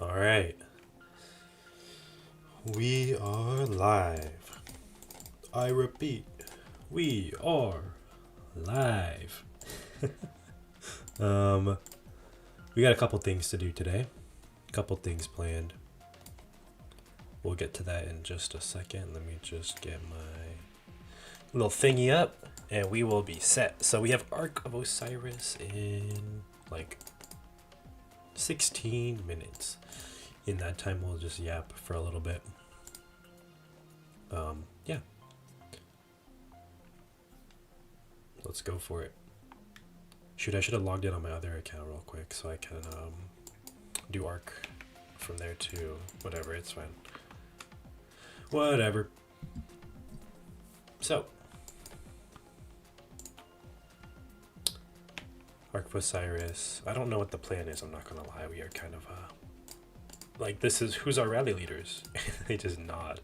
All right. We are live. I repeat, we are live. We got a couple things to do today. A couple things planned. We'll get to that in just a second. Let me just get my little thingy up and we will be set. So we have Ark of Osiris in like 16 minutes. In that time, we'll just yap for a little bit. Yeah. Let's go for it. Shoot, I should have logged in on my other account real quick so I can do Ark from there too. Whatever, it's fine. Whatever. So. Ark of Osiris. I don't know what the plan is, I'm not gonna lie. We are kind of like, this is who's our rally leaders. They just nod.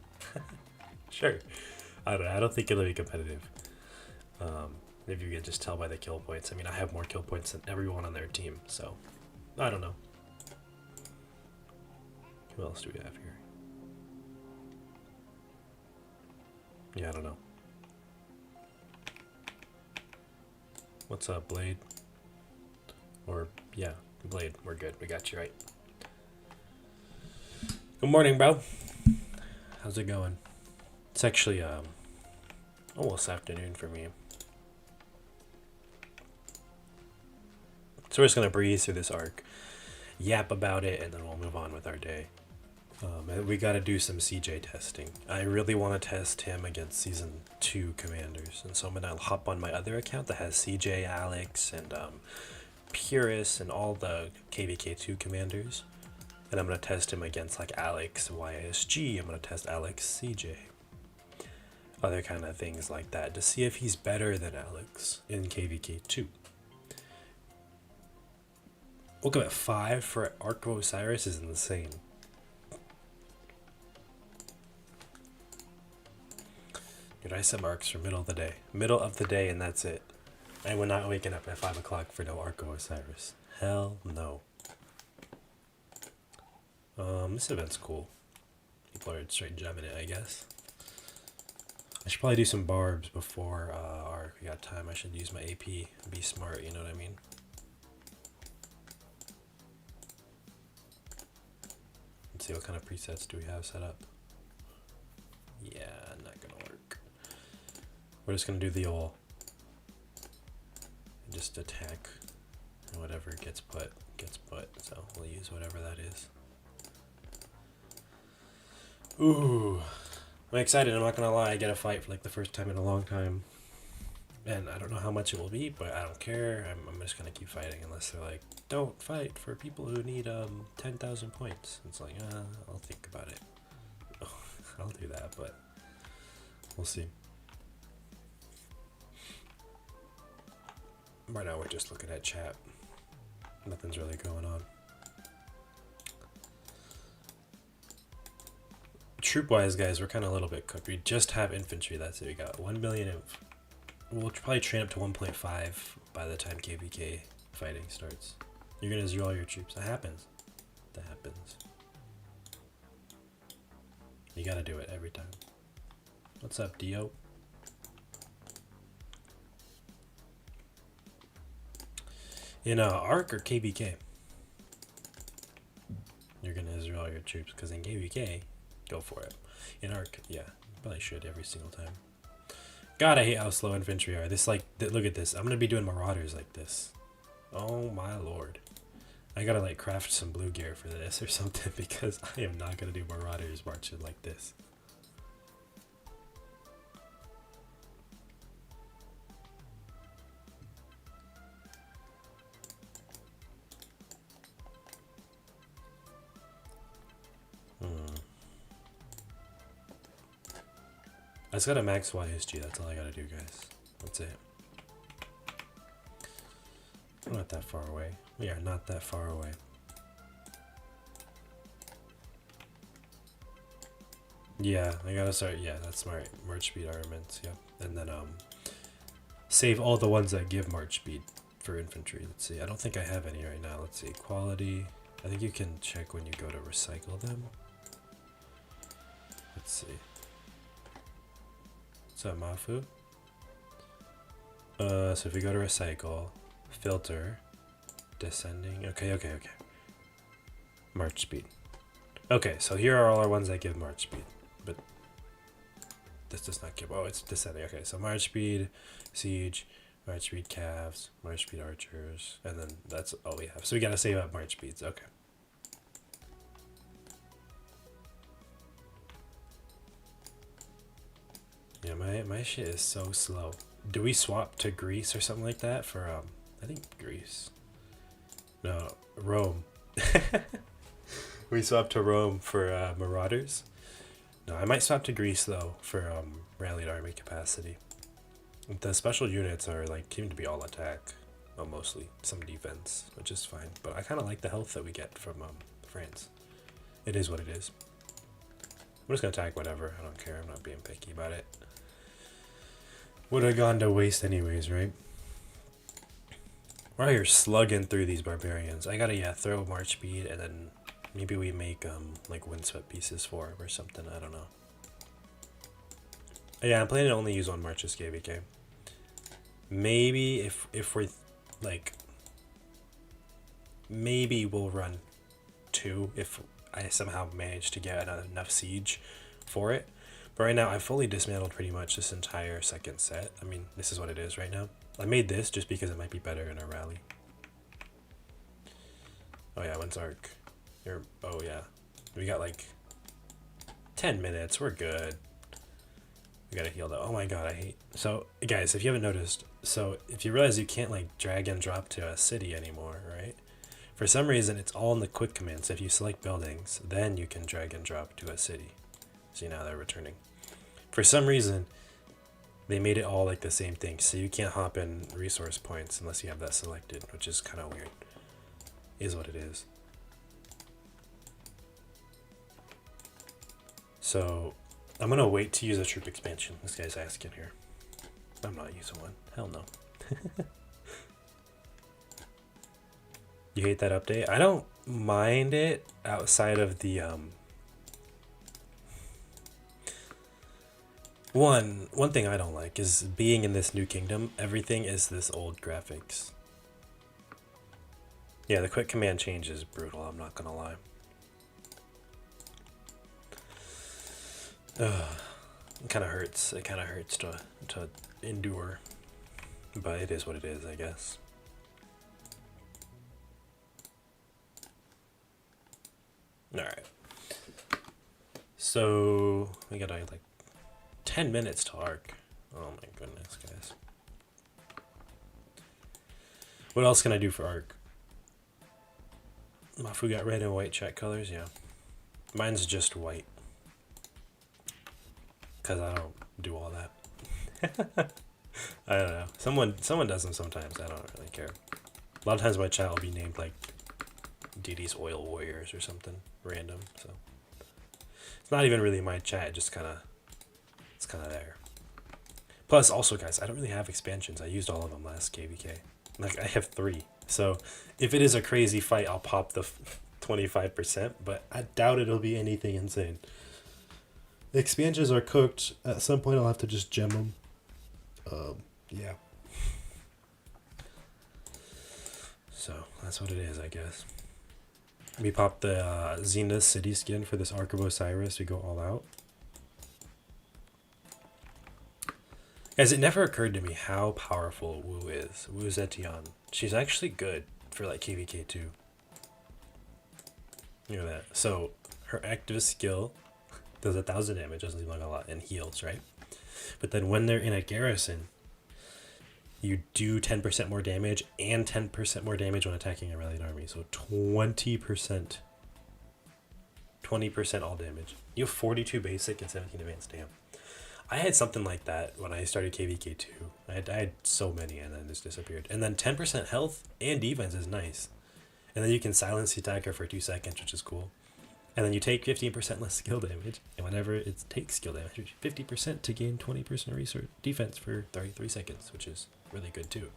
Sure. I don't think it'll be competitive. If you can just tell by the kill points. I mean, I have more kill points than everyone on their team, so I don't know. Who else do we have here? Yeah, I don't know. What's up, Blade? Or, yeah, Blade, we're good. We got you right. Good morning, bro. How's it going? It's actually almost afternoon for me. So we're just gonna breeze through this arc, yap about it, and then we'll move on with our day. And we gotta do some CJ testing. I really want to test him against Season 2 commanders, and so I'm gonna hop on my other account that has CJ, Alex, and Purist, and all the KVK2 commanders. And I'm going to test him against like Alex YSG. I'm going to test Alex CJ. Other kind of things like that to see if he's better than Alex in KVK2. Look at 5 for Ark of Osiris is insane. Dude, I set marks for middle of the day. Middle of the day and that's it. I will not waking up at 5 o'clock for no Ark of Osiris. Hell no. This event's cool. People are straight jamming it, I guess. I should probably do some barbs before Ark. We got time. I should use my AP and be smart, you know what I mean? Let's see what kind of presets do we have set up. Yeah, not gonna work. We're just gonna do the old just attack, and whatever gets put, so we'll use whatever that is. Ooh, I'm excited, I'm not gonna lie. I get a fight for like the first time in a long time, and I don't know how much it will be, but I don't care. I'm just gonna keep fighting unless they're like, don't fight for people who need 10,000 points. It's like, I'll think about it. I'll do that, but we'll see. Right now we're just looking at chat. Nothing's really going on. Troop-wise, guys, we're kind of a little bit cooked. We just have infantry. That's it. We got 1 million of... We'll probably train up to 1.5 by the time KVK fighting starts. You're going to zero all your troops. That happens. That happens. You got to do it every time. What's up, Dio? In Ark or KVK? You're going to zero all your troops, because in KVK... Go for it. In Ark, yeah, probably should every single time. God, I hate how slow infantry are. This, like, look at this. I'm gonna be doing marauders like this. Oh my lord. I gotta, like, craft some blue gear for this or something, because I am not gonna do marauders marching like this. I just gotta max YSG, that's all I gotta do, guys. That's it. We're not that far away. We are not that far away. Yeah, I gotta start, yeah, that's smart. March speed armaments, yeah. And then, save all the ones that give march speed for infantry. Let's see, I don't think I have any right now. Let's see, quality, I think you can check when you go to recycle them. Let's see. What's up, Mafu? So if we go to recycle, filter, descending. Okay. March speed. Okay, so here are all our ones that give March speed, but this does not give. Oh, it's descending. Okay, so March speed, siege, March speed calves, March speed archers, and then that's all we have. So we gotta save up March speeds. Okay. Yeah, my shit is so slow. Do we swap to Greece or something like that for I think Greece. No, Rome. We swap to Rome for Marauders. No, I might swap to Greece though for rallied army capacity. The special units are like seem to be all attack, well, mostly some defense, which is fine. But I kind of like the health that we get from France. It is what it is. I'm just gonna attack whatever. I don't care. I'm not being picky about it. Would have gone to waste anyways, right? We're out here slugging through these barbarians. I gotta throw March speed and then maybe we make like windswept pieces for him or something. I don't know. Yeah, I'm planning to only use one March's KVK. Maybe if we're like, maybe we'll run two if I somehow manage to get enough siege for it. But right now I've fully dismantled pretty much this entire second set. I mean, this is what it is right now. I made this just because it might be better in a rally. Oh yeah, when's Arc? Oh yeah, we got like 10 minutes. We're good. We gotta heal though. Oh my god, I hate. So guys, if you haven't noticed, so if you realize you can't like drag and drop to a city anymore, right? For some reason, it's all in the quick command. So if you select buildings, then you can drag and drop to a city. See, now they're returning. For some reason, they made it all like the same thing. So you can't hop in resource points unless you have that selected, which is kind of weird. Is what it is. So I'm gonna wait to use a troop expansion. This guy's asking here. I'm not using one. Hell no. You hate that update? I don't mind it outside of the one thing I don't like is being in this new kingdom. Everything is this old graphics. Yeah, the quick command change is brutal, I'm not gonna lie. It kind of hurts. It kind of hurts to endure, but it is what it is, I guess. All right. So we got like 10 minutes to arc. Oh my goodness, guys. What else can I do for arc? Mafu got red and white chat colors, yeah. Mine's just white. Because I don't do all that. I don't know. Someone does them sometimes. I don't really care. A lot of times my chat will be named like DD's Oil Warriors or something random. So it's not even really my chat. It's kind of there. Plus, also, guys, I don't really have expansions. I used all of them last KVK. Like I have 3. So if it is a crazy fight, I'll pop the 25%. But I doubt it'll be anything insane. The expansions are cooked. At some point, I'll have to just gem them. Yeah. So, that's what it is, I guess. We popped the Xena City skin for this Ark of Osiris. We go all out. Guys, it never occurred to me how powerful Wu is. Wu Zetian. She's actually good for, like, KVK 2. Look at that. So, her active skill does 1,000 damage, doesn't seem like a lot, and heals, right? But then when they're in a garrison, you do 10% more damage and 10% more damage when attacking a rallied army. So 20%. 20% all damage. You have 42 basic and 17 advanced. Damn. I had something like that when I started KVK2. I had so many and then just disappeared. And then 10% health and defense is nice. And then you can silence the attacker for 2 seconds, which is cool. And then you take 15% less skill damage, and whenever it takes skill damage, 50% to gain 20% research defense for 33 seconds, which is really good too.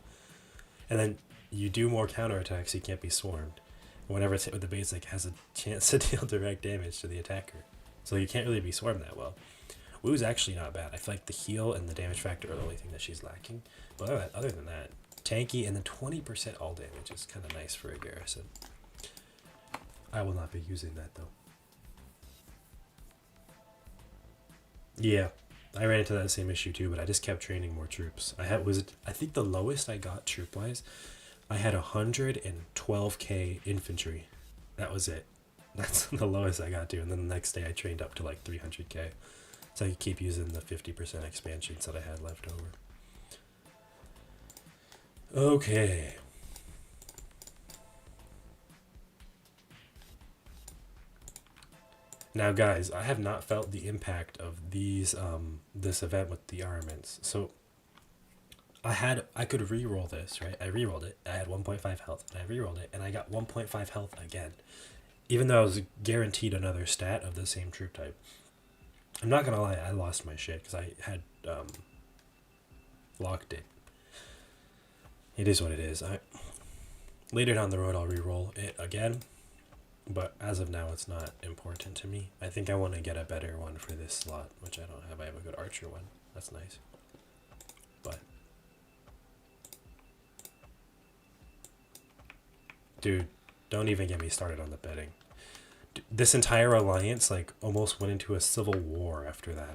And then you do more counterattacks, so you can't be swarmed. Whenever it's hit with the basic, has a chance to deal direct damage to the attacker. So you can't really be swarmed that well. Wu's actually not bad. I feel like the heal and the damage factor are the only thing that she's lacking. But other than that, tanky and then 20% all damage is kind of nice for a garrison. I will not be using that though. Yeah, I ran into that same issue too, but I just kept training more troops. I think the lowest I got troop wise, I had 112k infantry. That was it. That's the lowest I got to, and then the next day I trained up to like 300k. So I could keep using the 50% expansions that I had left over. Okay. Now guys, I have not felt the impact of these this event with the armaments. So I could re-roll this, right? I re-rolled it. I had 1.5 health, and I re-rolled it, and I got 1.5 health again. Even though I was guaranteed another stat of the same troop type. I'm not gonna lie, I lost my shit because I had locked it. It is what it is. Later down the road I'll re-roll it again. But as of now, it's not important to me. I think I want to get a better one for this slot, which I don't have. I have a good archer one. That's nice. But dude, don't even get me started on the betting. This entire alliance like almost went into a civil war after that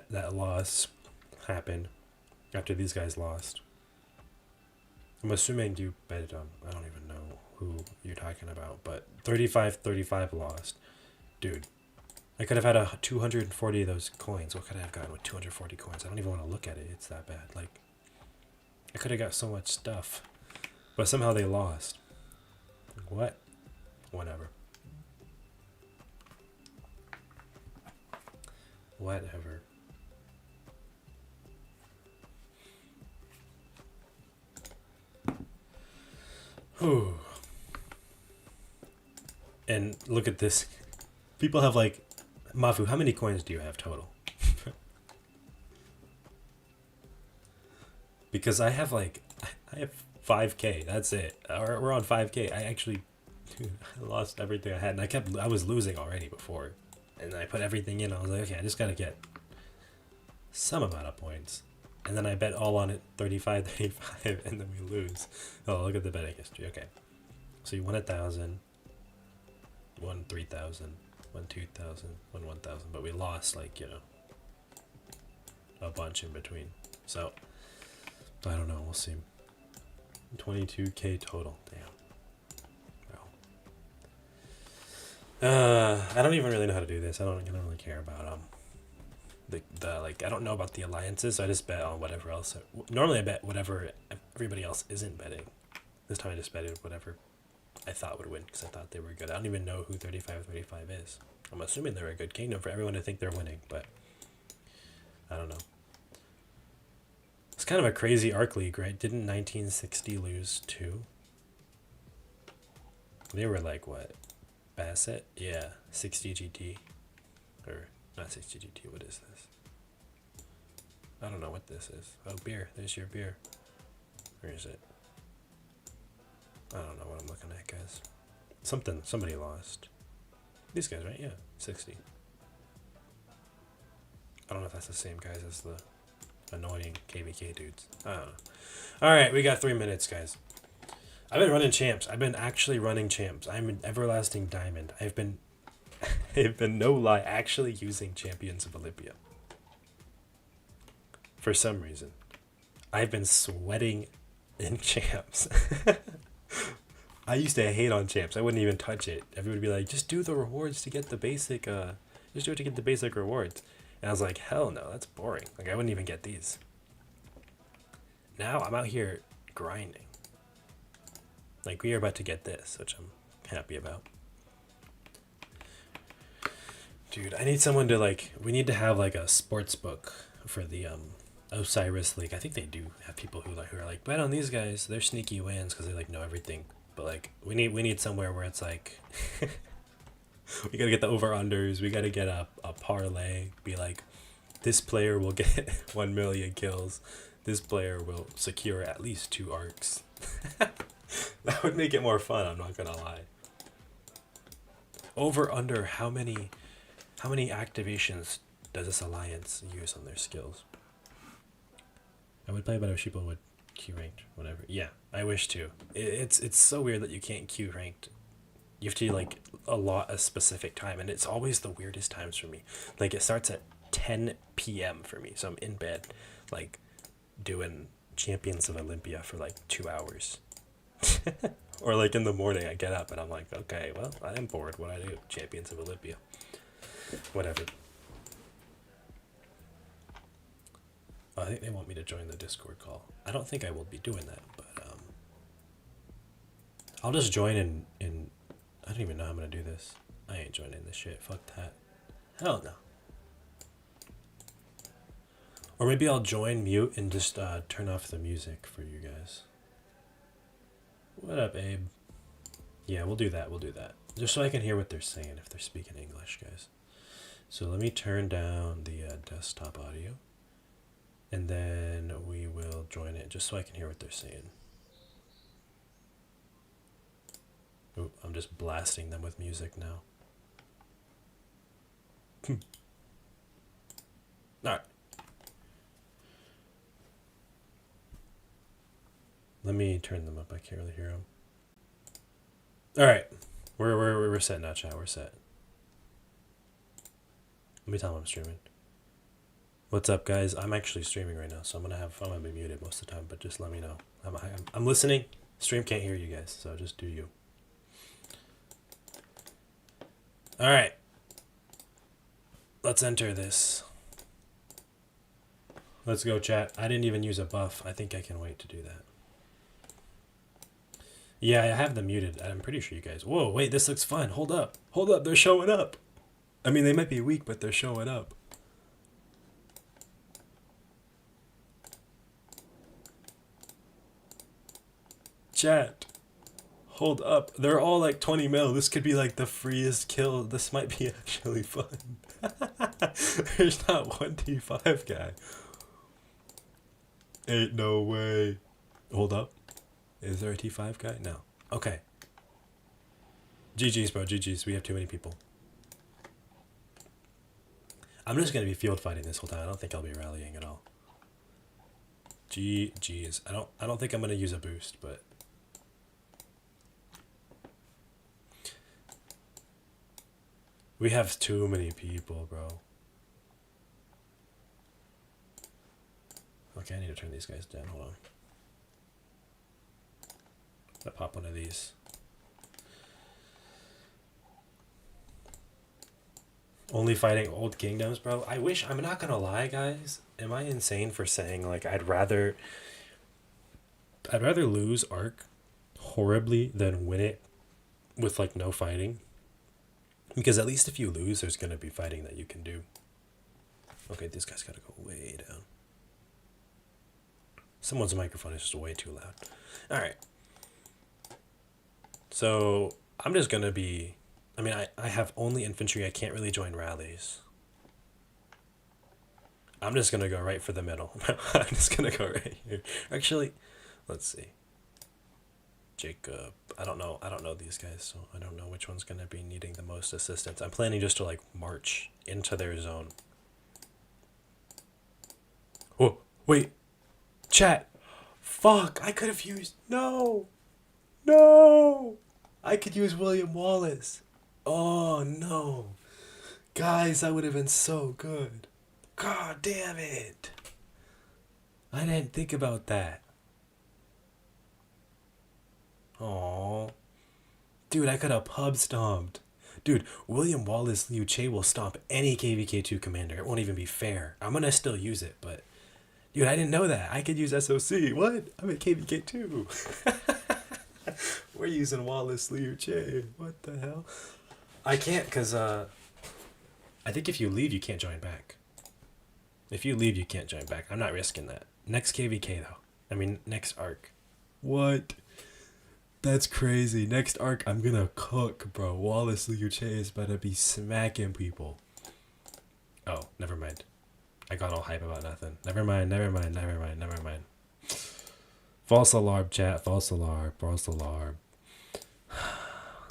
that loss happened, after these guys lost. I'm assuming you bet I don't even know who you're talking about, but 35 lost. Dude, I could have had 240 of those coins. What could I have gotten with 240 coins? I don't even want to look at it. It's that bad. Like, I could have got so much stuff, but somehow they lost. What? Whatever. Whatever. Whew. And look at this. People have like, Mafu, how many coins do you have total? Because I have 5k. That's it. We're on 5k. I actually lost everything I had, and I was losing already before, and I put everything in. I was like, okay, I just gotta get some amount of points, and then I bet all on it 35, and then we lose. Oh, look at the betting history. Okay, so you won 1,000, won 3,000, won 2,000, won 1,000, but we lost a bunch in between. So I don't know. We'll see. 22k total. Damn. I don't even really know how to do this. I don't really care about I don't know about the alliances, so I just bet on whatever else. Normally I bet whatever everybody else isn't betting. This time I just betted whatever I thought would win because I thought they were good. I don't even know who 35 is. I'm assuming they're a good kingdom for everyone to think they're winning, but I don't know. It's kind of a crazy arc league, right? Didn't 1960 lose too? They were like what? Bassett? Yeah, 60 GT. Or not 60 GT, what is this? I don't know what this is. Oh, beer. There's your beer. Where is it? I don't know what I'm looking at, guys. Somebody lost. These guys, right? Yeah, 60. I don't know if that's the same guys as the annoying KVK dudes. I don't know. Alright, we got 3 minutes, guys. I've been running champs. I've been actually running champs. I'm an everlasting diamond. I've been no lie actually using Champions of Olympia. For some reason. I've been sweating in champs. I used to hate on champs. I wouldn't even touch it. Everyone would be like, just do the rewards to get the basic just do it to get the basic rewards. And I was like, hell no, that's boring. Like I wouldn't even get these. Now I'm out here grinding. Like we are about to get this, which I'm happy about. Dude, I need someone to we need to have a sports book for the Osiris League. I think they do have people who are like, bet on these guys, they're sneaky wins because they know everything. But we need somewhere where it's we gotta get the over-unders, we gotta get a parlay, be like, this player will get 1 million kills, this player will secure at least 2 arcs. That would make it more fun, I'm not gonna lie. Over under how many activations does this alliance use on their skills? I would play better if people would Q ranked, whatever. Yeah, I wish to. It's so weird that you can't Q ranked. You have to like allot a specific time, and it's always the weirdest times for me. Like it starts at 10 p.m. for me, so I'm in bed, like doing Champions of Olympia for like 2 hours. Or like in the morning, I get up and I'm like, okay, well, I am bored. What I do? Champions of Olympia. Whatever. I think they want me to join the Discord call. I don't think I will be doing that, but I'll just join in. I don't even know how I'm gonna do this. I ain't joining this shit. Fuck that. Hell no. Or maybe I'll join mute and just turn off the music for you guys. What up, Abe? Yeah, we'll do that. We'll do that. Just so I can hear what they're saying if they're speaking English, guys. So let me turn down the desktop audio. And then we will join it just so I can hear what they're saying. Ooh, I'm just blasting them with music now. Alright. Let me turn them up. I can't really hear them. Alright. We're set now, chat. We're set. Let me tell them I'm streaming. What's up, guys? I'm actually streaming right now, so I'm gonna be muted most of the time, but just let me know. I'm listening. Stream can't hear you guys, so just do you. Alright. Let's enter this. Let's go, chat. I didn't even use a buff. I think I can wait to do that. Yeah, I have them muted. I'm pretty sure you guys... Whoa, wait, this looks fun. Hold up. Hold up, they're showing up. I mean, they might be weak, but they're showing up. Chat. Hold up. They're all like 20 mil. This could be like the freest kill. This might be actually fun. There's not one T5 guy. Ain't no way. Hold up. Is there a T5 guy? No. Okay. GG's, bro. GG's. We have too many people. I'm just going to be field fighting this whole time. I don't think I'll be rallying at all. GG's. I don't think I'm going to use a boost, but... We have too many people, bro. Okay, I need to turn these guys down. Hold on. I'll pop one of these. Only fighting old kingdoms, bro. I wish, I'm not gonna lie, guys. Am I insane for saying, like, I'd rather lose Arc horribly than win it with, like, no fighting? Because at least if you lose, there's gonna be fighting that you can do. Okay, this guy's gotta go way down. Someone's microphone is just way too loud. Alright. So, I'm just gonna be... I mean, I have only infantry. I can't really join rallies. I'm just gonna go right for the middle. I'm just gonna go right here. Actually, let's see. Jacob. I don't know these guys, so I don't know which one's gonna be needing the most assistance. I'm planning just to like march into their zone. Oh, wait. Chat. Fuck, I could have used... No. No. I could use William Wallace. Oh, no. Guys, that would have been so good. God damn it. I didn't think about that. Oh, dude, I could have pub stomped. Dude, William Wallace Liu Che will stomp any KVK2 commander. It won't even be fair. I'm gonna still use it, but... Dude, I didn't know that. I could use SOC. What? I'm at KVK2. We're using Wallace Liu Che. What the hell? I can't, because, I think if you leave, you can't join back. If you leave, you can't join back. I'm not risking that. Next KVK, though. I mean, next arc. What? That's crazy. Next arc, I'm gonna cook, bro. Wallace Liu Che is about to be smacking people. Oh, never mind. I got all hype about nothing. Never mind. False alarm, chat. False alarm. False alarm.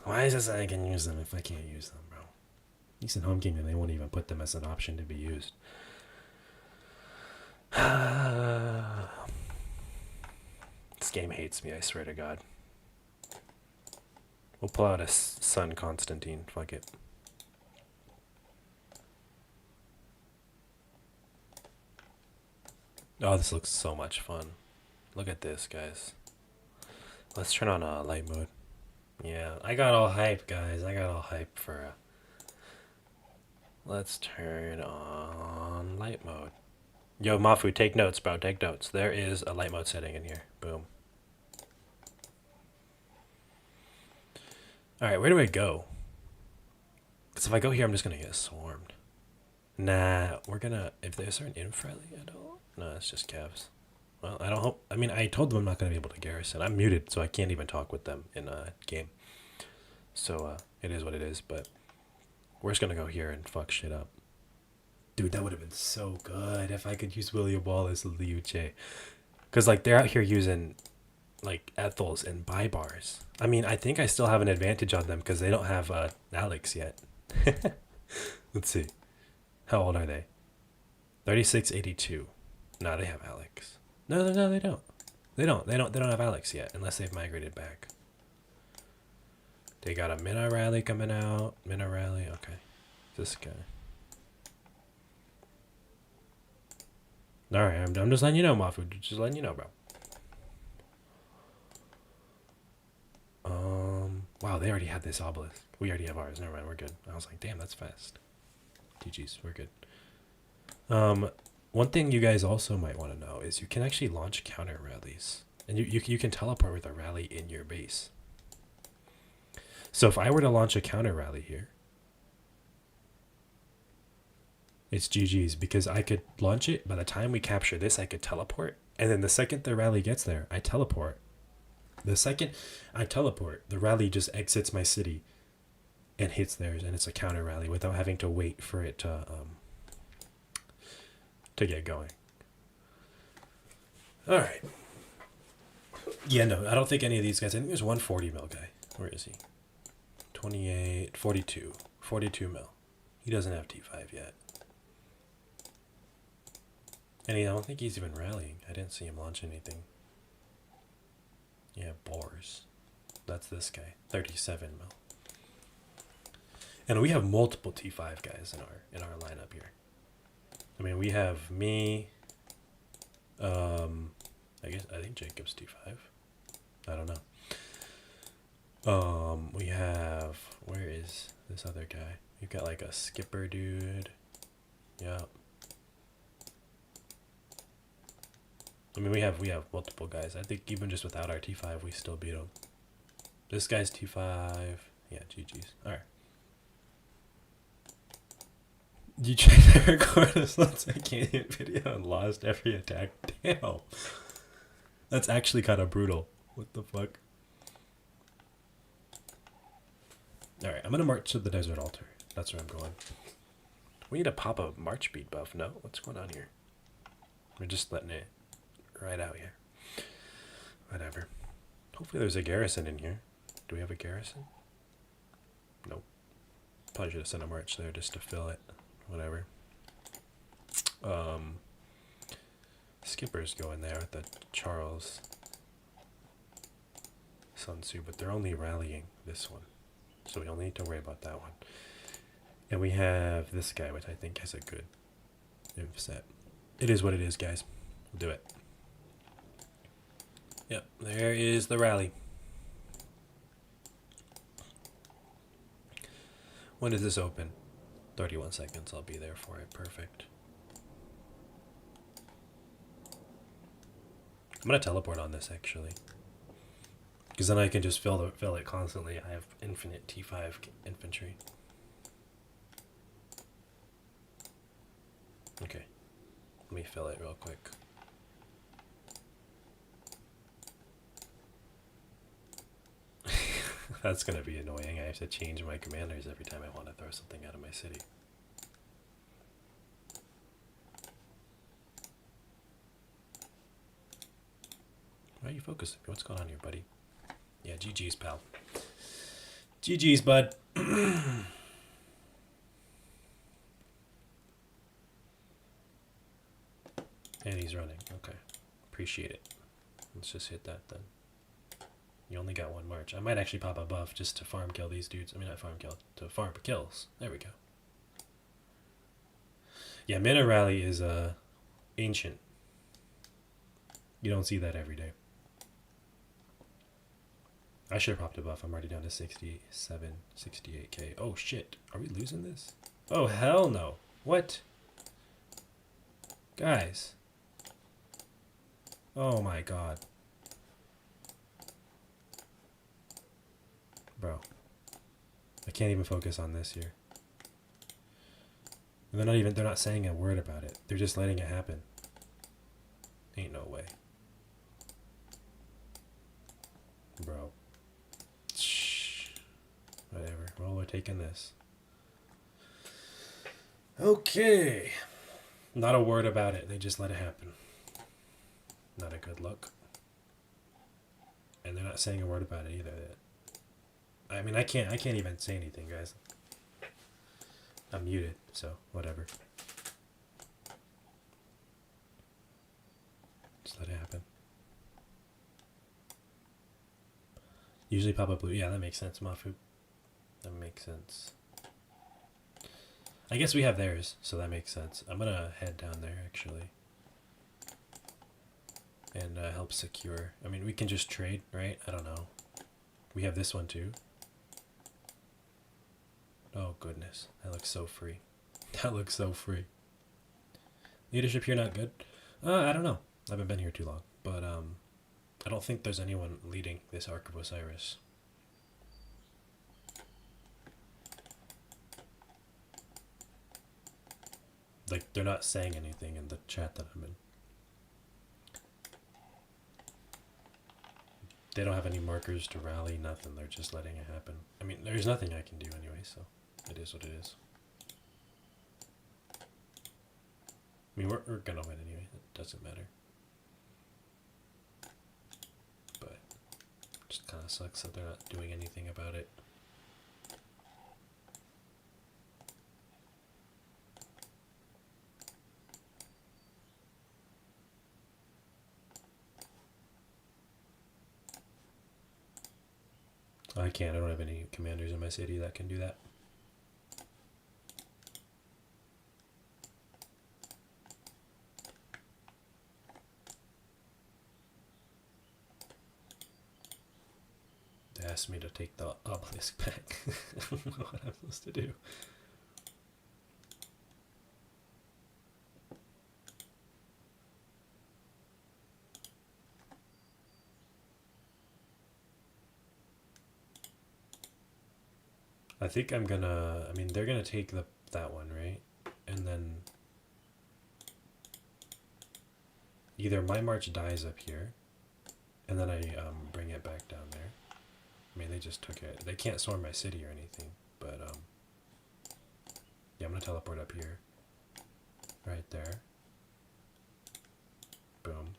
Why is this I can use them if I can't use them, bro? At least in home game, they won't even put them as an option to be used. This game hates me, I swear to God. We'll pull out a Sun Constantine. Fuck it. Oh, this looks so much fun. Look at this, guys. Let's turn on light mode. Yeah, I got all hype, guys. I got all hype for... Let's turn on light mode. Yo, Mafu, take notes, bro. Take notes. There is a light mode setting in here. Boom. Alright, where do I go? Because if I go here, I'm just going to get swarmed. Nah, we're going to... If there's an infrally at all? No, it's just Cavs. Well, I don't hope... I mean, I told them I'm not going to be able to garrison. I'm muted, so I can't even talk with them in a game. So, it is what it is, but... We're just going to go here and fuck shit up. Dude, that would have been so good if I could use William Wallace and Liu Che. Because, like, they're out here using, like, Ethels and Bybars. I mean, I think I still have an advantage on them because they don't have Alex yet. Let's see. How old are they? 36, 82. No, they have Alex. No, they don't. They don't have Alex yet, unless they've migrated back. They got a Mina Rally coming out. Mina Rally, okay. This guy. Alright, I'm just letting you know, Mafu. Just letting you know, bro. Wow, they already had this obelisk. We already have ours. Never mind, we're good. I was like, damn, that's fast. GG's, we're good. One thing you guys also might want to know is you can actually launch counter rallies. And you can teleport with a rally in your base. So if I were to launch a counter rally here, it's GG's because I could launch it. By the time we capture this, I could teleport. And then the second the rally gets there, I teleport. The second I teleport, the rally just exits my city and hits theirs. And it's a counter rally without having to wait for it to get going. All right. Yeah, no, I don't think any of these guys. I think there's 140 mil guy. Where is he? 28, 42. 42 mil. He doesn't have T5 yet. And I don't think he's even rallying. I didn't see him launch anything. Yeah, Boars. That's this guy. 37 mil. And we have multiple T5 guys in our lineup here. I mean, we have me. I think Jacob's T5. I don't know. We have, where is this other guy? We've got like a skipper dude. Yeah. I mean, we have multiple guys. I think even just without our T5, we still beat him. This guy's T5. Yeah, GG's. All right. You tried to record a Sunset Canyon video and lost every attack. Damn. That's actually kind of brutal. What the fuck? Alright, I'm going to march to the desert altar. That's where I'm going. We need to pop a march speed buff. No? What's going on here? We're just letting it right out here. Whatever. Hopefully there's a garrison in here. Do we have a garrison? Nope. Probably should have sent a march there just to fill it. Whatever. Skippers go in there with the Charles Sun Tzu, but they're only rallying this one. So we don't need to worry about that one. And we have this guy, which I think has a good inf set. It is what it is, guys. We'll do it. Yep, there is the rally. When does this open? 31 seconds. I'll be there for it. Perfect. I'm going to teleport on this, actually. Because then I can just fill it constantly. I have infinite T5 infantry. Okay. Let me fill it real quick. That's going to be annoying. I have to change my commanders every time I want to throw something out of my city. Why are you focusing? What's going on here, buddy? Yeah, GG's, pal. GG's, bud. And he's running. Okay. Appreciate it. Let's just hit that then. You only got one march. I might actually pop a buff just to farm kill these dudes. I mean, not farm kill, to farm kills. There we go. Yeah, Mana Rally is ancient. You don't see that every day. I should have popped a buff. I'm already down to 67, 68k. Oh shit. Are we losing this? Oh hell no. What? Guys. Oh my god. Bro. I can't even focus on this here. And they're not saying a word about it. They're just letting it happen. Ain't no way. Bro. Shh. Whatever. Well, we're taking this. Okay. Not a word about it. They just let it happen. Not a good look. And they're not saying a word about it either. I mean, I can't even say anything, guys. I'm muted, so whatever. Just let it happen. Usually pop up blue. Yeah, that makes sense, Mafu. That makes sense. I guess we have theirs, so that makes sense. I'm gonna head down there, actually. And help secure. I mean, we can just trade, right? I don't know. We have this one, too. Oh, goodness. That looks so free. That looks so free. Leadership here not good? I don't know. I haven't been here too long. But I don't think there's anyone leading this Ark of Osiris. Like, they're not saying anything in the chat that I'm in. They don't have any markers to rally, nothing. They're just letting it happen. I mean, there's nothing I can do anyway, so it is what it is. I mean, we're gonna win anyway. It doesn't matter. But it just kind of sucks that they're not doing anything about it. I can't. I don't have any commanders in my city that can do that. They asked me to take the obelisk back. I don't know what I'm supposed to do. I think I'm gonna, I mean, they're gonna take that one, right? And then either my march dies up here, and then I bring it back down there. I mean, they just took it. They can't storm my city or anything, but yeah, I'm gonna teleport up here, right there. Boom.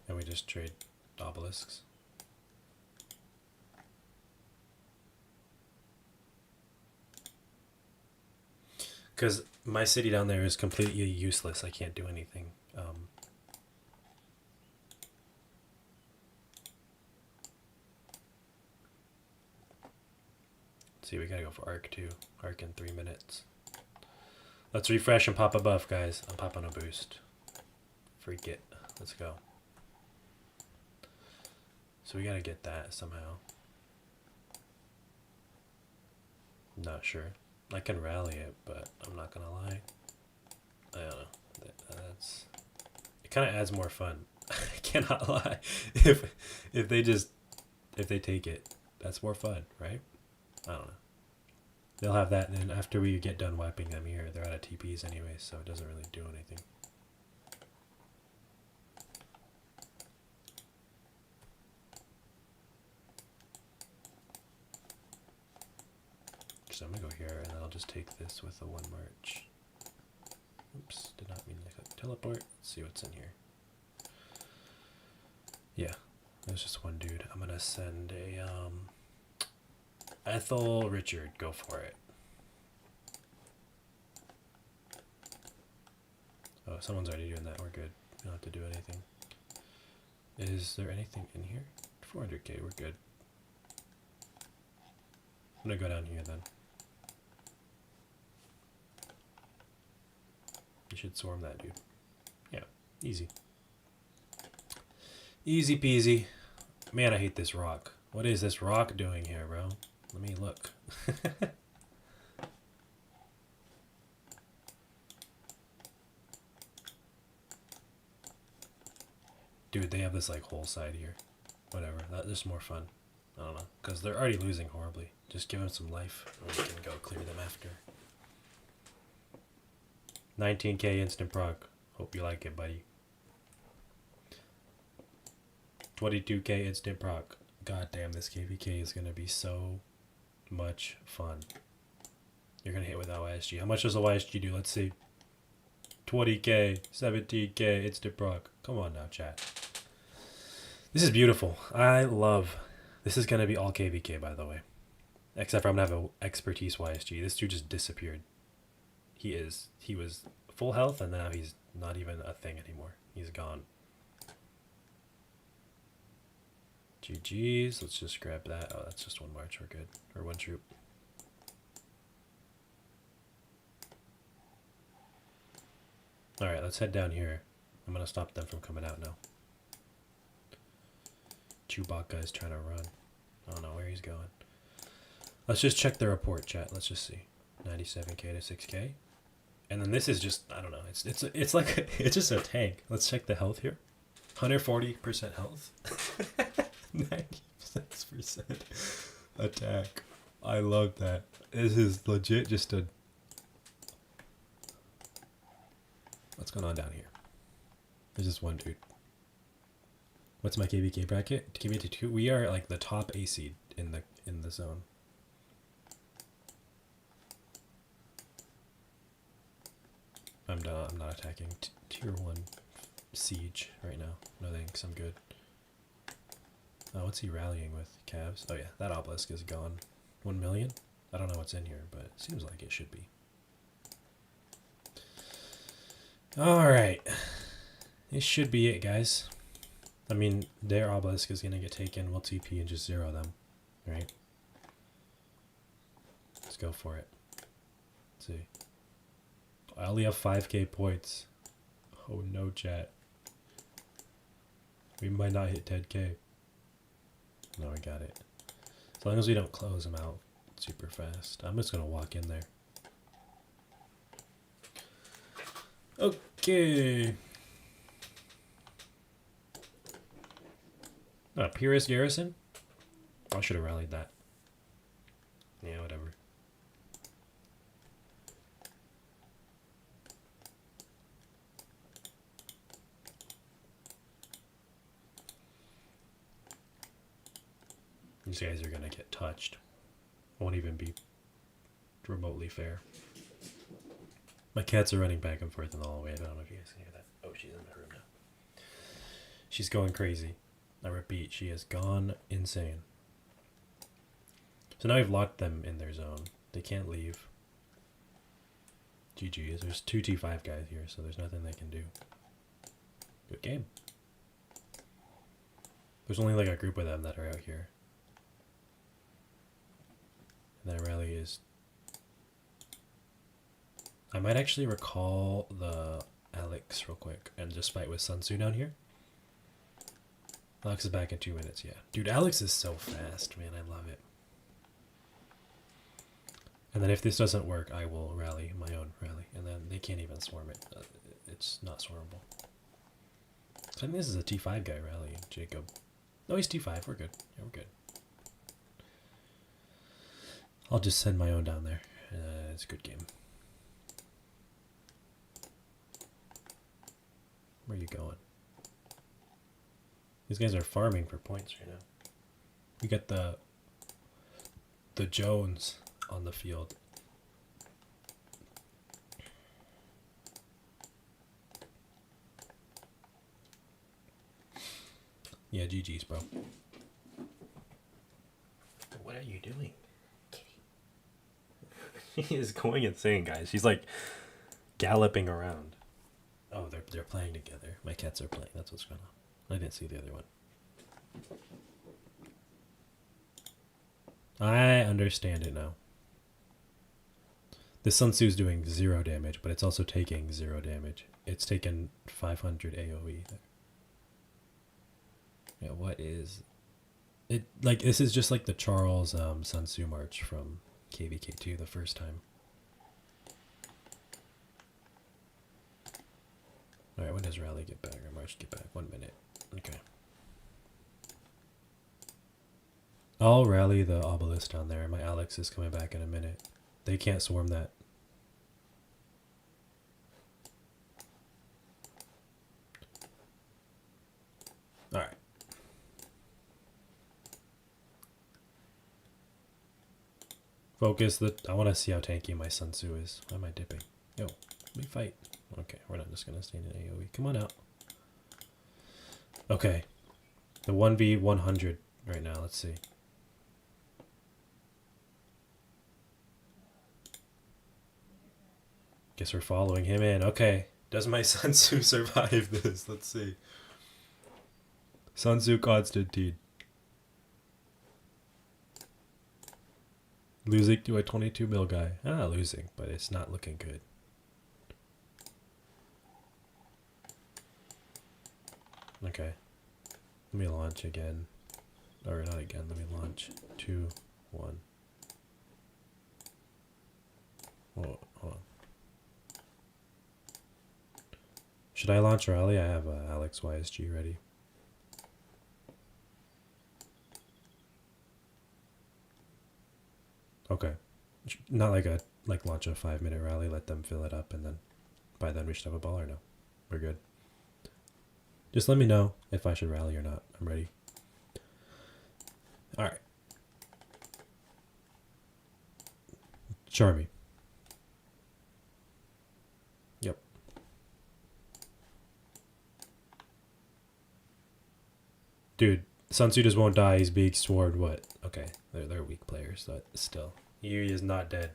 And we just trade obelisks. Because my city down there is completely useless. I can't do anything. See, we gotta go for Arc too. Arc in 3 minutes. Let's refresh and pop a buff, guys. I'm popping a boost. Freak it. Let's go. So we gotta get that somehow. Not sure. I can rally it, but I'm not gonna lie. I don't know. That's it. Kind of adds more fun. I cannot lie. If they take it, that's more fun, right? I don't know. They'll have that, and then after we get done wiping them here, they're out of TPs anyway, so it doesn't really do anything. So I'm gonna go here, and then I'll just take this with the one march. Oops, did not mean to click teleport. Let's see what's in here. Yeah, there's just one dude. I'm gonna send a Ethel Richard. Go for it. Oh, someone's already doing that. We're good. We don't have to do anything. Is there anything in here? 400k. We're good. I'm gonna go down here then. You should swarm that dude. Yeah, easy. Easy peasy. Man, I hate this rock. What is this rock doing here, bro? Let me look. Dude, they have this like whole side here. Whatever, that's just more fun. I don't know, because they're already losing horribly. Just give them some life, and we can go clear them after. 19k instant proc. Hope you like it, buddy. 22k instant proc. God damn, this KVK is gonna be so much fun. You're gonna hit with OSG. How much does OSG do? Let's see. 20k, 17k instant proc. Come on now, chat. This is beautiful. I love. This is gonna be all KVK, by the way. Except for I'm gonna have an expertise YSG. This dude just disappeared. He was full health and now he's not even a thing anymore. He's gone. GG's. Let's just grab that. Oh, that's just one march. We're good. Or one troop. Alright, let's head down here. I'm gonna stop them from coming out now. Chewbacca is trying to run. I don't know where he's going. Let's just check the report, chat. Let's just see. 97k to 6k. And then this is just, I don't know. It's like it's just a tank. Let's check the health here. 140% health. 96% attack. I love that. This is legit just a... What's going on down here? There's just one dude. What's my KVK bracket? KVK 2. We are like the top A seed in the zone. I'm not attacking tier 1 siege right now. No thanks, I'm good. Oh, what's he rallying with? Cavs? Oh yeah, that obelisk is gone. 1 million? I don't know what's in here, but it seems like it should be. Alright. This should be it, guys. I mean, their obelisk is going to get taken. We'll TP and just zero them. Right? Let's go for it. Let's see. I only have 5k points. Oh no, chat. We might not hit 10k. No, we got it. As long as we don't close them out super fast. I'm just going to walk in there. Okay. Pyrrhus Garrison? I should have rallied that. Yeah, whatever. These guys are gonna get touched. Won't even be remotely fair. My cats are running back and forth in the hallway. I don't know if you guys can hear that. Oh, she's in my room now. She's going crazy. I repeat, she has gone insane. So now we've locked them in their zone. They can't leave. GG. There's 2 T5 guys here, so there's nothing they can do. Good game. There's only like a group of them that are out here. And that rally is... I might actually recall the Alex real quick and just fight with Sun Tzu down here. Alex is back in 2 minutes, yeah. Dude, Alex is so fast, man. I love it. And then if this doesn't work, I will rally my own rally. And then they can't even swarm it. It's not swarmable. I think this is a T5 guy rallying, Jacob. No, he's T5. We're good. Yeah, we're good. I'll just send my own down there. It's a good game. Where are you going? These guys are farming for points right now. We got the Jones on the field. Yeah, GG's, bro. What are you doing? He is going insane, guys. She's like galloping around. Oh, they're playing together. My cats are playing. That's what's going on. I didn't see the other one. I understand it now. The Sun Tzu's doing 0 damage, but it's also taking 0 damage. It's taken 500 AoE. Yeah, what is it? Like, this is just like the Charles Sun Tzu March from KVK2 the first time. Alright, when does Rally get back? Or March get back? 1 minute. Okay. I'll rally the obelisk down there. My Alex is coming back in a minute. They can't swarm that. Alright. Focus the... I want to see how tanky my Sun Tzu is. Why am I dipping? Yo, let me fight. Okay, we're not just going to stay in AoE. Come on out. Okay. The 1v100 right now. Let's see. Guess we're following him in. Okay. Does my Sun Tzu survive this? Let's see. Sun Tzu Constantine. Losing to a 22 mil guy. Ah, losing, but it's not looking good. Okay. Let me launch again. Or not again. Let me launch. 2, 1. Oh, hold on. Should I launch Rally? I have Alex YSG ready. Okay. Not like a launch a 5-minute rally, let them fill it up, and then by then we should have a ball, or no? We're good. Just let me know if I should rally or not. I'm ready. Alright. Charmy. Yep. Dude, Sun Tzu just won't die. He's being swarmed. What? Okay, they're weak players, but still. He is not dead.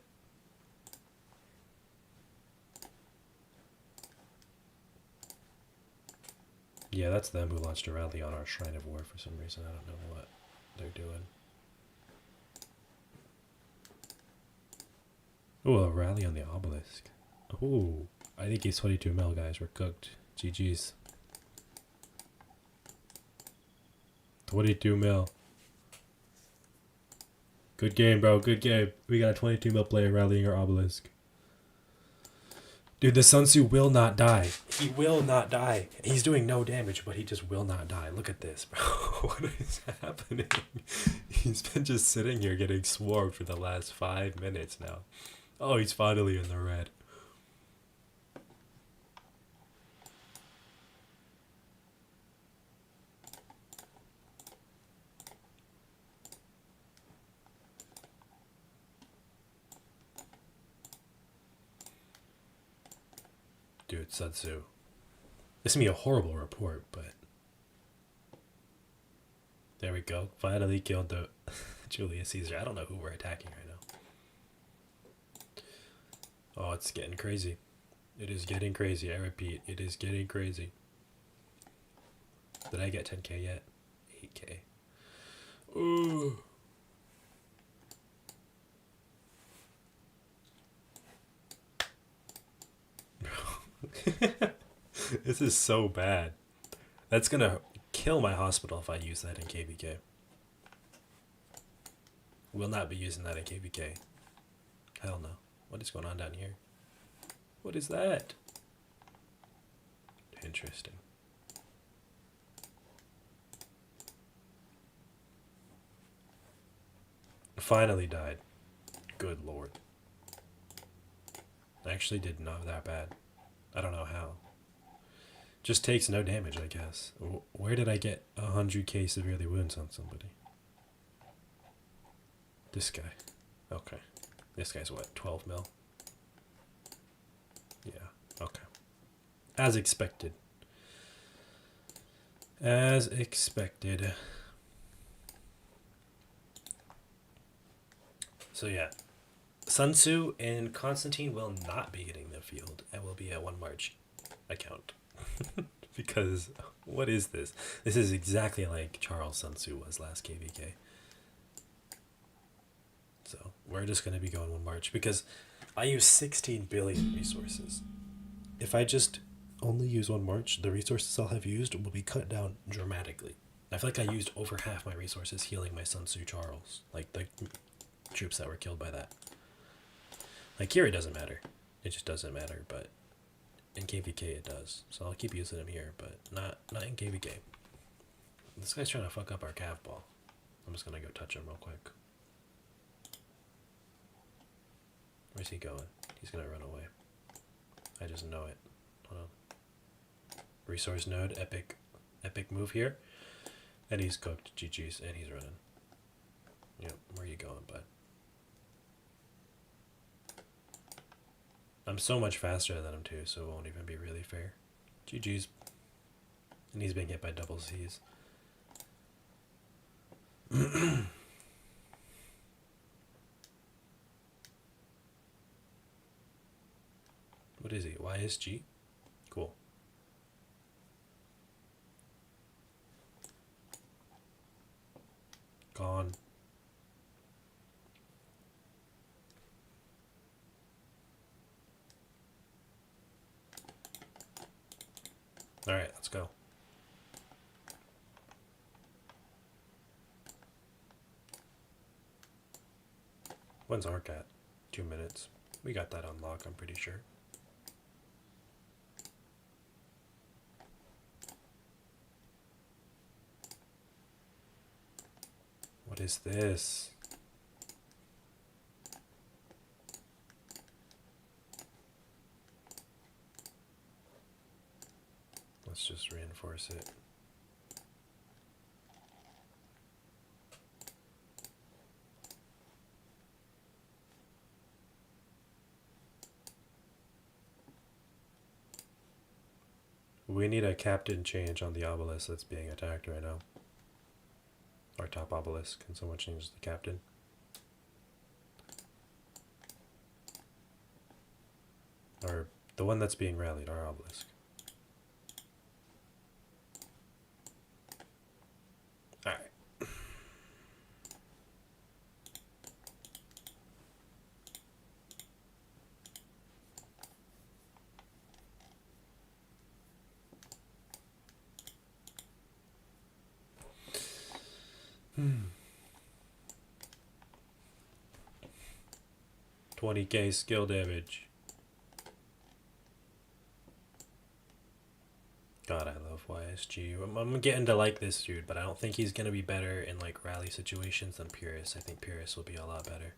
Yeah, that's them who launched a rally on our Shrine of War for some reason. I don't know what they're doing. Oh, a rally on the obelisk. Oh, I think he's 22 mil, guys. We're cooked. GG's. 22 mil. Good game, bro. Good game. We got a 22 mil player rallying our obelisk. Dude, the Sun Tzu will not die. He will not die. He's doing no damage, but he just will not die. Look at this, bro. What is happening? He's been just sitting here getting swarmed for the last 5 minutes now. Oh, he's finally in the red. Dude, Sun Tzu. This is going to be a horrible report, but... There we go. Finally killed the Julius Caesar. I don't know who we're attacking right now. Oh, it's getting crazy. It is getting crazy. I repeat, it is getting crazy. Did I get 10k yet? 8k. Ooh. This is so bad. That's gonna kill my hospital if I use that in KVK. Will not be using that in KVK. Hell no. What is going on down here? What is that? Interesting. Finally died. Good lord. Actually did not that bad. I don't know how. Just takes no damage, I guess. Where did I get 100k severely wounds on somebody? This guy. Okay. This guy's what, 12 mil? Yeah, okay. As expected. As expected. So yeah, Sun Tzu and Constantine will not be hitting the field and will be a 1 March account. Because what is this? This is exactly like Charles Sun Tzu was last KVK. So we're just going to be going 1 March because I use 16 billion resources. If I just only use 1 March, the resources I'll have used will be cut down dramatically. I feel like I used over half my resources healing my Sun Tzu Charles, like the troops that were killed by that. Like here it doesn't matter. It just doesn't matter, but in KVK it does. So I'll keep using him here, but not in KVK. This guy's trying to fuck up our calf ball. I'm just gonna go touch him real quick. Where's he going? He's gonna run away. I just know it. Hold on. Resource node, epic move here. And he's cooked. GG's, and he's running. Yep, where are you going, bud? I'm so much faster than him too, so it won't even be really fair. GG's. And he's being hit by double C's. What is he? YSG? Cool. Gone. Alright, let's go. When's Arc at? 2 minutes. We got that on lock, I'm pretty sure. What is this? Let's just reinforce it. We need a captain change on the obelisk that's being attacked right now. Our top obelisk. Can someone change the captain? Or the one that's being rallied, our obelisk. Alright. Hmm. 20k skill damage. God, I love YSG. I'm getting to like this dude, but I don't think he's gonna be better in like rally situations than Pyrrhus. I think Pyrrhus will be a lot better.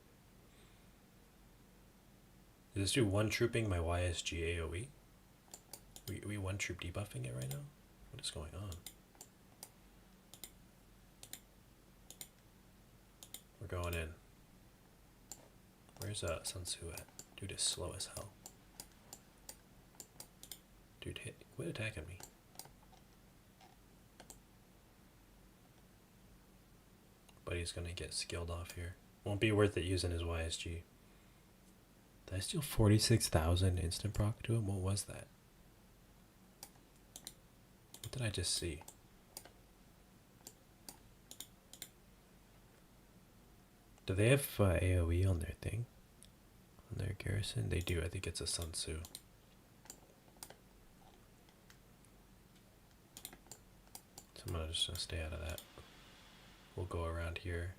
Is this dude one trooping my YSG AoE? We one troop debuffing it right now? What is going on? We're going in. Where's Sun Tzu at? Dude is slow as hell. Dude, quit attacking me. But he's gonna get skilled off here. Won't be worth it using his YSG. Did I steal 46,000 instant proc to him? What was that? What did I just see? Do they have AoE on their thing? On their garrison? They do. I think it's a Sun Tzu. So I'm just gonna stay out of that. We'll go around here.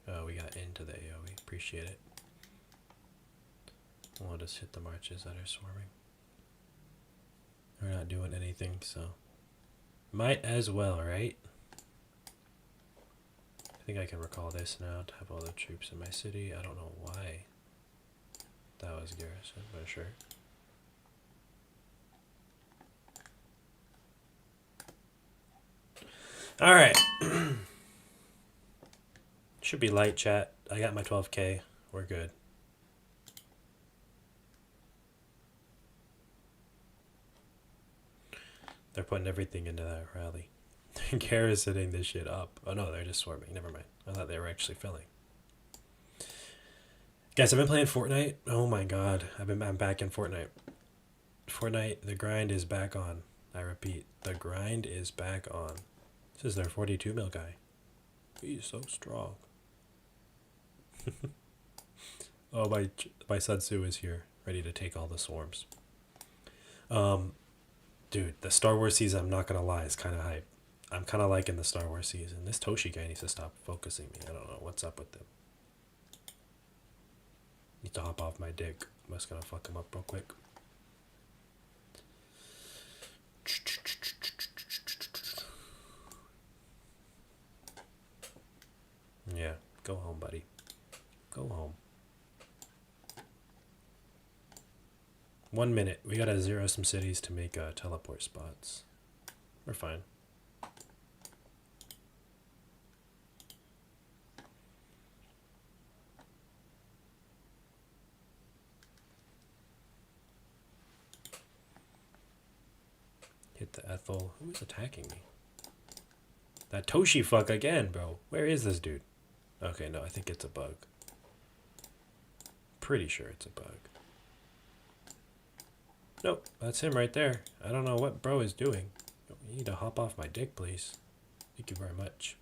Oh, we got into the AoE. Appreciate it. We'll just hit the marches that are swarming. We're not doing anything, so might as well, right? I think I can recall this now to have all the troops in my city. I don't know why that was garrison, but sure. Alright. Should be light, chat. I got my 12k. We're good. They're putting everything into that rally. They're garrisoning this shit up. Oh no, they're just swarming. Never mind. I thought they were actually filling. Guys, I've been playing Fortnite. Oh my god, I'm back in Fortnite. Fortnite, the grind is back on. I repeat, the grind is back on. This is their 42 mil guy. He's so strong. Oh, my Sun Tzu is here, ready to take all the swarms. Dude, the Star Wars season, I'm not gonna lie, is kind of hype. I'm kind of liking the Star Wars season. This Toshi guy needs to stop focusing me. I don't know what's up with him. Need to hop off my dick. I'm just gonna fuck him up real quick. Yeah, go home, buddy. Go home. 1 minute. We gotta zero some cities to make teleport spots. We're fine. Hit the Ethel. Who's attacking me? That Toshi fuck again, bro. Where is this dude? Okay, no, I think it's a bug. Pretty sure it's a bug. Nope, that's him right there. I don't know what bro is doing. You need to hop off my dick, please. Thank you very much.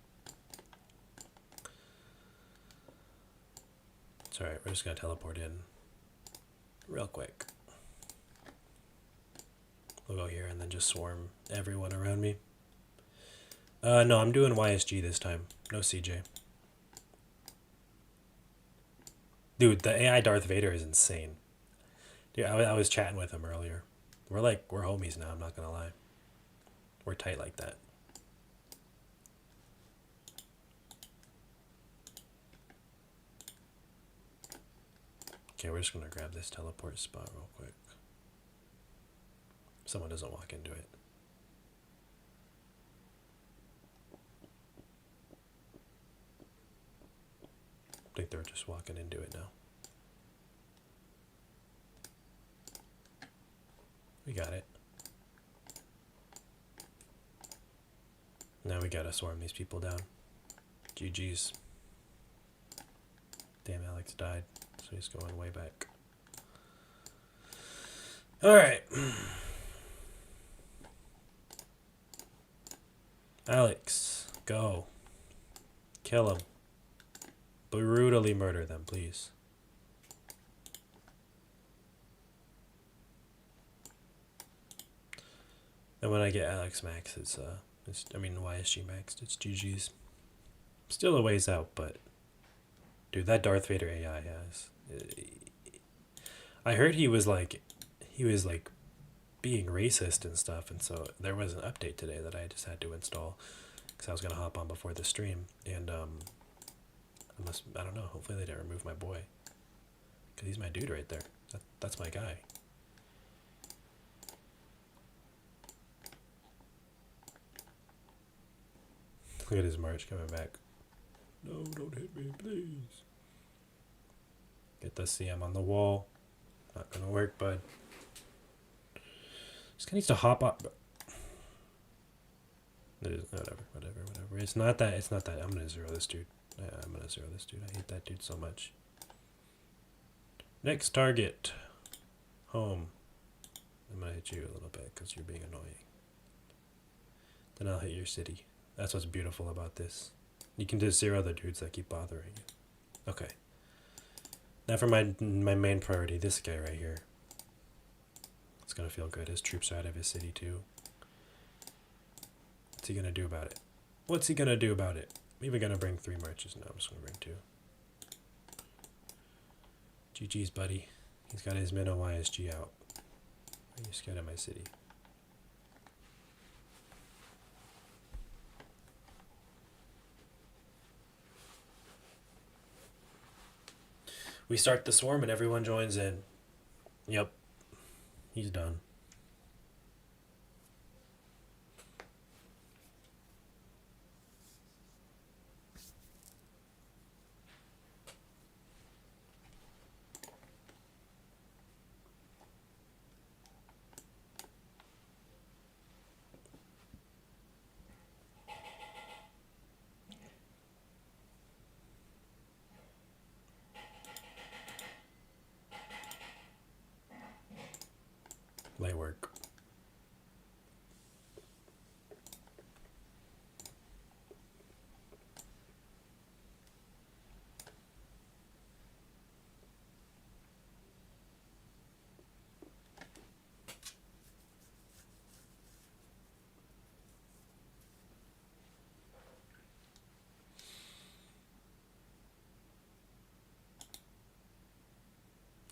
It's alright, we're just gonna teleport in real quick. We'll go here and then just swarm everyone around me. No, I'm doing YSG this time. No CJ. Dude, the AI Darth Vader is insane. Dude, I was chatting with him earlier. We're homies now, I'm not gonna lie. We're tight like that. Okay, we're just gonna grab this teleport spot real quick. Someone doesn't walk into it. I think they're just walking into it now. We got it. Now we gotta swarm these people down. GG's. Damn, Alex died, so he's going way back. Alright. Alex, go. Kill him. Brutally murder them, please. And when I get Alex Max, it's YSG Max, it's GG's. Still a ways out, but dude, that Darth Vader AI has. I heard he was being racist and stuff, and so there was an update today that I just had to install because I was gonna hop on before the stream, and unless I don't know, hopefully they didn't remove my boy because he's my dude right there. That's my guy. Look at his march coming back. No, don't hit me, please. Get the CM on the wall. Not gonna work, bud. This guy needs to hop up. Whatever. It's not that. I'm gonna zero this dude. I'm gonna zero this dude. I hate that dude so much. Next target. Home. I'm gonna hit you a little bit because you're being annoying. Then I'll hit your city. That's what's beautiful about this. You can just zero the dudes that keep bothering you. Okay. Now for my main priority, this guy right here. It's gonna feel good. His troops are out of his city too. What's he gonna do about it? What's he gonna do about it? I'm even gonna bring 3 marches. No, I'm just gonna bring 2. GG's, buddy. He's got his Minnow YSG out. Are you scared of my city? We start the swarm and everyone joins in. Yep. He's done.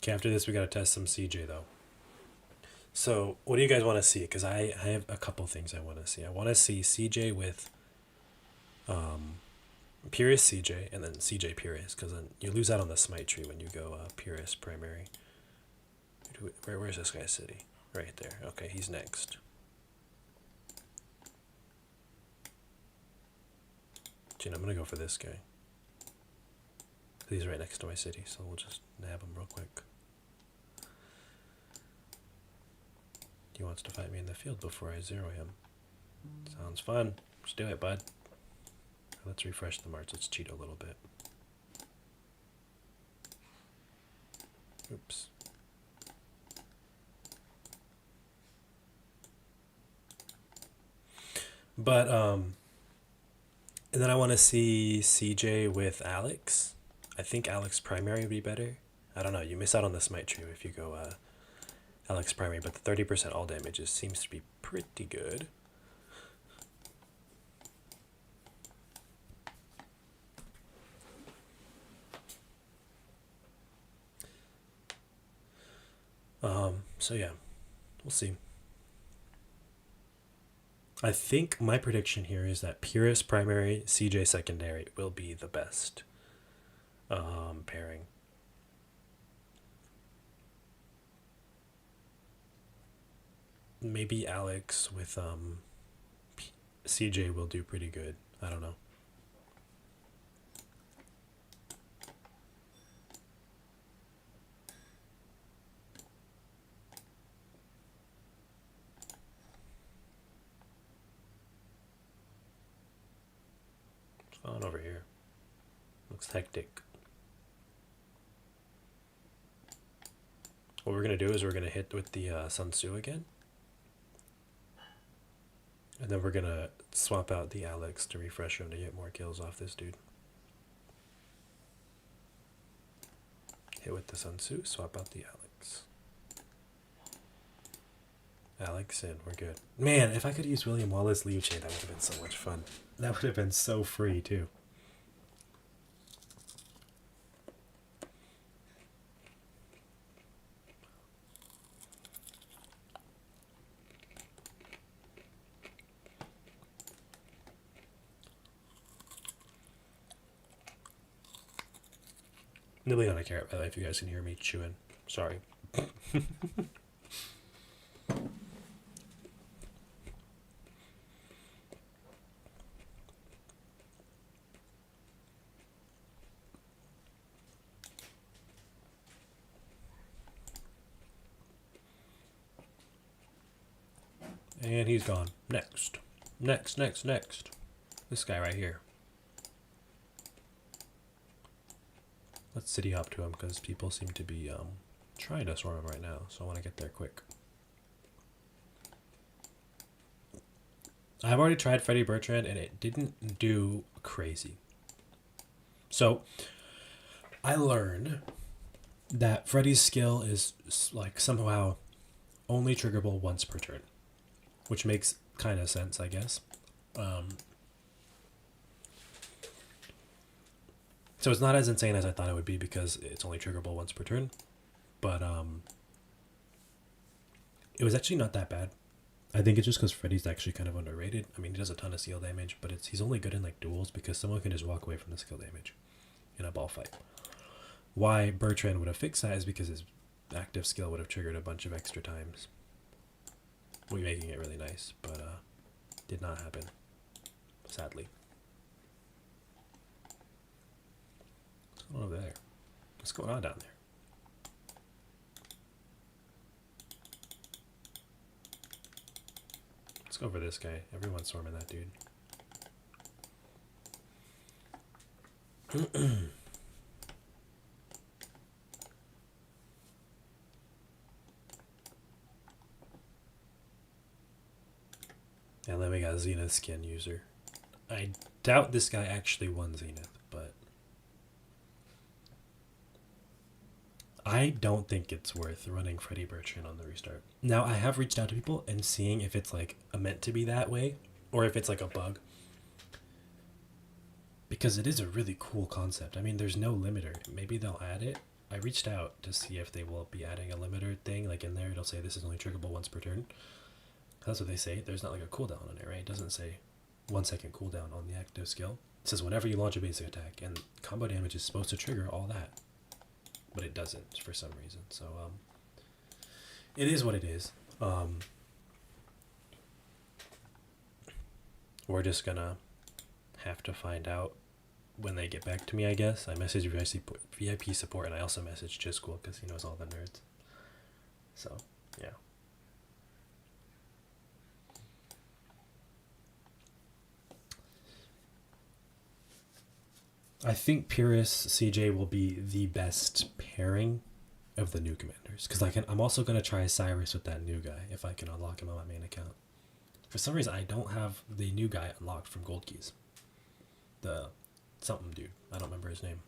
Okay, after this we gotta test some CJ though. So what do you guys want to see? Because I have a couple things I want to see. I want to see CJ with Purist CJ and then CJ Purist, because then you lose out on the smite tree when you go Purist primary. Where's this guy's city? Right there. Okay, he's next. Gee, I'm gonna go for this guy. He's right next to my city, so we'll just nab him real quick. He wants to fight me in the field before I zero him. Sounds fun. Let's do it, bud. Let's refresh the march. Let's cheat a little bit. Oops. But, and then I want to see CJ with Alex. I think Alex primary would be better. I don't know. You miss out on the smite tree if you go Alex primary, but the 30% all damage seems to be pretty good. So yeah, we'll see. I think my prediction here is that Purist primary, CJ secondary will be the best pairing. Maybe Alex with CJ will do pretty good. I don't know. What's going on over here? Looks hectic. What we're going to do is we're going to hit with the Sun Tzu again. And then we're going to swap out the Alex to refresh him to get more kills off this dude. Hit with the Sun Tzu, swap out the Alex. Alex in, we're good. Man, if I could use William Wallace Liu Che, that would have been so much fun. That would have been so free too. Nobody on a carrot, by the way, if you guys can hear me chewing. Sorry. And he's gone. Next. Next. This guy right here. Let's city hop to him because people seem to be trying to swarm him right now, so I want to get there quick. I've already tried Freddy Bertrand and it didn't do crazy. So I learned that Freddy's skill is like somehow only triggerable once per turn, which makes kind of sense, I guess. So it's not as insane as I thought it would be because it's only triggerable once per turn. But it was actually not that bad. I think it's just because Freddy's actually kind of underrated. I mean, he does a ton of seal damage, but he's only good in like duels because someone can just walk away from the skill damage in a ball fight. Why Bertrand would have fixed that is because his active skill would have triggered a bunch of extra times. We're making it really nice, but did not happen, sadly. What's going on over there? What's going on down there? Let's go for this guy. Everyone's swarming that dude. And then we got Zenith skin user. I doubt this guy actually won Zenith, but I don't think it's worth running Freddy Bertrand on the restart. Now, I have reached out to people and seeing if it's like meant to be that way or if it's like a bug. Because it is a really cool concept. I mean, there's no limiter. Maybe they'll add it. I reached out to see if they will be adding a limiter thing, like in there it'll say this is only triggerable once per turn. That's what they say. There's not like a cooldown on it, right? It doesn't say 1 second cooldown on the active skill. It says whenever you launch a basic attack, and combo damage is supposed to trigger all that, but it doesn't for some reason. So it is what it is. We're just gonna have to find out when they get back to me, I guess. I messaged VIP support, and I also messaged Cheok Kvk because he knows all the nerds. So, yeah. I think Pyrrhus CJ will be the best pairing of the new commanders, because I'm also going to try Cyrus with that new guy if I can unlock him on my main account. For some reason, I don't have the new guy unlocked from Gold Keys. The something dude. I don't remember his name.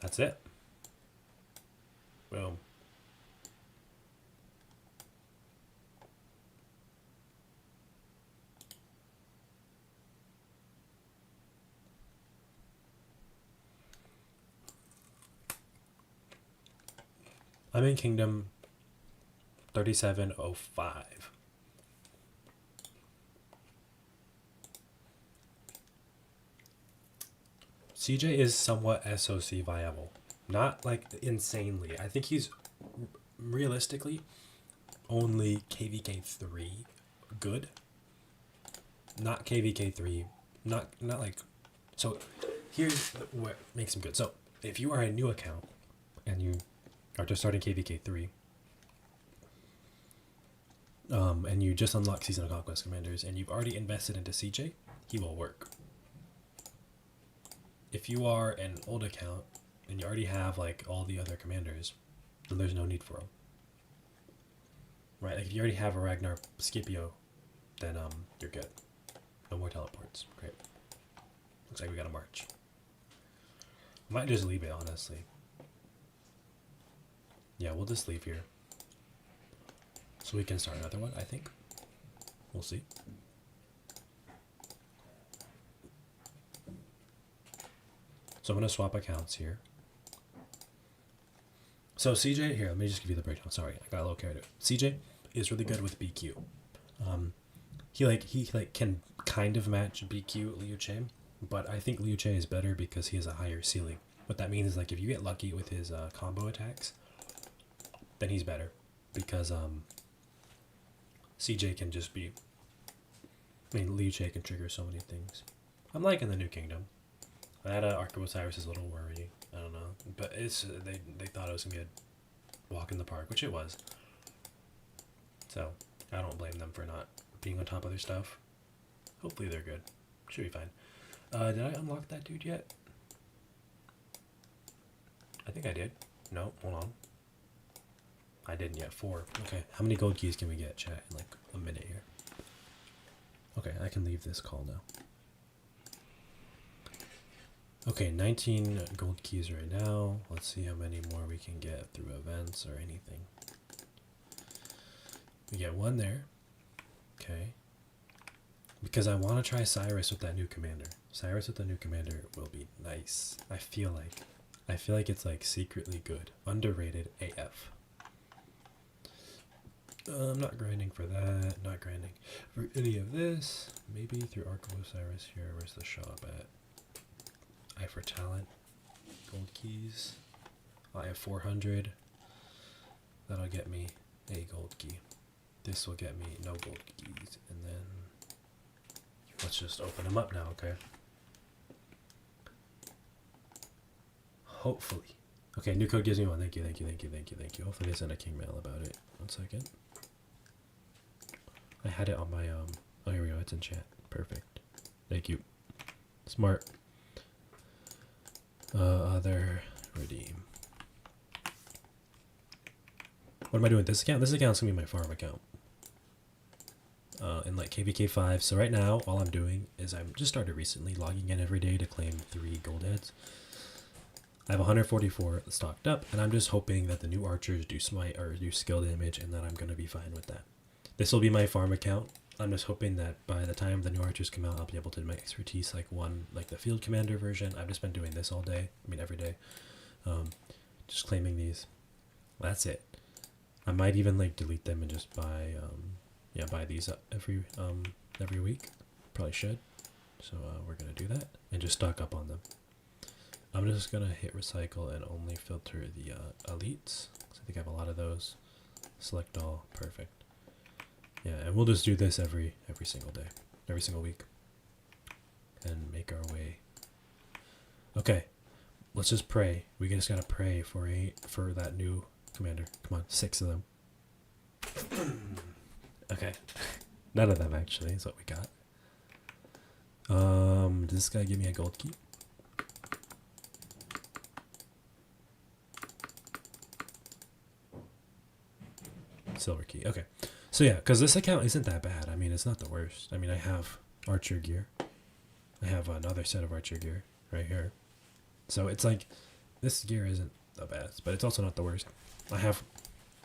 That's it. Boom. I'm in Kingdom 3705. CJ is somewhat SOC viable. Not like insanely. I think he's realistically only KVK 3 good. Not KVK 3. Not like. So here's what makes him good. So if you are a new account and you are just starting KVK 3, and you just unlock Season of Conquest Commanders and you've already invested into CJ, he will work. If you are an old account and you already have like all the other commanders, then there's no need for him. Right? Like if you already have a Ragnar Scipio, then you're good. No more teleports. Great. Looks like we got a march. I might just leave it, honestly. Yeah, we'll just leave here. So we can start another one, I think. We'll see. So I'm going to swap accounts here. So CJ, here, let me just give you the breakdown. Sorry, I got a little carried away. CJ is really good with BQ. He can kind of match BQ Liu Che, but I think Liu Che is better because he has a higher ceiling. What that means is like if you get lucky with his combo attacks, then he's better because CJ can just be. I mean, Liu Che can trigger so many things. I'm liking the new kingdom. That Arc of Osiris is a little worrying. I don't know, but it's they thought it was gonna be a walk in the park, which it was. So I don't blame them for not being on top of their stuff. Hopefully they're good. Should be fine. Did I unlock that dude yet? I think I did. No, hold on. I didn't yet. 4. Okay. How many gold keys can we get, chat, in like a minute here? Okay, I can leave this call now. Okay, 19 gold keys right now. Let's see how many more we can get through events or anything. We get 1 there. Okay. Because I want to try Cyrus with that new commander. Cyrus with the new commander will be nice. I feel like it's like secretly good. Underrated AF. I'm not grinding for that. Not grinding for any of this. Maybe through Arc of Osiris here. Where's the shop at? Eye for Talent. Gold keys. I have 400. That'll get me a gold key. This will get me no gold keys. And then let's just open them up now, okay? Hopefully. Okay, new code gives me 1. Thank you. Hopefully they send a king mail about it. 1 second. I had it on my, oh, here we go. It's in chat. Perfect. Thank you. Smart. Other redeem. What am I doing with this account? This account's gonna be my farm account. In like KVK 5. So right now, all I'm doing is I'm just started recently logging in every day to claim 3 gold heads. I have 144 stocked up, and I'm just hoping that the new archers do smite or do skill damage, and that I'm gonna be fine with that. This will be my farm account. I'm just hoping that by the time the new archers come out, I'll be able to do my expertise like the field commander version. I've just been doing this all day. I mean, every day. Just claiming these. That's it. I might even like delete them and just buy these every week. Probably should. So we're gonna do that and just stock up on them. I'm just gonna hit recycle and only filter the elites. I think I have a lot of those. Select all. Perfect. Yeah, and we'll just do this every single day, every single week, and make our way. Okay, let's just pray. We just gotta pray for that new commander. Come on, 6 of them. Okay, none of them actually is what we got. Does this guy give me a gold key? Silver key. Okay. So yeah, because this account isn't that bad. I mean, it's not the worst. I mean, I have archer gear. I have another set of archer gear right here. So it's like, this gear isn't the best, but it's also not the worst. I have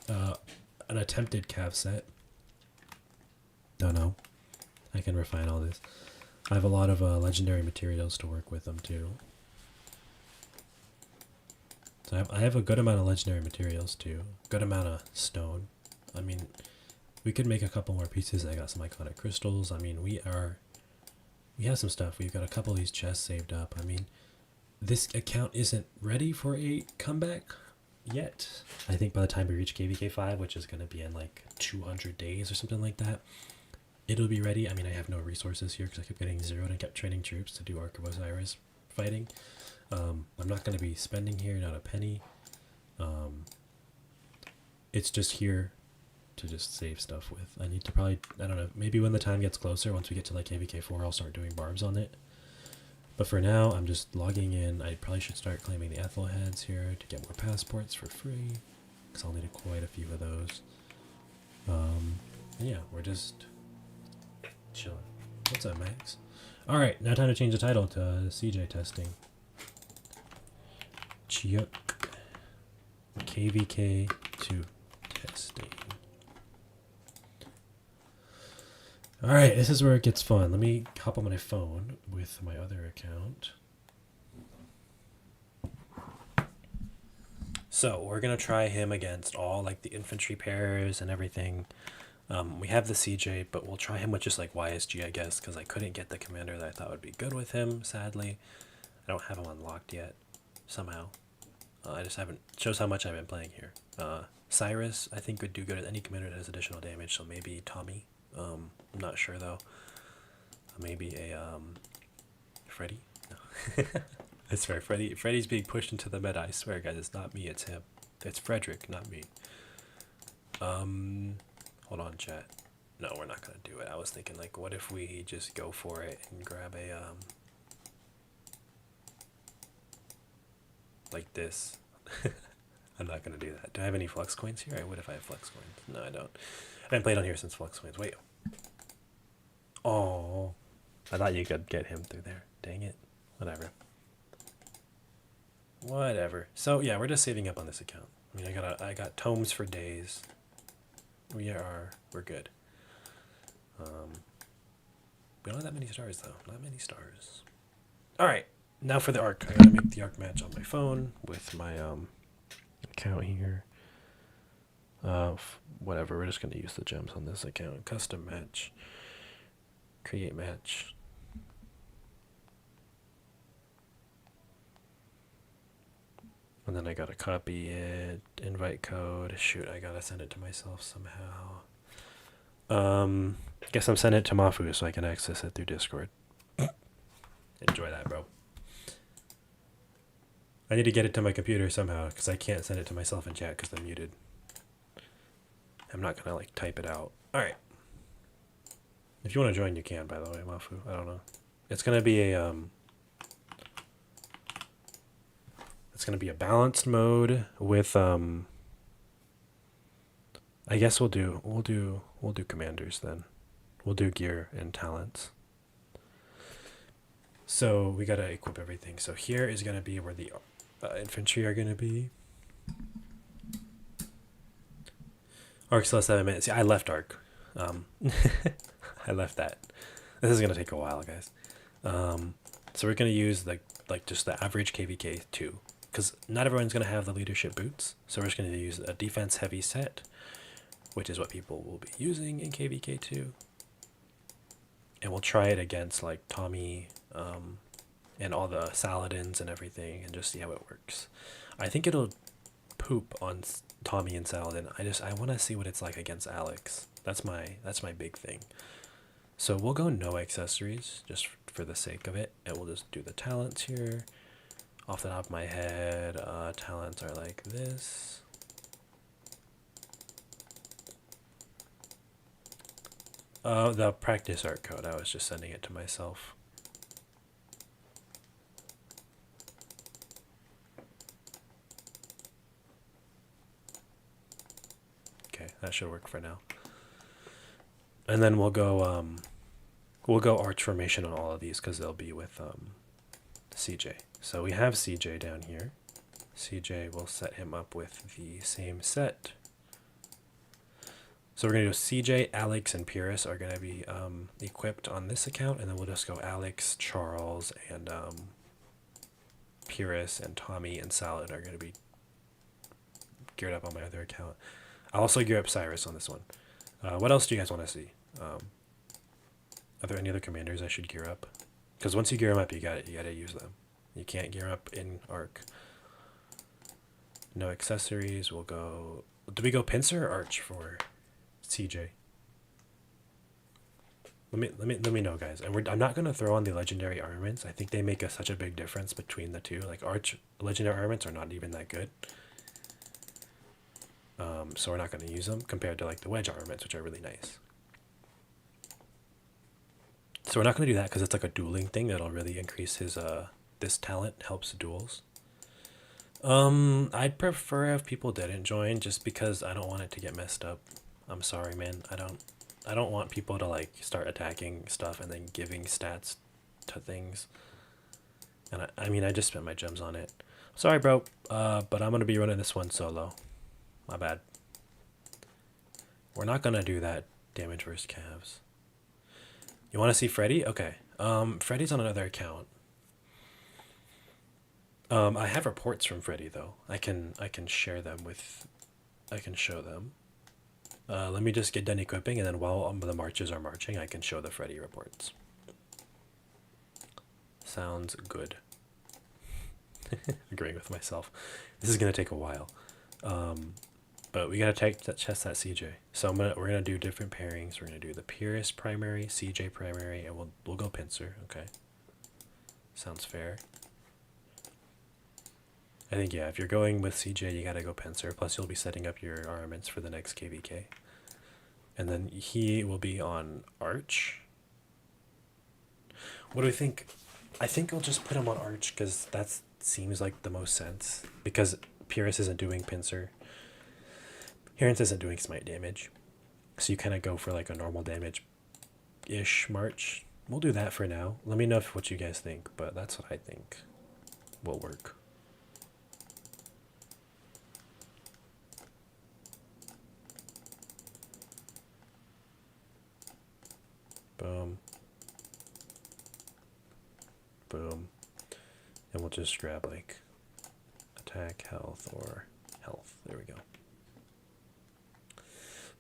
an attempted cav set. Don't know. I can refine all this. I have a lot of legendary materials to work with them too. So I have a good amount of legendary materials too. Good amount of stone. I mean, we could make a couple more pieces. I got some iconic crystals. I mean, we have some stuff. We've got a couple of these chests saved up. I mean, this account isn't ready for a comeback yet. I think by the time we reach KVK 5, which is going to be in like 200 days or something like that, it'll be ready. I mean, I have no resources here because I kept getting zeroed and kept training troops to do Ark of Osiris fighting. I'm not going to be spending here, not a penny. It's just here to just save stuff with. I need to probably, I don't know, maybe when the time gets closer, once we get to like KVK 4, I'll start doing barbs on it. But for now, I'm just logging in. I probably should start claiming the Ethel heads here to get more passports for free, because I'll need quite a few of those. And yeah, we're just chilling. What's up, Max? Alright, now time to change the title to CJ testing. Cheok KVK 2 testing. Alright, this is where it gets fun. Let me hop on my phone with my other account. So, we're going to try him against all like the infantry pairs and everything. We have the CJ, but we'll try him with just like YSG, I guess, because I couldn't get the commander that I thought would be good with him, sadly. I don't have him unlocked yet, somehow. I just haven't, shows how much I've been playing here. Cyrus, I think, would do good at any commander that has additional damage, so maybe Tommy. I'm not sure though. Maybe a Freddy? No. I swear, Freddy's being pushed into the meta. I swear, guys, it's not me, it's him. It's Frederick, not me. Hold on, chat. No, we're not gonna do it. I was thinking, like, what if we just go for it and grab a like this. I'm not gonna do that. Do I have any flux coins here? I would if I have flux coins. No, I don't. I haven't played on here since flux coins. Wait. Oh, I thought you could get him through there. Dang it. Whatever. Whatever. So yeah, we're just saving up on this account. I mean, I got tomes for days. We're good. We don't have that many stars though. Not many stars. All right. Now for the Ark. I gotta make the Ark match on my phone with my account here. Whatever. We're just gonna use the gems on this account. Custom match. Create match. And then I gotta copy it. Invite code. Shoot, I gotta send it to myself somehow. Guess I'm sending it to Mafu so I can access it through Discord. Enjoy that, bro. I need to get it to my computer somehow because I can't send it to myself in chat because I'm muted. I'm not gonna like type it out. All right. If you want to join, you can. By the way, Mafu. I don't know. It's gonna be a It's gonna be a balanced mode with I guess we'll do commanders then. We'll do gear and talents. So we gotta equip everything. So here is gonna be where the infantry are gonna be. Ark still has 7 minutes. Yeah, I left Ark. Um, I left that. This is gonna take a while, guys. So we're gonna use like just the average KVK 2, because not everyone's gonna have the leadership boots. So we're just gonna use a defense heavy set, which is what people will be using in KVK 2, and we'll try it against like Tommy, and all the Saladins and everything, and just see how it works. I think it'll poop on Tommy and Saladin. I want to see what it's like against Alex. That's my big thing. So we'll go no accessories just for the sake of it, and we'll just do the talents here. Off the top of my head, talents are like this. The practice art code, I was just sending it to myself. Okay, that should work for now. And then we'll go arch formation on all of these because they'll be with CJ. So we have CJ down here. CJ will set him up with the same set. So we're gonna do CJ, Alex, and Pyrrhus are gonna be equipped on this account, and then we'll just go Alex, Charles, and Pyrrhus, and Tommy and Salad are gonna be geared up on my other account. I'll also gear up Cyrus on this one. What else do you guys want to see? Are there any other commanders I should gear up? Because once you gear them up, you gotta use them. You can't gear up in Arc. No accessories. We'll go. Do we go Pincer or Arch for CJ? Let me know, guys. And I'm not gonna throw on the legendary armaments. I think they make such a big difference between the two. Like Arch legendary armaments are not even that good. So we're not going to use them compared to like the wedge armaments, which are really nice. So we're not going to do that because it's like a dueling thing that'll really increase his this talent helps duels. I'd prefer if people didn't join just because I don't want it to get messed up. I'm sorry, man. I don't want people to like start attacking stuff and then giving stats to things. And I mean, I just spent my gems on it. Sorry, bro. But I'm going to be running this one solo. My bad. We're not gonna do that damage versus Cavs. You want to see Freddy? Okay. Freddy's on another account. I have reports from Freddy though. I can share them with. I can show them. Let me just get done equipping, and then while the marches are marching, I can show the Freddy reports. Sounds good. Agreeing with myself. This is gonna take a while. But we gotta test that CJ. So we're gonna do different pairings. We're gonna do the Pyrrhus primary, CJ primary, and we'll go Pincer. Okay. Sounds fair. I think yeah, if you're going with CJ, you gotta go Pincer. Plus, you'll be setting up your armaments for the next KVK. And then he will be on Arch. What do we think? I think I'll just put him on Arch because that seems like the most sense. Because Pyrrhus isn't doing Pincer. Herons isn't doing smite damage. So you kind of go for like a normal damage-ish march. We'll do that for now. Let me know what you guys think, but that's what I think will work. Boom. Boom. And we'll just grab like attack, health, or health. There we go.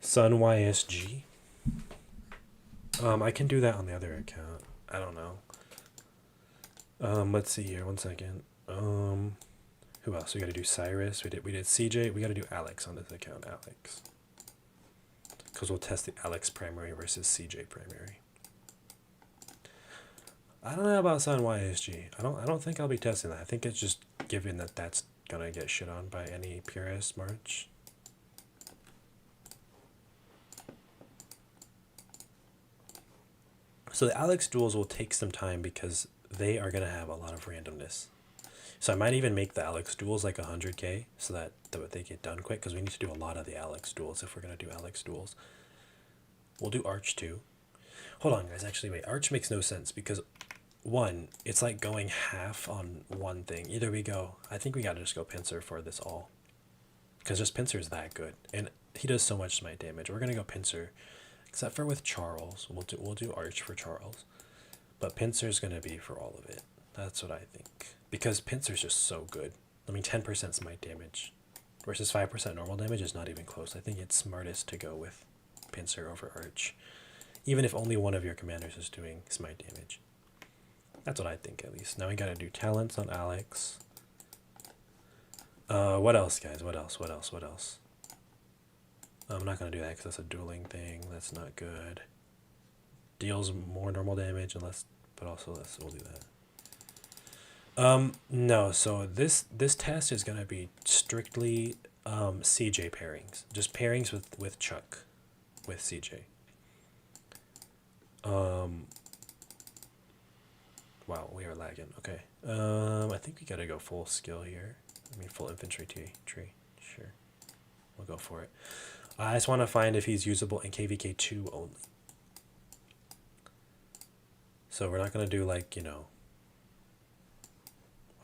Sun YSG. I can do that on the other account. I don't know. Let's see here. 1 second. Who else? We gotta do Cyrus. We did CJ. We gotta do Alex on this account. Alex. Because we'll test the Alex primary versus CJ primary. I don't know about Sun YSG. I don't think I'll be testing that. I think it's just given that that's gonna get shit on by any Pyrrhus march. So the Alex duels will take some time because they are going to have a lot of randomness. So I might even make the Alex duels like 100k so that they get done quick because we need to do a lot of the Alex duels if we're going to do Alex duels. We'll do Arch too. Hold on, guys. Actually, wait. Arch makes no sense because, one, it's like going half on one thing. Either we go... I think we got to just go Pincer for this all. Because just Pincer is that good. And he does so much smite damage. We're going to go Pincer Except for with Charles. We'll do Arch for Charles. But Pinsir's gonna be for all of it. That's what I think. Because Pinsir's just so good. I mean 10% smite damage versus 5% normal damage is not even close. I think it's smartest to go with Pinsir over Arch. Even if only one of your commanders is doing smite damage. That's what I think at least. Now we gotta do talents on Alex. What else, guys? What else? I'm not gonna do that because that's a dueling thing. That's not good. Deals more normal damage unless, but also less. We'll do that. No. So this test is gonna be strictly CJ pairings, just pairings with Chuck, with CJ. Wow, we are lagging. Okay. I think we gotta go full skill here. I mean, full infantry tree. Sure, we'll go for it. I just want to find if he's usable in KVK 2 only. So we're not gonna do like, you know.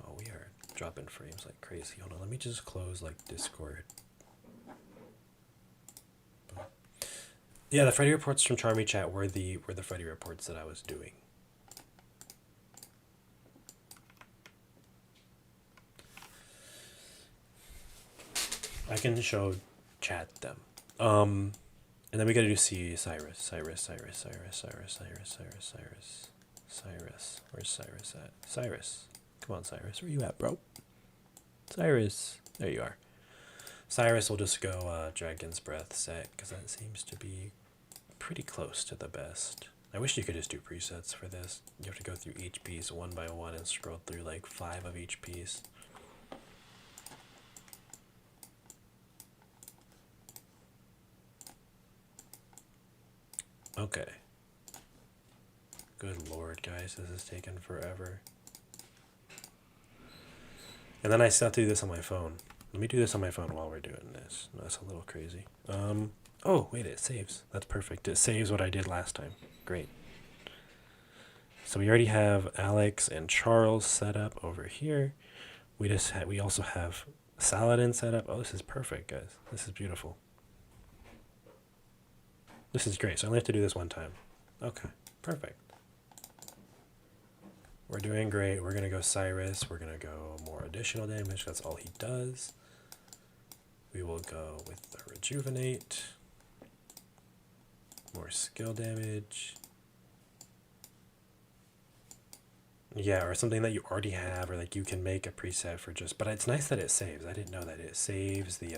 Oh, we are dropping frames like crazy. Hold on, let me just close like Discord. Yeah, the Freddy reports from Charmy Chat were the Freddy reports that I was doing. I can show chat them. And then we gotta do Cyrus. Cyrus. Where's Cyrus at? Cyrus. Come on, Cyrus. Where you at, bro? Cyrus. There you are. Cyrus will just go Dragon's Breath set, because that seems to be pretty close to the best. I wish you could just do presets for this. You have to go through each piece one by one and scroll through like 5 of each piece. Okay. Good lord, guys, this is taking forever. And then I still have to do this on my phone. Let me do this on my phone while we're doing this. That's a little crazy. Oh, wait, it saves. That's perfect. It saves what I did last time. Great. So we already have Alex and Charles set up over here. We also have Saladin set up. Oh, this is perfect, guys. This is beautiful. This is great. So I only have to do this one time. Okay, perfect. We're doing great. We're going to go Cyrus. We're going to go more additional damage. That's all he does. We will go with the Rejuvenate. More skill damage. Yeah, or something that you already have, or like you can make a preset for just, but it's nice that it saves. I didn't know that it saves the,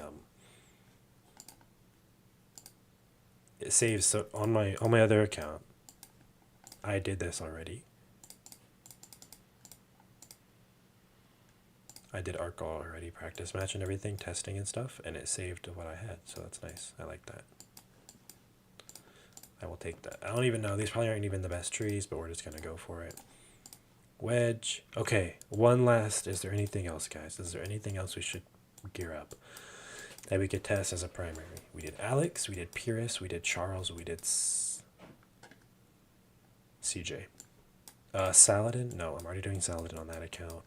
it saves, so on my other account, I did this already. I did ARC already, practice match and everything, testing and stuff, and it saved what I had, so that's nice. I like that. I will take that. I don't even know, these probably aren't even the best trees, but we're just going to go for it. Wedge. Okay, one last, is there anything else, guys? Is there anything else we should gear up that we could test as a primary? We did Alex, we did Pyrrhus, we did Charles, we did CJ. Saladin? No, I'm already doing Saladin on that account.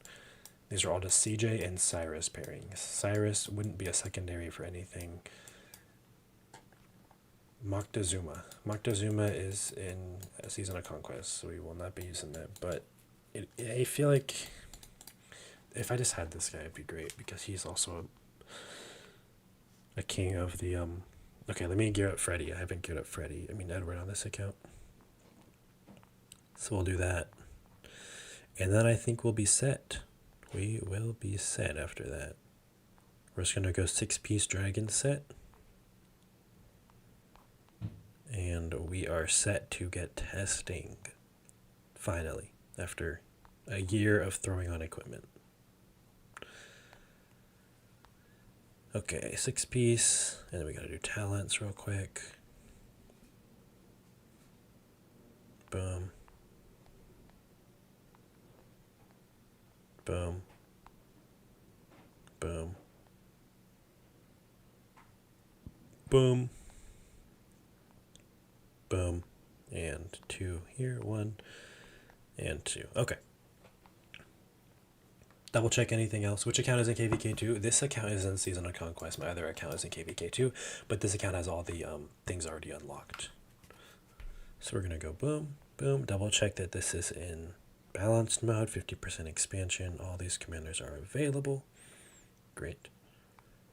These are all just CJ and Cyrus pairings. Cyrus wouldn't be a secondary for anything. Moctezuma. Moctezuma is in a Season of Conquest, so we will not be using that. But I feel like if I just had this guy, it'd be great, because he's also a king of the... Okay, let me gear up Freddy. I haven't geared up Freddy. I mean Edward on this account. So we'll do that. And then I think we'll be set. We will be set after that. We're just going to go 6-piece dragon set. And we are set to get testing. Finally. After a year of throwing on equipment. Okay, 6-piece. And then we got to do talents real quick. Boom. Boom. Boom. Boom. Boom. And 2 here. 1 and 2. Okay. Double check anything else. Which account is in KVK2? This account is in Season of Conquest. My other account is in KVK2. But this account has all the things already unlocked. So we're gonna go boom, boom, double check that this is in balanced mode, 50% expansion. All these commanders are available. Great.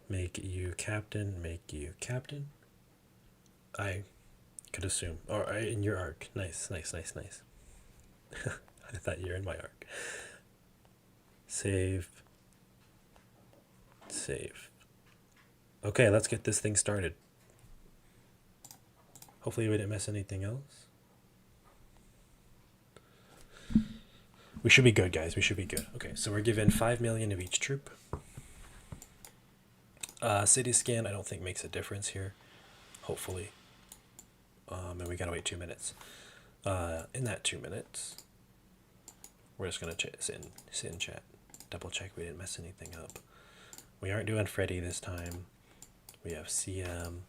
Make you captain, make you captain. I could assume. Or in your arc. Nice, nice, nice, nice. I thought you were in my arc. Save. Save. Okay, let's get this thing started. Hopefully we didn't miss anything else. We should be good, guys. We should be good. Okay, so we're given 5 million of each troop. City scan, I don't think makes a difference here. Hopefully. And we gotta wait 2 minutes. In that 2 minutes, we're just gonna sit in chat. Double check we didn't mess anything up. We aren't doing Freddy this time. We have CM.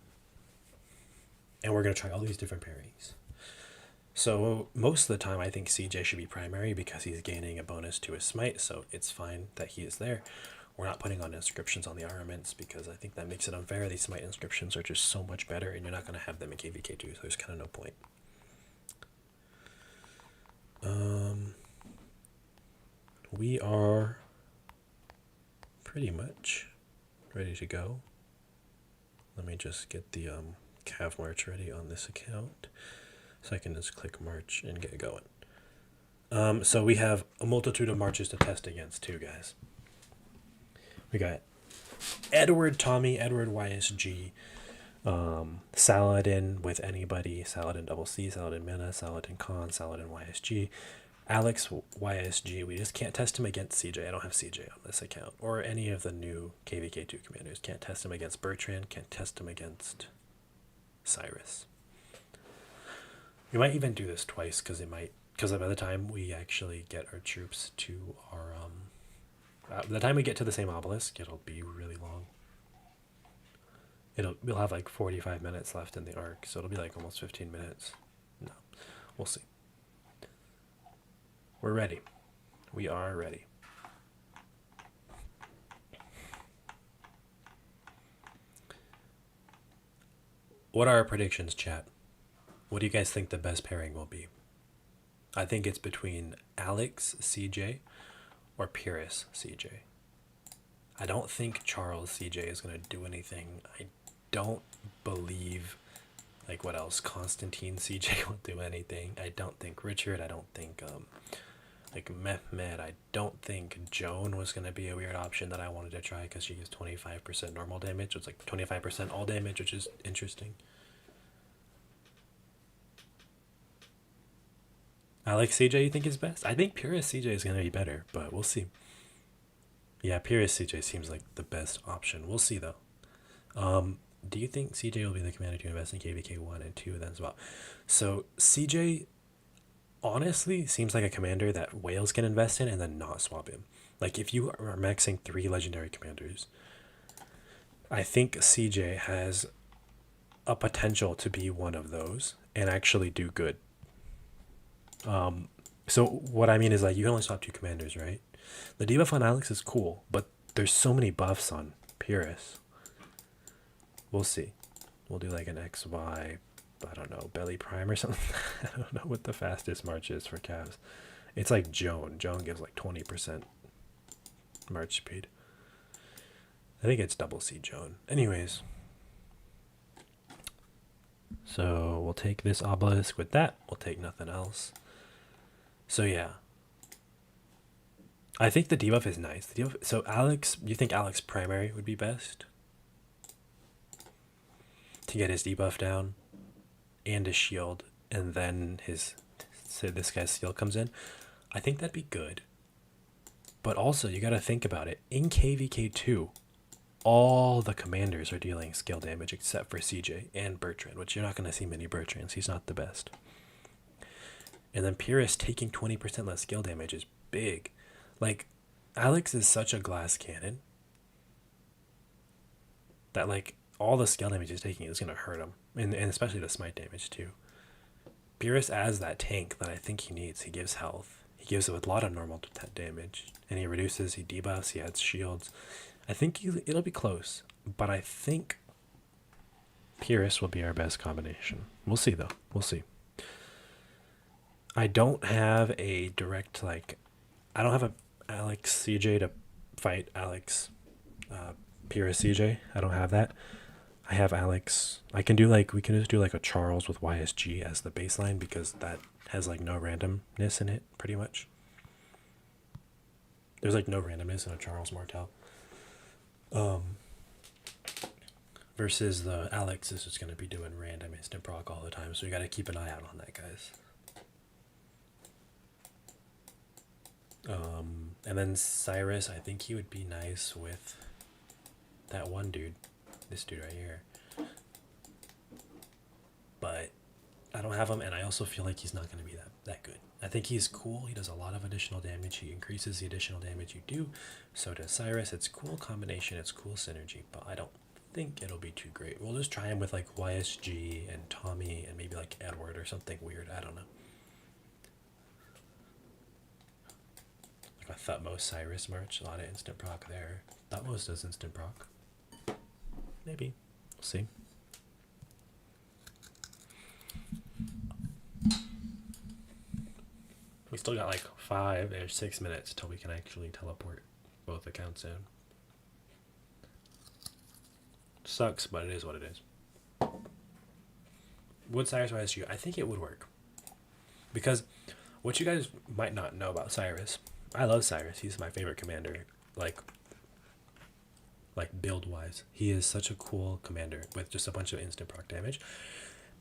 And we're gonna try all these different pairings. So most of the time I think CJ should be primary because he's gaining a bonus to his smite, so it's fine that he is there. We're not putting on inscriptions on the armaments because I think that makes it unfair. These smite inscriptions are just so much better and you're not going to have them in KVK2, so there's kind of no point. We are pretty much ready to go. Let me just get the Cav March ready on this account. So I can just click March and get going. So we have a multitude of marches to test against too, guys. We got Edward Tommy, Edward YSG, Saladin with anybody, Saladin double C, Saladin Mina, Saladin Khan, Saladin YSG, Alex YSG. We just can't test him against CJ. I don't have CJ on this account. Or any of the new KVK2 commanders. Can't test him against Bertrand, can't test him against Cyrus. We might even do this twice because by the time we actually get our troops to our by the time we get to the same obelisk, it'll be really long. We'll have like 45 minutes left in the arc, so it'll be like almost 15 minutes. No, we'll see. We're ready. We are ready. What are our predictions, chat? What do you guys think the best pairing will be? I think it's between Alex CJ or Pyrrhus CJ. I don't think Charles CJ is going to do anything. I don't believe, like, what else? Constantine CJ won't do anything. I don't think Richard. I don't think, like, Mehmet. I don't think Joan was going to be a weird option that I wanted to try because she gives 25% normal damage. It's like 25% all damage, which is interesting. Alex CJ, you think is best? I think Pyrrhus CJ is going to be better, but we'll see. Yeah, Pyrrhus CJ seems like the best option. We'll see, though. Do you think CJ will be the commander to invest in KVK 1 and 2 then as well? So, CJ honestly seems like a commander that whales can invest in and then not swap him. Like, if you are maxing 3 legendary commanders, I think CJ has a potential to be one of those and actually do good. So what I mean is, like, you can only swap 2 commanders, right? The debuff on Alex is cool, but there's so many buffs on Pyrrhus. We'll see. We'll do like an XY, I don't know, belly prime or something. I don't know what the fastest march is for Cavs. It's like Joan. Joan gives like 20% march speed. I think it's double C Joan. Anyways. So we'll take this obelisk with that. We'll take nothing else. So yeah, I think the debuff is nice. So Alex, you think Alex primary would be best to get his debuff down and his shield, and then say this guy's skill comes in? I think that'd be good. But also, you got to think about it. In KVK2, all the commanders are dealing skill damage except for CJ and Bertrand, which you're not going to see many Bertrands. He's not the best. And then Pyrrhus taking 20% less skill damage is big. Like, Alex is such a glass cannon that, like, all the skill damage he's taking is going to hurt him. And especially the smite damage, too. Pyrrhus as that tank that I think he needs. He gives health. He gives it with a lot of normal damage. And he reduces, he debuffs, he adds shields. I think it'll be close. But I think Pyrrhus will be our best combination. We'll see, though. We'll see. I don't have a direct like. I don't have a Alex CJ to fight Alex Pyrrhus CJ. I don't have that. I have Alex. I can do like we can just do like a Charles with YSG as the baseline because that has like no randomness in it, pretty much. There's like no randomness in a Charles Martel. Versus the Alex is just gonna be doing random instant proc all the time, so you gotta keep an eye out on that, guys. And then Cyrus, I think he would be nice with that one dude, this dude right here. But I don't have him, and I also feel like he's not going to be that good. I think he's cool. He does a lot of additional damage. He increases the additional damage you do. So does Cyrus. It's cool combination. It's cool synergy, but I don't think it'll be too great. We'll just try him with like YSG and Tommy and maybe like Edward or something weird. I don't know. Like a Thutmose Cyrus merch. A lot of instant proc there. Thutmose does instant proc. Maybe. We'll see. We still got like 5 or 6 minutes till we can actually teleport both accounts in. Sucks, but it is what it is. Would Cyrus YSG? I think it would work. Because what you guys might not know about Cyrus, I love Cyrus. He's my favorite commander. Like build wise. He is such a cool commander with just a bunch of instant proc damage.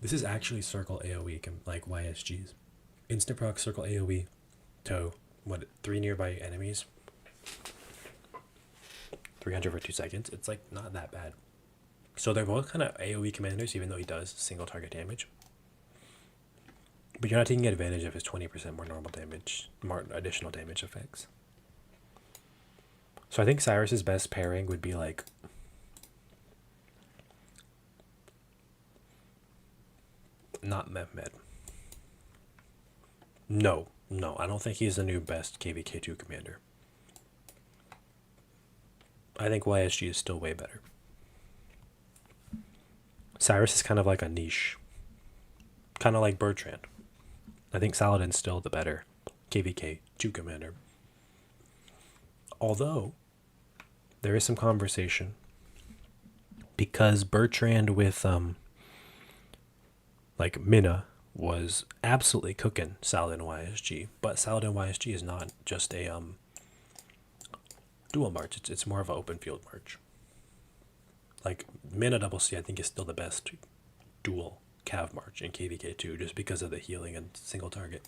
This is actually circle AoE like YSG's. Instant proc circle AoE to 3 nearby enemies. 300 for 2 seconds. It's like not that bad. So they're both kind of AoE commanders, even though he does single target damage. But you're not taking advantage of his 20% more normal damage, more additional damage effects. So I think Cyrus's best pairing would be like not Mehmed. No, I don't think he's the new best KVK2 commander. I think YSG is still way better. Cyrus is kind of like a niche. Kind of like Bertrand. I think Saladin's still the better KVK2 commander. Although, there is some conversation. Because Bertrand with, like, Minna was absolutely cooking Saladin YSG. But Saladin YSG is not just a, dual march. It's more of an open field march. Like, Minna double C, I think, is still the best dual Cav march in KVK2 just because of the healing and single target.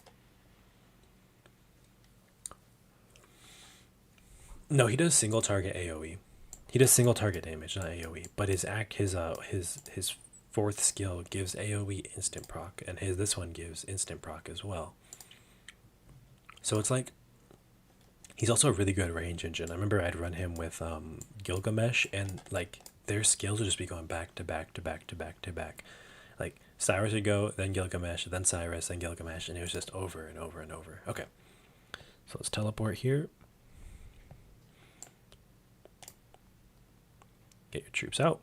No, he does single target AoE. He does single target damage, not AoE. But his fourth skill gives AoE instant proc, and this one gives instant proc as well. So it's like he's also a really good range engine. I remember I'd run him with Gilgamesh, and like their skills would just be going back to back to back to back to back. Like Cyrus would go, then Gilgamesh, then Cyrus, then Gilgamesh, and it was just over and over and over. Okay, so let's teleport here. Get your troops out.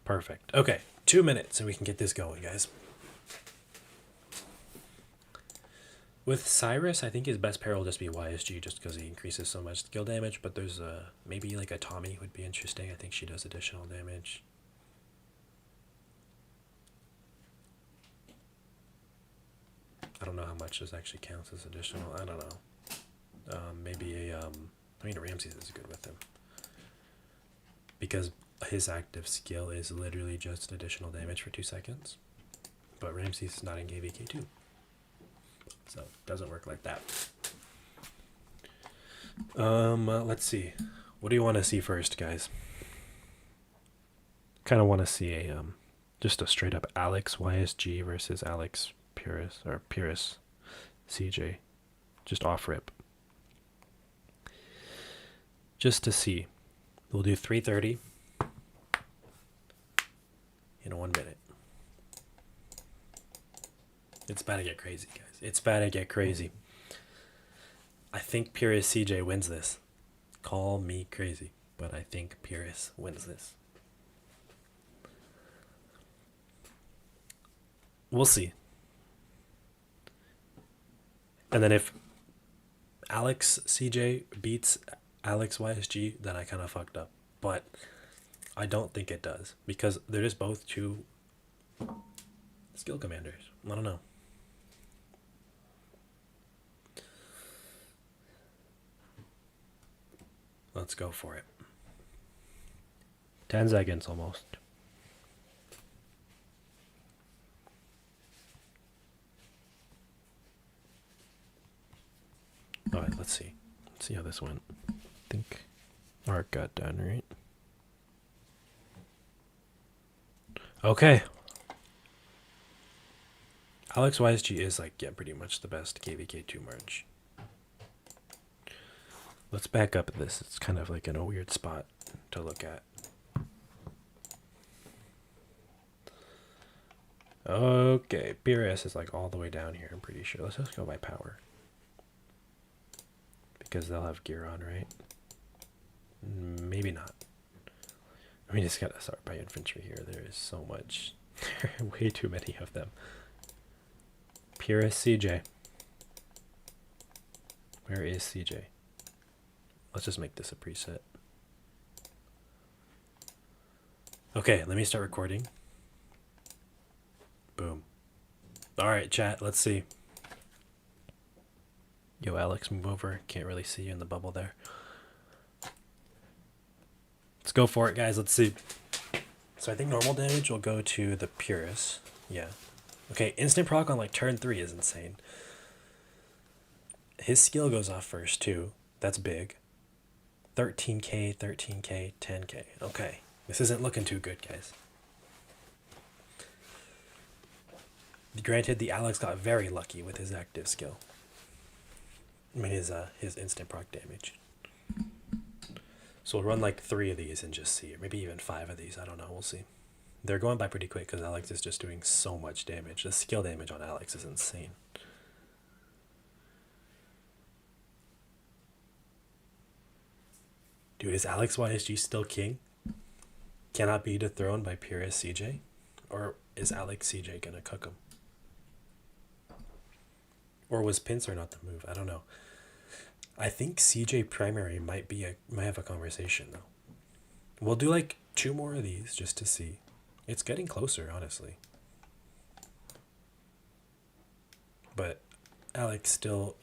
Perfect. Okay, 2 minutes and we can get this going, guys. With Cyrus, I think his best pair will just be YSG just because he increases so much skill damage, but there's maybe like a Tommy would be interesting. I think she does additional damage. I don't know how much this actually counts as additional. I don't know. Maybe a, I mean, Ramses is good with him. Because his active skill is literally just additional damage for 2 seconds. But Ramses is not in KVK2. So it doesn't work like that. Let's see. What do you want to see first, guys? Kind of want to see a just a straight up Alex YSG versus Alex Pyrrhus or Pyrrhus CJ, just off rip. Just to see. We'll do 3:30 in 1 minute. It's about to get crazy, guys. It's about to get crazy. I think Pyrrhus CJ wins this. Call me crazy, but I think Pyrrhus wins this. We'll see. And then if Alex CJ beats Alex YSG, then I kind of fucked up. But I don't think it does because they're just both two skill commanders. I don't know. Let's go for it. 10 seconds almost. Alright, let's see. Let's see how this went. I think Mark got done, right? Okay. Alex YSG is like, yeah, pretty much the best KVK2 March. Let's back up this. It's kind of like in a weird spot to look at. Okay, PRS is like all the way down here, I'm pretty sure. Let's just go by power. Because they'll have gear on, right? Maybe not. I mean, just gotta start by infantry here. There is so much. There are way too many of them. PRS CJ. Where is CJ? Let's just make this a preset. Okay, let me start recording. Boom. Alright, chat, let's see. Yo, Alex, move over. Can't really see you in the bubble there. Let's go for it, guys. Let's see. So I think normal damage will go to the Purist. Yeah. Okay, instant proc on like turn 3 is insane. His skill goes off first, too. That's big. 13k, 13k, 10k. Okay. This isn't looking too good, guys. Granted, the Alex got very lucky with his active skill. I mean, his instant proc damage. So we'll run like 3 of these and just see. Or maybe even 5 of these. I don't know. We'll see. They're going by pretty quick because Alex is just doing so much damage. The skill damage on Alex is insane. Dude, is Alex YSG still king? Cannot be dethroned by Purist CJ? Or is Alex CJ gonna cook him? Or was Pincer not the move? I don't know. I think CJ primary might have a conversation though. We'll do like 2 more of these just to see. It's getting closer, honestly. But Alex still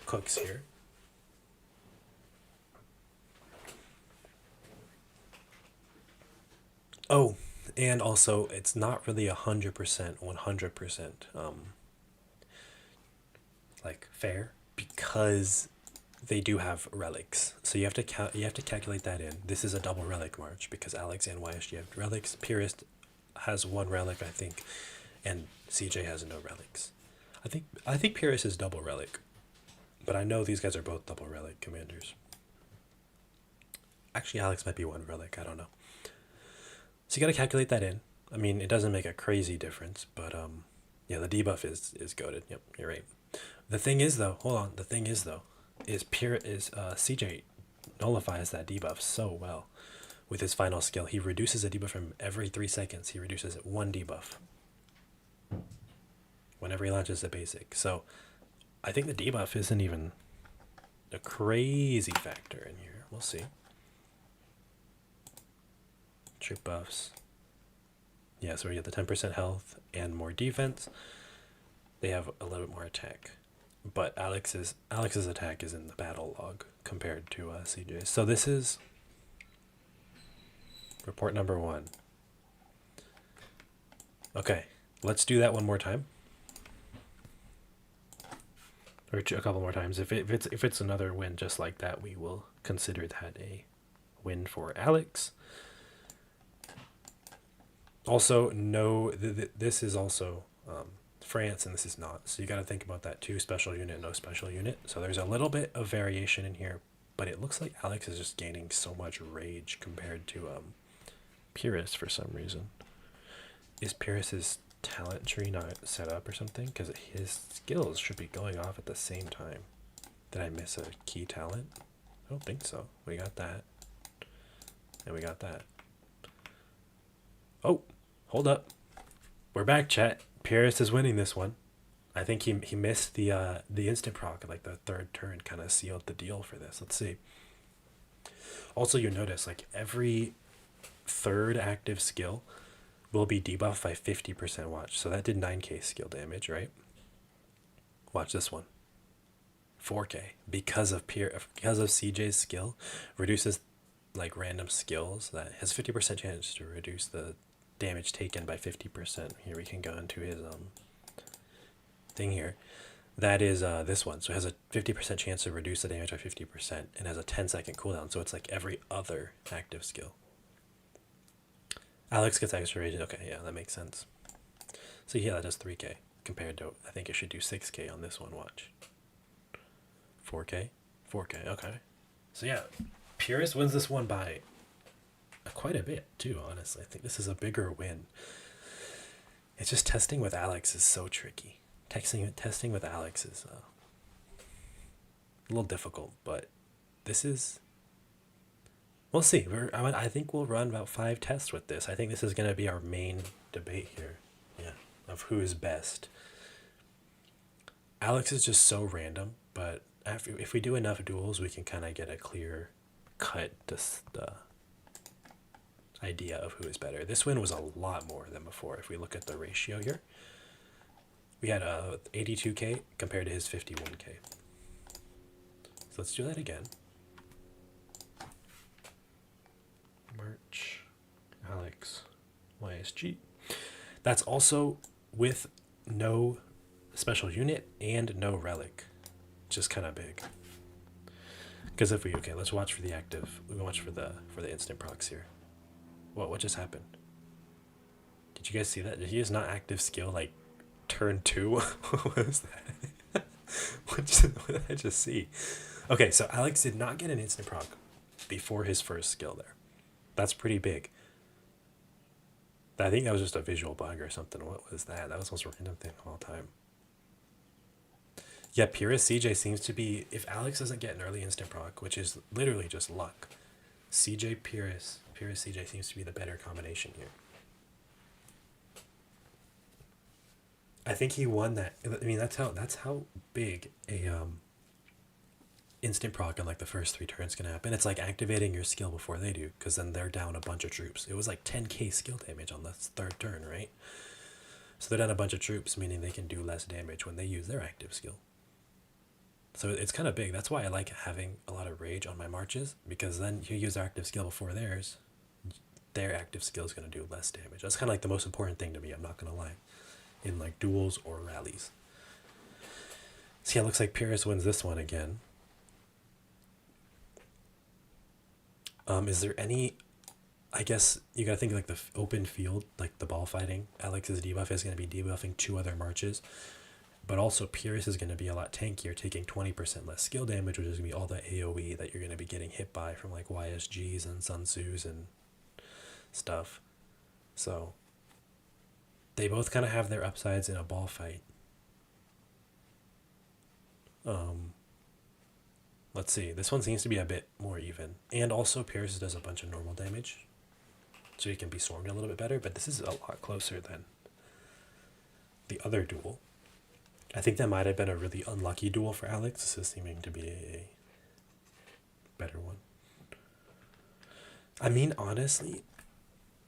cooks here. Oh, and also it's not really 100%, 100% like fair because they do have relics. So you have to calculate that in. This is a double relic march because Alex and YSG have relics. Purist has 1 relic, I think, and CJ has no relics. I think Purist is double relic, but I know these guys are both double relic commanders. Actually, Alex might be 1 relic. I don't know. So you got to calculate that in. I mean, it doesn't make a crazy difference, but yeah, the debuff is goated. Yep, you're right. The thing is though, hold on. The thing is though, CJ nullifies that debuff so well with his final skill. He reduces a debuff from every 3 seconds. He reduces it 1 debuff whenever he launches the basic. So I think the debuff isn't even a crazy factor in here. We'll see. Trip buffs. Yeah, so we get the 10% health and more defense. They have a little bit more attack. But Alex's attack is in the battle log compared to CJ's. So this is report number 1. Okay, let's do that one more time, or a couple more times. If it's another win just like that, we will consider that a win for Alex. Also, no, this is also France, and this is not. So you got to think about that too. Special unit, no special unit. So there's a little bit of variation in here, but it looks like Alex is just gaining so much rage compared to Purist for some reason. Is Purist's talent tree not set up or something? Because his skills should be going off at the same time. Did I miss a key talent? I don't think so. We got that. And we got that. Oh, hold up. We're back, chat. Pieris is winning this one. I think he missed the instant proc, like the third turn kind of sealed the deal for this. Let's see. Also, you notice like every third active skill will be debuffed by 50% watch. So that did 9k skill damage, right? Watch this one. 4k because of CJ's skill reduces like random skills that has 50% chance to reduce the damage taken by 50%. Here we can go into his thing here. That is this one. So it has a 50% chance to reduce the damage by 50% and has a 10-second cooldown. So it's like every other active skill. Alex gets extra rage. Okay, yeah, that makes sense. So yeah, that does 3k compared to, I think it should do 6k on this one. Watch. 4k? 4k, okay. So yeah, Purist wins this one by quite a bit too, honestly. I think this is a bigger win. It's just testing with Alex is so tricky. Testing with Alex is a little difficult, but this is... We'll see. I think we'll run about 5 tests with this. I think this is going to be our main debate here. Yeah, of who is best. Alex is just so random, but if we do enough duels, we can kind of get a clear cut idea of who is better. This win was a lot more than before. If we look at the ratio here, we had 82k compared to his 51k. So let's do that again. March, Alex, YSG. That's also with no special unit and no relic, which is kind of big. Because if we let's watch for the active. We watch for the instant procs here. What just happened? Did you guys see that? Did he is not active skill like turn 2? What was that? what did I just see? Okay, so Alex did not get an instant proc before his first skill there. That's pretty big. I think that was just a visual bug or something. What was that? That was the most random thing of all time. Yeah, Purist CJ seems to be... If Alex doesn't get an early instant proc, which is literally just luck, CJ Purist CJ seems to be the better combination here. I think he won that. I mean, that's how big a instant proc in like the first 3 turns can happen. It's like activating your skill before they do, because then they're down a bunch of troops. It was like 10k skill damage on the 3rd turn, right? So they're down a bunch of troops, meaning they can do less damage when they use their active skill. So it's kind of big. That's why I like having a lot of rage on my marches, because then you use their active skill before theirs. Their active skill is going to do less damage. That's kind of like the most important thing to me, I'm not going to lie, in like duels or rallies. See, it looks like Pyrrhus wins this one again. Is there any... I guess you got to think like the open field, like the ball fighting. Alex's debuff is going to be debuffing 2 other marches. But also Pyrrhus is going to be a lot tankier, taking 20% less skill damage, which is going to be all the AoE that you're going to be getting hit by from like YSGs and Sun Tzus and stuff. So they both kind of have their upsides in a ball fight. Let's see. This one seems to be a bit more even. And also Pyrrhus does a bunch of normal damage, so you can be swarmed a little bit better, but this is a lot closer than the other duel. I think that might have been a really unlucky duel for Alex. This is seeming to be a better one. I mean, honestly,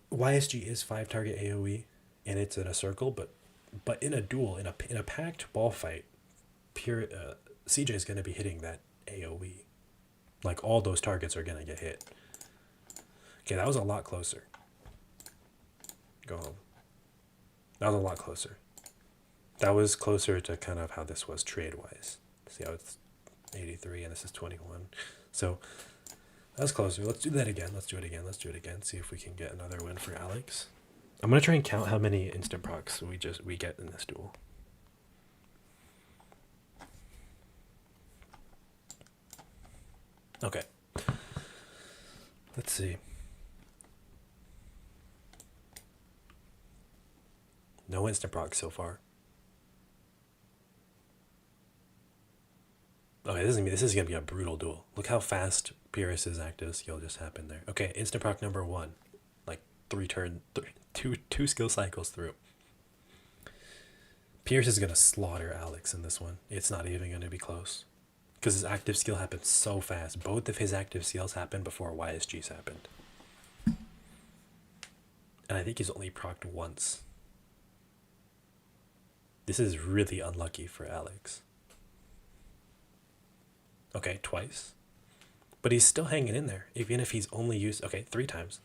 YSG is 5 target AoE, and it's in a circle, but in a duel, in a packed ball fight, CJ is going to be hitting that AoE. Like, all those targets are going to get hit. Okay, that was a lot closer. Go home. That was a lot closer. That was closer to kind of how this was trade-wise. See how it's 83 and this is 21. So that was closer. Let's do that again. Let's do it again. Let's do it again. See if we can get another win for Alex. I'm going to try and count how many instant procs we get in this duel. Okay. Let's see. No instant procs so far. Okay, this is gonna be a brutal duel. Look how fast Pyrrhus's active skill just happened there. Okay, instant proc number 1, like 2 skill cycles through. Pierce is gonna slaughter Alex in this one. It's not even gonna be close. Because his active skill happened so fast. Both of his active skills happened before YSG's happened. And I think he's only procced once. This is really unlucky for Alex. Okay, twice. But he's still hanging in there, even if he's only used... Okay, 3 times.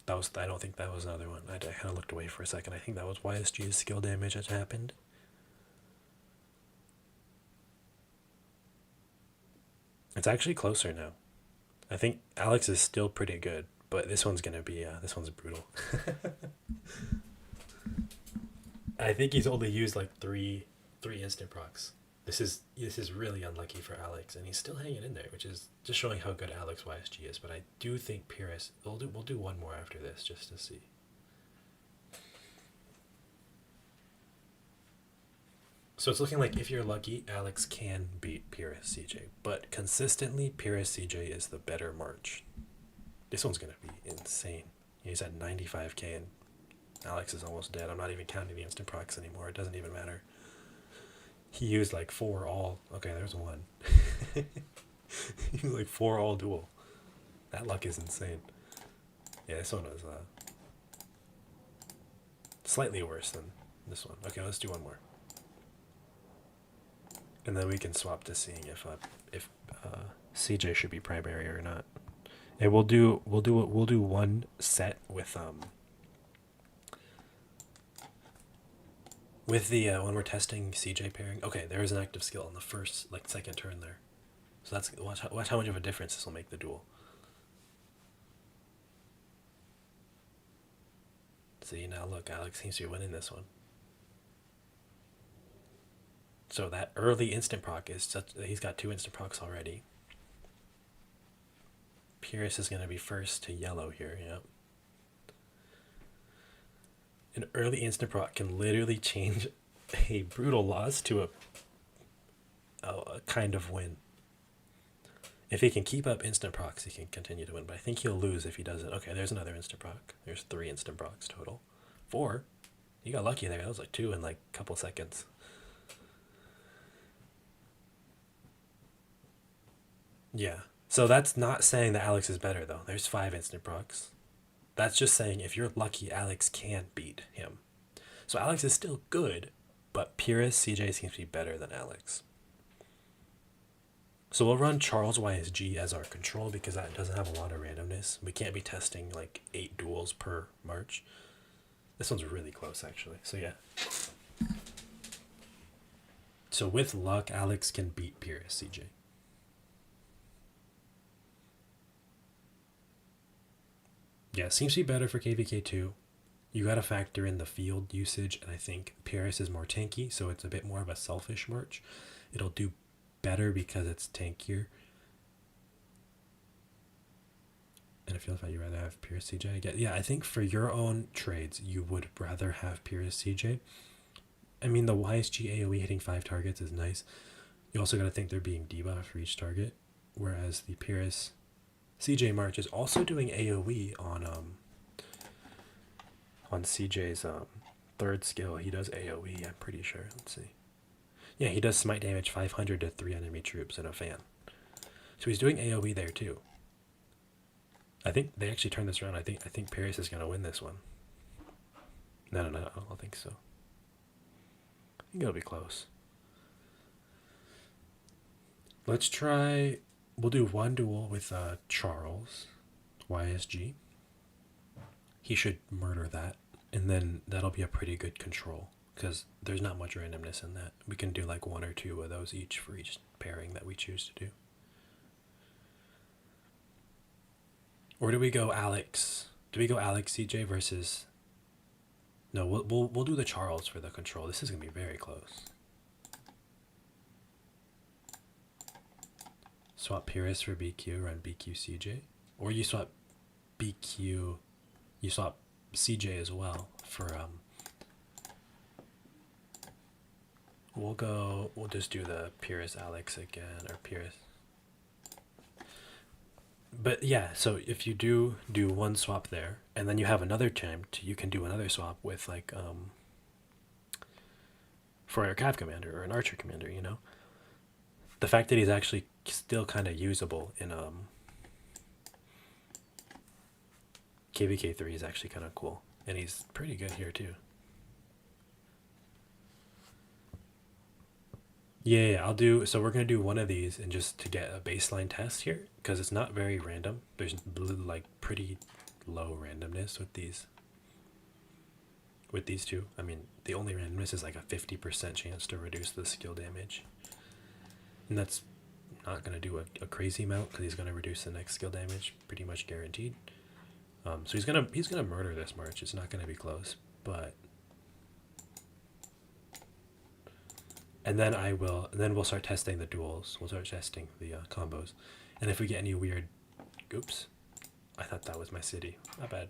That was... I don't think that was another one. I kind of looked away for a second. I think that was YSG's skill damage that happened. It's actually closer now. I think Alex is still pretty good, but this one's gonna be... this one's brutal. I think he's only used like three instant procs. This is really unlucky for Alex, and he's still hanging in there, which is just showing how good Alex YSG is. But I do think Pyrrhus... We'll do one more after this just to see. So it's looking like if you're lucky, Alex can beat Pyrrhus CJ. But consistently, Pyrrhus CJ is the better March. This one's going to be insane. He's at 95k and Alex is almost dead. I'm not even counting the instant procs anymore. It doesn't even matter. He used like 4 all. Okay, there's one. He used like 4 all duel. That luck is insane. Yeah, this one was slightly worse than this one. Okay, let's do one more. And then we can swap to seeing if CJ should be primary or not. And we'll do one set with the when we're testing CJ pairing. Okay, there is an active skill in the first second turn there. So that's watch how much of a difference this will make the duel. See, now look, Alex seems to be winning this one. So that early instant proc is such... He's got 2 instant procs already. Pyrrhus is going to be first to yellow here, yep. An early instant proc can literally change a brutal loss to a kind of win. If he can keep up instant procs, he can continue to win, but I think he'll lose if he doesn't. Okay, there's another instant proc. There's 3 instant procs total. 4? You got lucky there. That was like 2 in like a couple seconds. Yeah. So that's not saying that Alex is better, though. There's 5 instant procs. That's just saying if you're lucky, Alex can beat him. So Alex is still good, but Pyrrhus CJ seems to be better than Alex. So we'll run Charles YSG as our control because that doesn't have a lot of randomness. We can't be testing like 8 duels per March. This one's really close, actually. So yeah. So with luck, Alex can beat Pyrrhus CJ. Yeah, seems to be better for KVK2. You gotta factor in the field usage, and I think Pyrrhus is more tanky, so it's a bit more of a selfish March. It'll do better because it's tankier. And it feels like you'd rather have Pyrrhus CJ. Yeah, I think for your own trades, you would rather have Pyrrhus CJ. I mean, the YSG AoE hitting 5 targets is nice. You also gotta think they're being debuffed for each target, whereas the Pyrrhus CJ March is also doing AoE on CJ's 3rd skill. He does AoE, I'm pretty sure. Let's see. Yeah, he does smite damage 500 to 3 enemy troops in a fan. So he's doing AoE there too. I think they actually turned this around. I think Pyrrhus is gonna win this one. No, I don't think so. I think it'll be close. Let's try... We'll do one duel with Charles YSG. He should murder that, and then that'll be a pretty good control because there's not much randomness in that. We can do like 1 or 2 of those each for each pairing that we choose to do. Or do we go Alex? Do we go Alex CJ versus... No, we'll do the Charles for the control. This is gonna be very close. Swap Pyrrhus for BQ, run BQ CJ. Or you swap BQ, you swap CJ as well for, we'll just do the Pyrrhus Alex again, or Pyrrhus. But yeah, so if you do one swap there, and then you have another attempt, you can do another swap with like for a cav commander or an archer commander. You know, the fact that he's actually still kind of usable in KVK3 is actually kind of cool, and he's pretty good here too. Yeah, yeah, I'll do. So we're gonna do one of these, and just to get a baseline test here, because it's not very random. There's like pretty low randomness with these. With these two, I mean, the only randomness is like a 50% chance to reduce the skill damage, and that's not gonna do a crazy amount because he's gonna reduce the next skill damage pretty much guaranteed. So he's gonna murder this march. It's not gonna be close, but and then I will. And then we'll start testing the duels. We'll start testing the combos, and if we get any weird, oops, I thought that was my city. Not bad.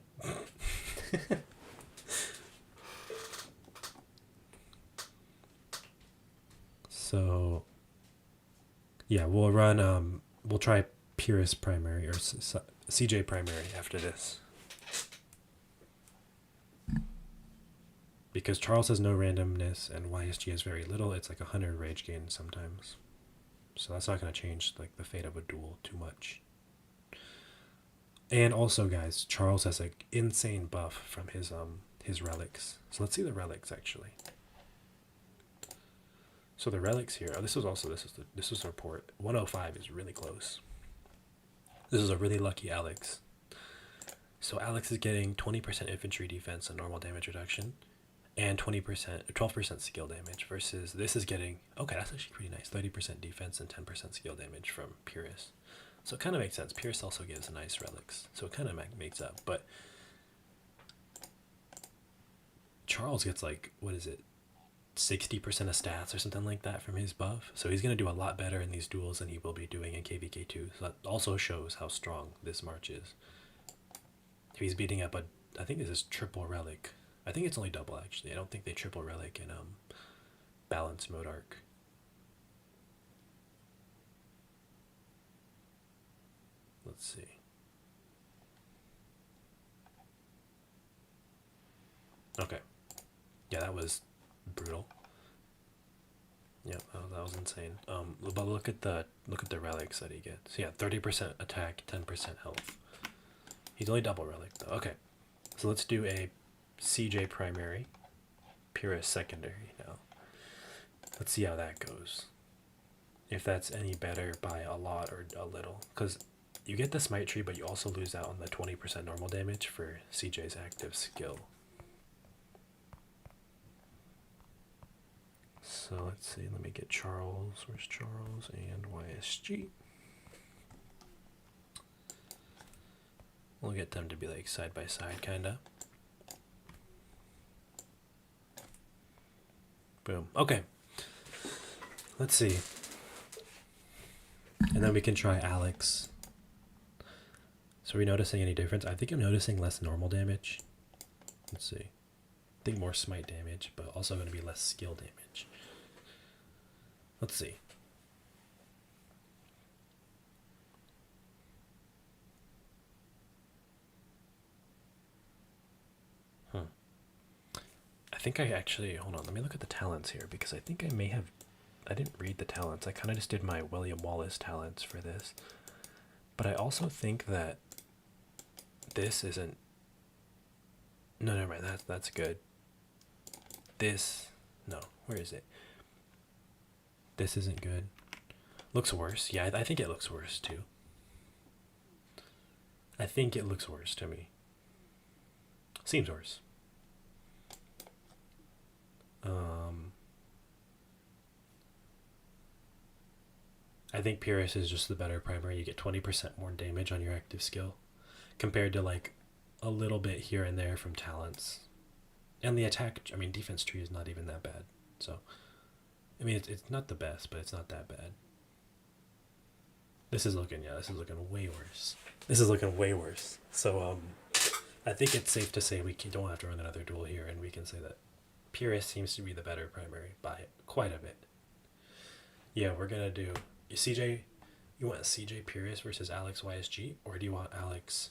So yeah, we'll run. We'll try Purist primary or CJ primary after this. Because Charles has no randomness and YSG has very little, it's like 100 rage gain sometimes. So that's not going to change like the fate of a duel too much. And also, guys, Charles has like insane buff from his relics. So let's see the relics actually. So the relics here. Oh, this is the report. 105 is really close. This is a really lucky Alex. So Alex is getting 20% infantry defense and normal damage reduction, and 12% skill damage, versus this is getting, okay, that's actually pretty nice, 30% defense and 10% skill damage from Purist. So it kind of makes sense. Purist also gives nice relics, so it kind of makes up. But Charles gets like, what is it, 60% of stats or something like that from his buff. So he's going to do a lot better in these duels than he will be doing in KVK2. So that also shows how strong this march is. He's beating up I think this is triple relic. I think it's only double actually. I don't think they triple relic in balance mode arc. Let's see. Okay. Yeah, that was brutal. Yep, that was insane. But look at the relics that he gets. Yeah, 30% attack, 10% health. He's only double relic though. Okay, so let's do a CJ primary, Purist secondary now. Let's see how that goes. If that's any better by a lot or a little, because you get the smite tree, but you also lose out on the 20% normal damage for CJ's active skill. So let's see, let me get Charles. Where's Charles and YSG? We'll get them to be like side by side, kinda. Boom. Okay. Let's see. And then we can try Alex. So are we noticing any difference? I think I'm noticing less normal damage. Let's see. I think more smite damage, but also going to be less skill damage. Let's see. I think I actually, hold on, let me look at the talents here, because I think I may have, I didn't read the talents. I kind of just did my William Wallace talents for this. But I also think that this isn't, no, never mind, that's good. This, no, where is it? This isn't good. Looks worse. Yeah, I think it looks worse too. I think it looks worse to me. Seems worse. I think Purist is just the better primary. You get 20% more damage on your active skill, compared to like a little bit here and there from talents. And the attack, I mean, defense tree is not even that bad. So, I mean, it's not the best, but it's not that bad. This is looking, yeah, this is looking way worse. This is looking way worse. So, I think it's safe to say we don't have to run another duel here, and we can say that Purist seems to be the better primary by quite a bit. Yeah, we're gonna do CJ. You want CJ Pyrrhus versus Alex YSG, or do you want Alex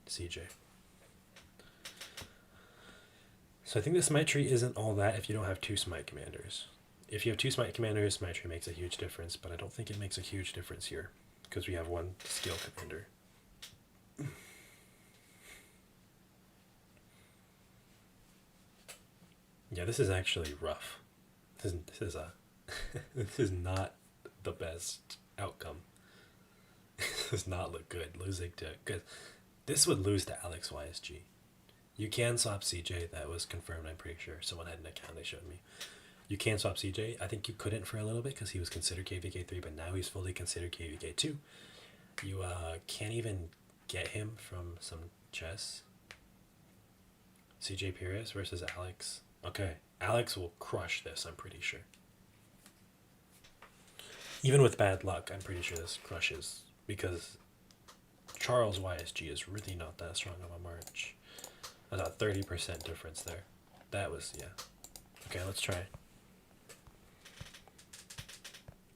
CJ? So I think the Smite tree isn't all that if you don't have two Smite commanders. If you have two Smite commanders, Smite tree makes a huge difference, but I don't think it makes a huge difference here because we have one skill commander. Yeah, this is actually rough. This is a this is not the best outcome. This does not look good. Losing to good. This would lose to Alex YSG. You can swap CJ. That was confirmed. I'm pretty sure someone had an account. They showed me. You can swap CJ. I think you couldn't for a little bit because he was considered KVK 3, but now he's fully considered KVK 2. You can't even get him from some chess. CJ Pyrrhus versus Alex. Okay, Alex will crush this, I'm pretty sure. Even with bad luck, I'm pretty sure this crushes because Charles YSG is really not that strong of a march. About 30% difference there. That was, yeah. Okay, let's try.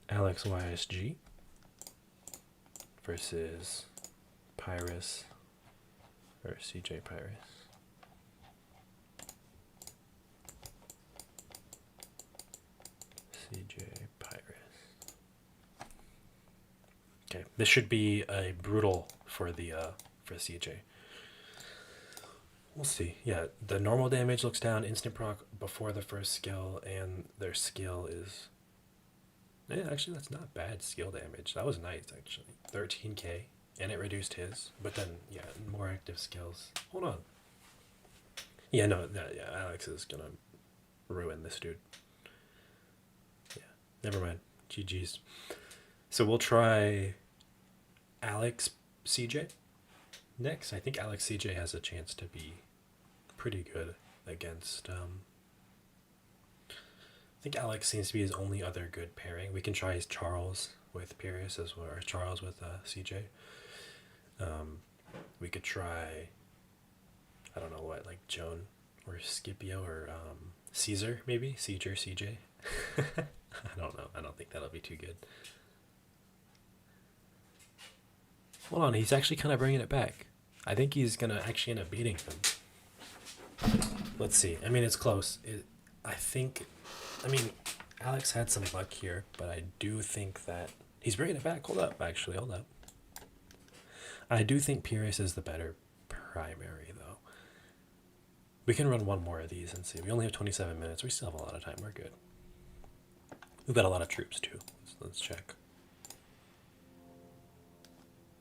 Alex YSG versus Pyrrhus or CJ Pyrrhus. CJ Pyrrhus. Okay, this should be a brutal for the for CJ. We'll see. Yeah, the normal damage looks down, instant proc before the first skill, and their skill is. Yeah, actually, that's not bad skill damage. That was nice, actually. 13k, and it reduced his. But then, yeah, more active skills. Hold on. Yeah, no, yeah, Alex is gonna ruin this dude. Yeah, never mind. GG's. So we'll try Alex CJ next. I think Alex CJ has a chance to be pretty good against. I think Alex seems to be his only other good pairing. We can try his Charles with Pyrrhus as well, or Charles with CJ. We could try, I don't know what, like Joan or Scipio or Caesar maybe? Caesar, CJ. I don't know. I don't think that'll be too good. Hold on, he's actually kind of bringing it back. I think he's going to actually end up beating him. Let's see. I mean, it's close. I mean, Alex had some luck here, but I do think that he's bringing it back. Hold up, actually. Hold up. I do think Pyrrhus is the better primary, though. We can run one more of these and see. We only have 27 minutes. We still have a lot of time. We're good. We've got a lot of troops, too. Let's check.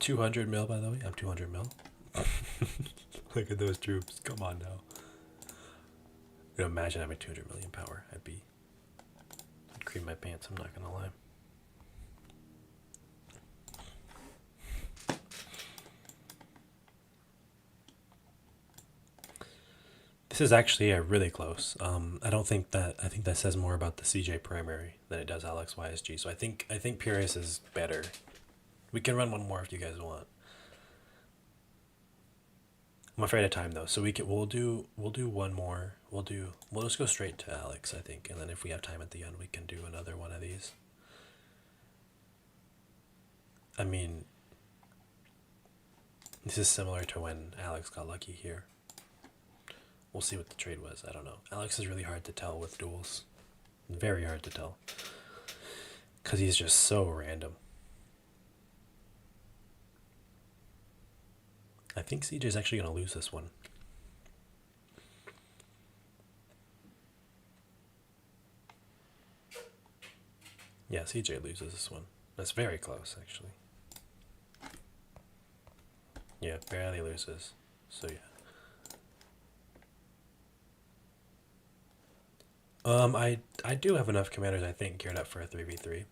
200 mil, by the way. I'm 200 mil. Look at those troops. Come on now. You know, imagine having 200 million power. I'd cream my pants, I'm not gonna lie. This is actually really close. I think that says more about the CJ primary than it does Alex YSG. So I think Pyrrhus is better. We can run one more if you guys want. I'm afraid of time though, so we'll do one more. We'll just go straight to Alex, I think, and then if we have time at the end, we can do another one of these. I mean, this is similar to when Alex got lucky here. We'll see what the trade was. I don't know. Alex is really hard to tell with duels. Very hard to tell. Because he's just so random. I think CJ is actually going to lose this one. Yeah, CJ loses this one. That's very close, actually. Yeah, barely loses. So, yeah. I do have enough commanders, I think, geared up for a 3v3.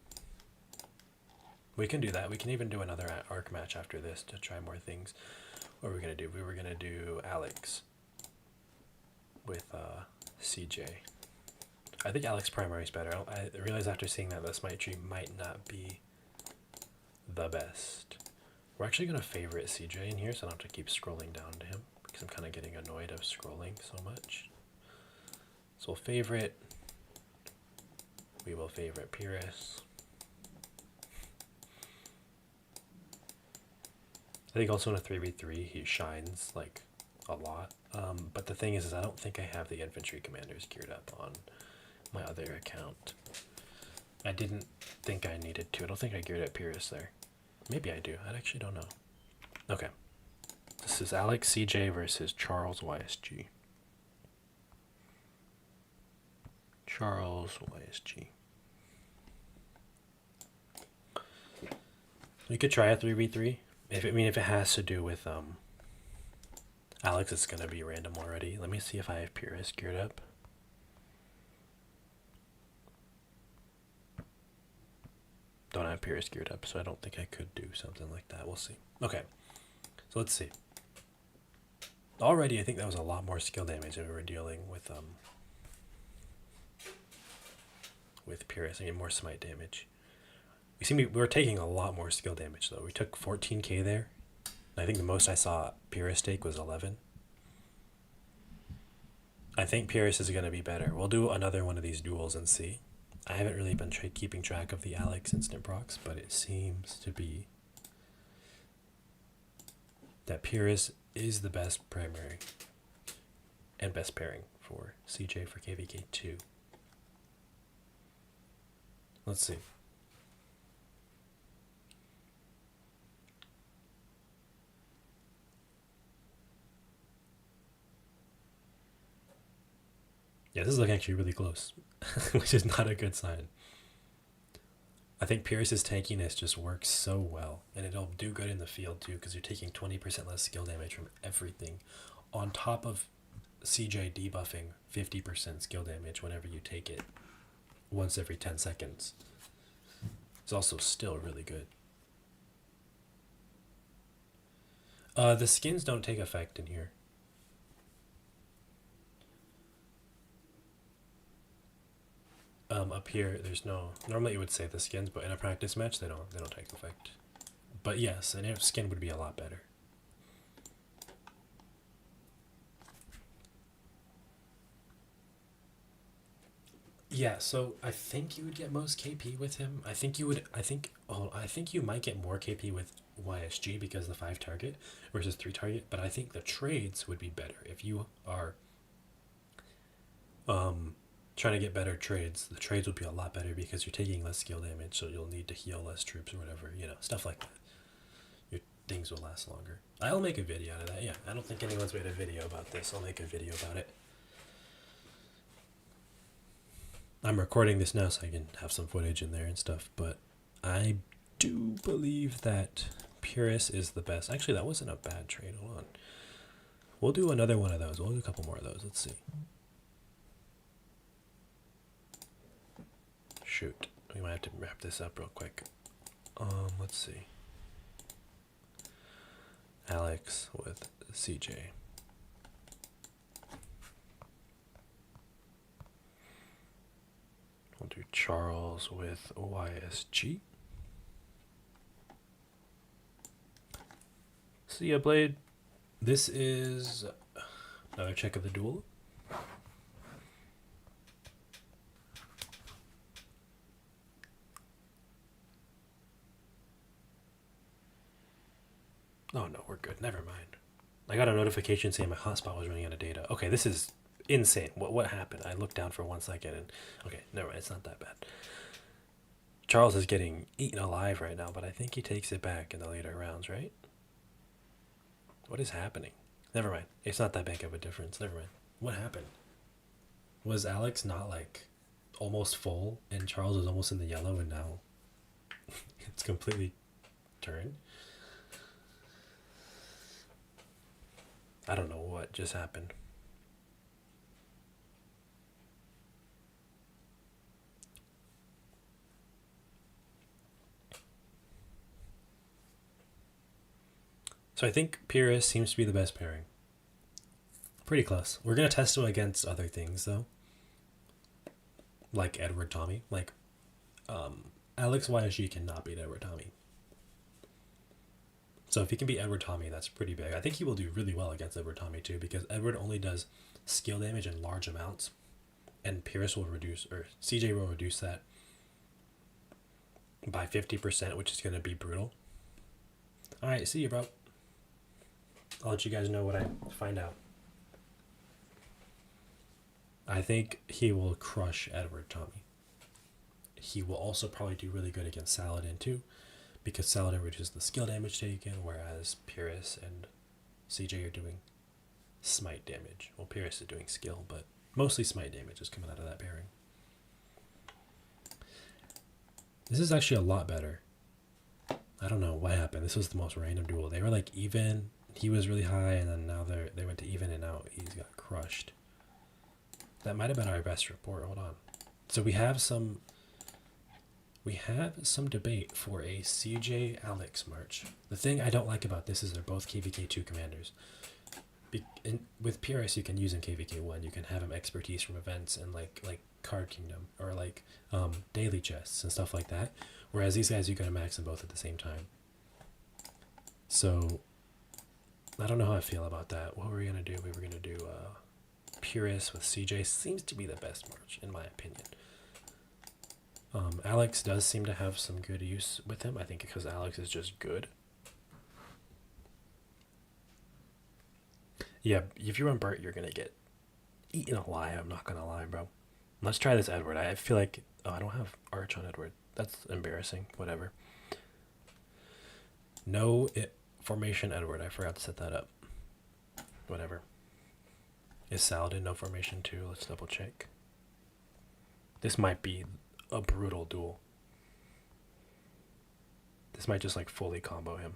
We can do that. We can even do another arc match after this to try more things. What were we going to do? We were going to do Alex with CJ. I think Alex primary is better. I realized after seeing that the Smite tree might not be the best. We're actually going to favorite CJ in here, so I don't have to keep scrolling down to him, because I'm kind of getting annoyed of scrolling so much. So we'll favorite. We will favorite Pyrrhus. I think also in a 3v3 he shines like a lot. But the thing is I don't think I have the infantry commanders geared up on my other account. I didn't think I needed to. I don't think I geared up Pyrrhus there. Maybe I do. I actually don't know. Okay. This is Alex CJ versus Charles YSG. Charles YSG. We could try a 3v3. If it has to do with Alex, it's gonna be random already. Let me see if I have Pyrrhus geared up. Don't have Pyrrhus geared up, so I don't think I could do something like that. We'll see. Okay, so let's see. Already, I think that was a lot more skill damage than we were dealing with Pyrrhus. I mean, more smite damage. We were taking a lot more skill damage though. We took 14k there. I think the most I saw Pyrrhus take was 11. I think Pyrrhus is going to be better. We'll do another one of these duels and see. I haven't really been keeping track of the Alex instant procs, but it seems to be that Pyrrhus is the best primary and best pairing for CJ for KVK 2. Let's see. Yeah, this is looking actually really close, which is not a good sign. I think Pyrrhus's tankiness just works so well, and it'll do good in the field too, because you're taking 20% less skill damage from everything, on top of CJ debuffing 50% skill damage whenever you take it, once every 10 seconds. It's also still really good. The skins don't take effect in here. Up here, there's no. Normally, it would say the skins, but in a practice match, they don't take effect. But yes, an skin would be a lot better. Yeah, so I think you would get most KP with him. I think you would. I think you might get more KP with YSG because the 5 target versus 3 target. But I think the trades would be better if you are trying to get better trades. The trades would be a lot better because you're taking less skill damage, so you'll need to heal less troops or whatever, stuff like that. Your things will last longer. I'll make a video out of that. Yeah, I don't think anyone's made a video about this. I'll make a video about it. I'm recording this now so I can have some footage in there and stuff, but I do believe that Pyrrhus is the best. Actually, that wasn't a bad trade. Hold on. We'll do another one of those. We'll do a couple more of those. Let's see. Shoot, we might have to wrap this up real quick. Let's see. Alex with CJ. We'll do Charles with YSG. See ya, Blade. This is another check of the duel. Oh no, we're good. Never mind. I got a notification saying my hotspot was running out of data. Okay, this is insane. What happened? I looked down for 1 second and okay, never mind. It's not that bad. Charles is getting eaten alive right now, but I think he takes it back in the later rounds, right? What is happening? Never mind. It's not that big of a difference. Never mind. What happened? Was Alex not like almost full and Charles was almost in the yellow and now it's completely turned? I don't know what just happened. So I think Pyrrhus seems to be the best pairing. Pretty close. We're going to test him against other things, though. Like Edward Tommy. Like, Alex YSG cannot beat Edward Tommy. So if he can beat Edward Tommy, that's pretty big. I think he will do really well against Edward Tommy, too, because Edward only does skill damage in large amounts. And Pyrrhus will reduce, or CJ will reduce that by 50%, which is going to be brutal. Alright, see you, bro. I'll let you guys know what I find out. I think he will crush Edward Tommy. He will also probably do really good against Saladin too, because Saladin reduces the skill damage taken, whereas Pyrrhus and CJ are doing smite damage. Well, Pyrrhus is doing skill, but mostly smite damage is coming out of that pairing. This is actually a lot better. I don't know what happened. This was the most random duel. They were like even. He was really high, and then now they went to even, and now he's got crushed. That might have been our best report. Hold on. So we have some debate for a CJ Alex March. The thing I don't like about this is they're both KVK2 commanders. With Pyrrhus, you can use in KVK1. You can have him expertise from events and like Card Kingdom or like daily chests and stuff like that. Whereas these guys, you can max them both at the same time. So I don't know how I feel about that. What were we gonna do? We were gonna do Pyrrhus with CJ. Seems to be the best March in my opinion. Alex does seem to have some good use with him. I think because Alex is just good. Yeah, if you run Bert, you're gonna get eaten alive. I'm not gonna lie, bro. Let's try this Edward. I feel like I don't have Arch on Edward. That's embarrassing. Whatever. No formation Edward. I forgot to set that up. Whatever. Is Saladin no formation too? Let's double check. This might be a brutal duel. This might just like fully combo him.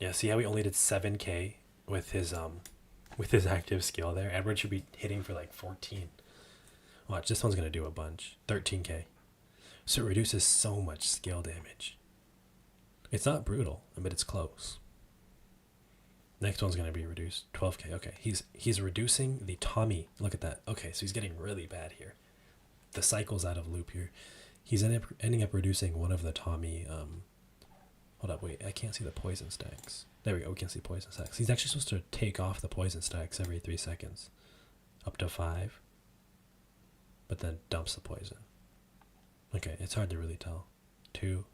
Yeah, see how he only did 7k with his active skill there? Edward should be hitting for like 14. Watch, this one's gonna do a bunch. 13k. So it reduces so much skill damage. It's not brutal, but it's close. Next one's gonna be reduced. 12k. Okay, he's reducing the Tommy. Look at that. Okay, so he's getting really bad here. The cycle's out of loop here. He's ending up reducing one of the Tommy. Hold up, wait. I can't see the poison stacks. There we go. We can see poison stacks. He's actually supposed to take off the poison stacks every 3 seconds, up to 5, but then dumps the poison. Okay, it's hard to really tell. 2,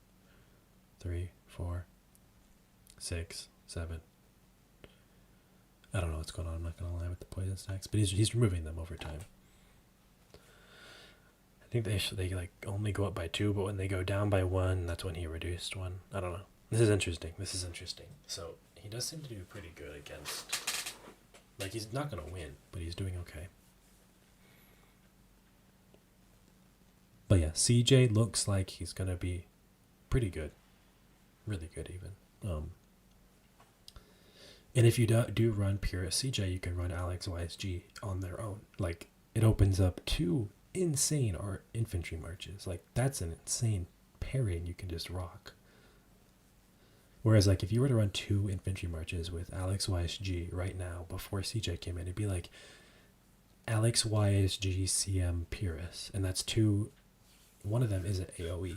3, 4, 6, 7. I don't know what's going on. I'm not gonna lie with the poison stacks, but he's removing them over time. I think they like only go up by 2, but when they go down by 1, that's when he reduced 1. I don't know. This is interesting. So he does seem to do pretty good against. Like he's not gonna win, but he's doing okay. But yeah, CJ looks like he's gonna be pretty good, really good even. And if you do run Pyrrhus CJ, you can run Alex YSG on their own. Like it opens up 2 insane infantry marches. Like that's an insane pairing you can just rock. Whereas like if you were to run 2 infantry marches with Alex YSG right now before CJ came in, it'd be like Alex YSG CM Pyrrhus, and that's 2. One of them isn't AoE.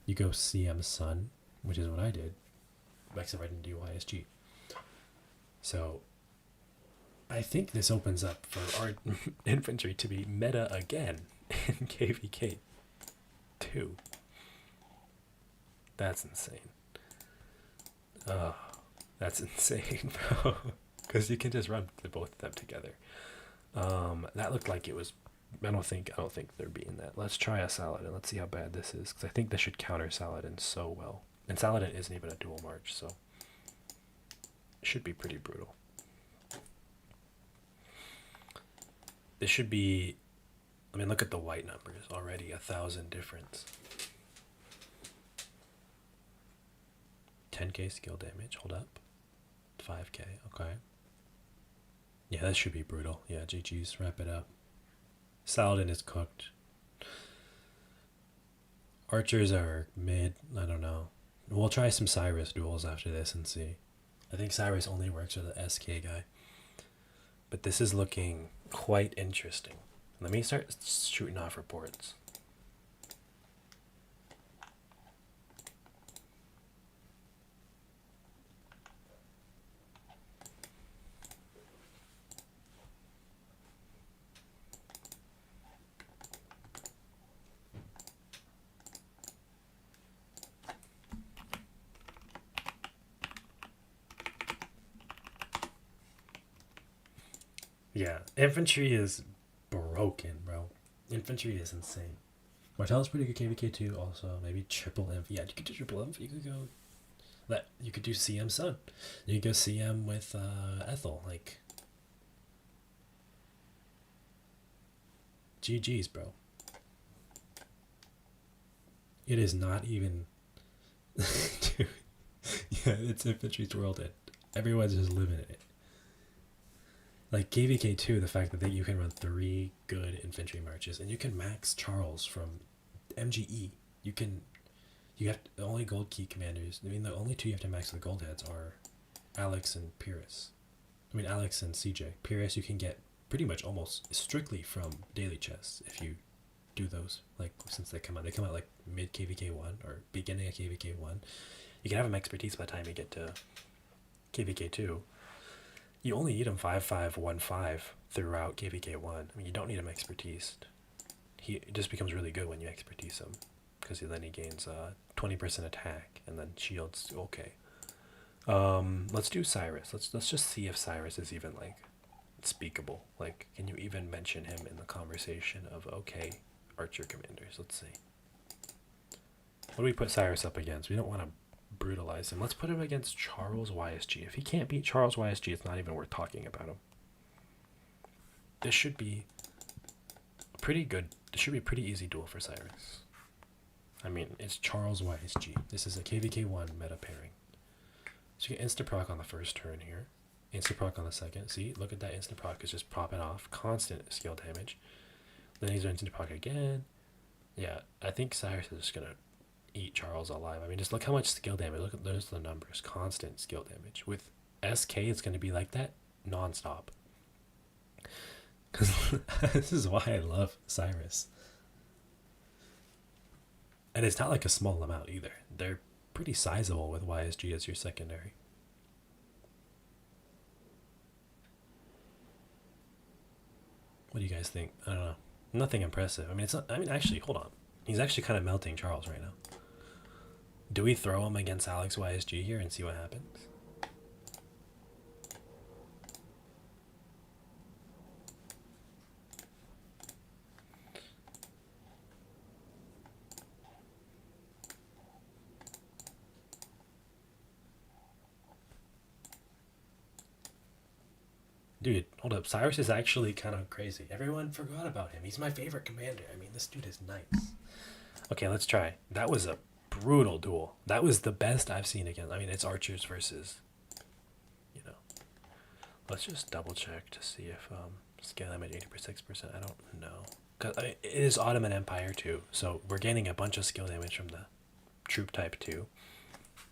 You go CM Sun, which is what I did, except I didn't do YSG. So I think this opens up for our infantry to be meta again in KVK 2. That's insane. That's insane, bro. Because you can just run both of them together. That looked like it was. I don't think they're beating that. Let's try a Saladin. Let's see how bad this is, because I think this should counter Saladin so well. And Saladin isn't even a dual march, so it should be pretty brutal. This should be. I mean, look at the white numbers already. 1,000 difference. 10k skill damage. Hold up. 5k. Okay. Yeah, that should be brutal. Yeah, GG's. Wrap it up. Saladin is cooked. Archers are mid. I don't know. We'll try some Cyrus duels after this and see. I think Cyrus only works with the SK guy. But this is looking quite interesting. Let me start shooting off reports. Yeah, infantry is broken, bro. Infantry is insane. Martell's pretty good KVK too. Also, maybe triple inf. Yeah, you could do triple inf. You could go that. You could do CM Sun. You could go CM with Ethel. Like GG's, bro. It is not even. Dude, yeah, it's infantry's world. Everyone's just living in it. Like KVK two, the fact that you can run 3 good infantry marches and you can max Charles from MGE. You can. You have the only gold key commanders. I mean, the only 2 you have to max the gold heads are Alex and Pyrrhus. I mean, Alex and CJ. Pyrrhus you can get pretty much almost strictly from daily chests if you do those. Like since they come out like mid KVK one or beginning of KVK one. You can have them expertise by the time you get to KVK two. You only need him 5-5-1-5 throughout KVK one. I mean, you don't need him expertise. He just becomes really good when you expertise him, because then he gains 20% attack and then shields. Okay. Let's do Cyrus. Let's just see if Cyrus is even like speakable. Like, can you even mention him in the conversation of okay, archer commanders? Let's see. What do we put Cyrus up against? We don't want to brutalize him. Let's put him against Charles YSG. If he can't beat Charles YSG, it's not even worth talking about him. This should be pretty good. This should be a pretty easy duel for Cyrus. I mean, it's Charles YSG. This is a KVK1 meta pairing. So you get insta-proc on the first turn here. Insta-proc on the second. See, look at that insta-proc is just popping off. Constant skill damage. Then he's doing insta-proc again. Yeah, I think Cyrus is just going to eat Charles alive. I mean, just look how much skill damage. Look at those the numbers. Constant skill damage. With SK, it's going to be like that non-stop. Because this is why I love Cyrus. And it's not like a small amount either. They're pretty sizable with YSG as your secondary. What do you guys think? I don't know. Nothing impressive. I mean, it's not. I mean, actually, hold on. He's actually kind of melting Charles right now. Do we throw him against Alex YSG here and see what happens? Dude, hold up. Cyrus is actually kind of crazy. Everyone forgot about him. He's my favorite commander. I mean, this dude is nice. Okay, let's try. That was a brutal duel. That was the best I've seen again. I mean, it's archers versus, you know. Let's just double check to see if scale damage 86%. I don't know. Cause it is Ottoman Empire too, so we're gaining a bunch of skill damage from the troop type too.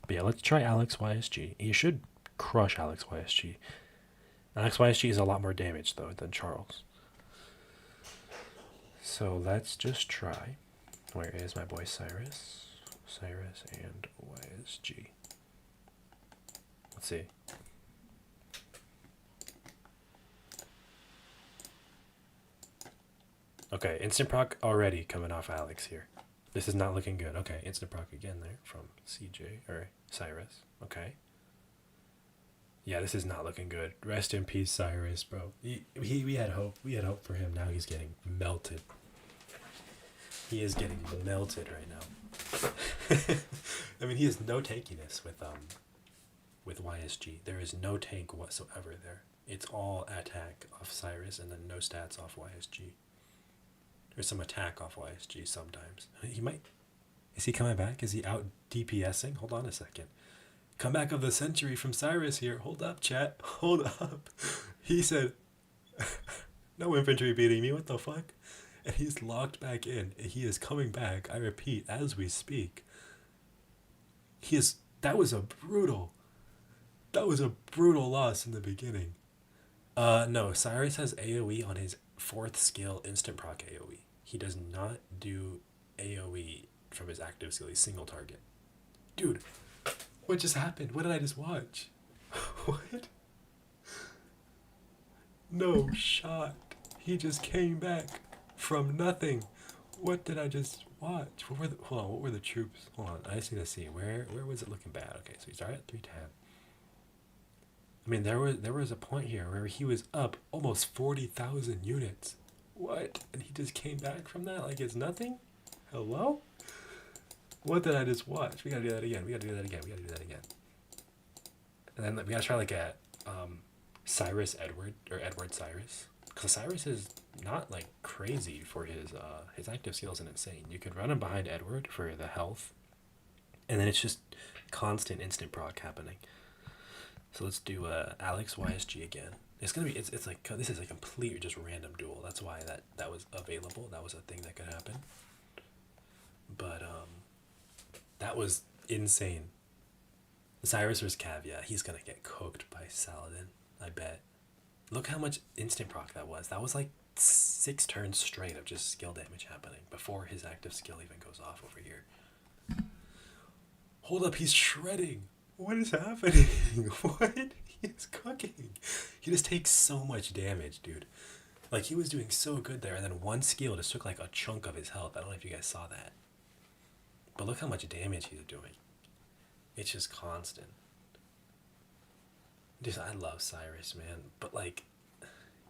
But yeah, let's try Alex YSG. He should crush Alex YSG. Alex YSG is a lot more damage though than Charles. So let's just try. Where is my boy Cyrus? Cyrus and YSG. Let's see. Okay, instant proc already coming off Alex here. This is not looking good. Okay, instant proc again there from CJ or Cyrus. Okay. Yeah, this is not looking good. Rest in peace, Cyrus, bro. We had hope. We had hope for him. Now he's getting melted. He is getting melted right now. I mean, he has no tankiness with YSG. There is no tank whatsoever there. It's all attack off Cyrus and then no stats off YSG. There's some attack off YSG sometimes. He might. Is he coming back? Is he out DPSing? Hold on a second. Comeback of the century from Cyrus here. Hold up, chat. Hold up. He said, no infantry beating me. What the fuck? And he's locked back in. He is coming back. I repeat, as we speak. That was a brutal loss in the beginning. No, Cyrus has AoE on his 4th skill instant proc AoE. He does not do AoE from his active skill. He's single target. Dude, what just happened? What did I just watch? What? No shot. He just came back from nothing. What did I just watch? What were the troops? Hold on, I just need to see. Where was it looking bad? Okay, so he started at 310. I mean, there was a point here where he was up almost 40,000 units. What? And he just came back from that like it's nothing? Hello? What did I just watch? We gotta do that again. We gotta do that again. We gotta do that again. And then we gotta try like a Cyrus Edward or Edward Cyrus. Because Cyrus is not like crazy for his active skills and insane. You could run him behind Edward for the health, and then it's just constant instant proc happening. So let's do Alex YSG again. It's gonna be it's like this is a complete just random duel. That's why that was available. That was a thing that could happen. But that was insane. Cyrus vs Cav, yeah, he's gonna get cooked by Saladin. I bet. Look how much instant proc that was. That was like 6 turns straight of just skill damage happening before his active skill even goes off over here. Hold up, he's shredding. What is happening? What? He's cooking. He just takes so much damage, dude. Like, he was doing so good there, and then one skill just took like a chunk of his health. I don't know if you guys saw that. But look how much damage he's doing. It's just constant. Just, I love Cyrus, man. But, like,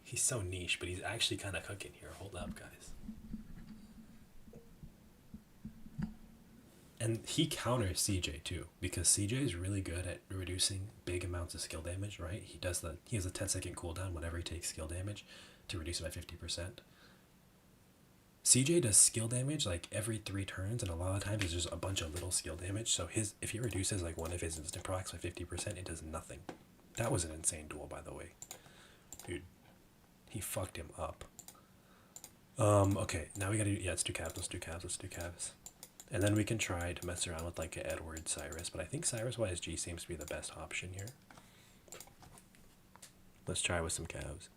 he's so niche, but he's actually kind of cooking here. Hold up, guys. And he counters CJ, too. Because CJ is really good at reducing big amounts of skill damage, right? He has a 10-second cooldown whenever he takes skill damage to reduce it by 50%. CJ does skill damage like every 3 turns, and a lot of times it's just a bunch of little skill damage. So if he reduces like one of his instant procs by 50%, it does nothing. That was an insane duel, by the way. Dude, he fucked him up. Okay, now we gotta do, let's do Cavs. And then we can try to mess around with like an Edward Cyrus, but I think Cyrus YSG seems to be the best option here. Let's try with some Cavs.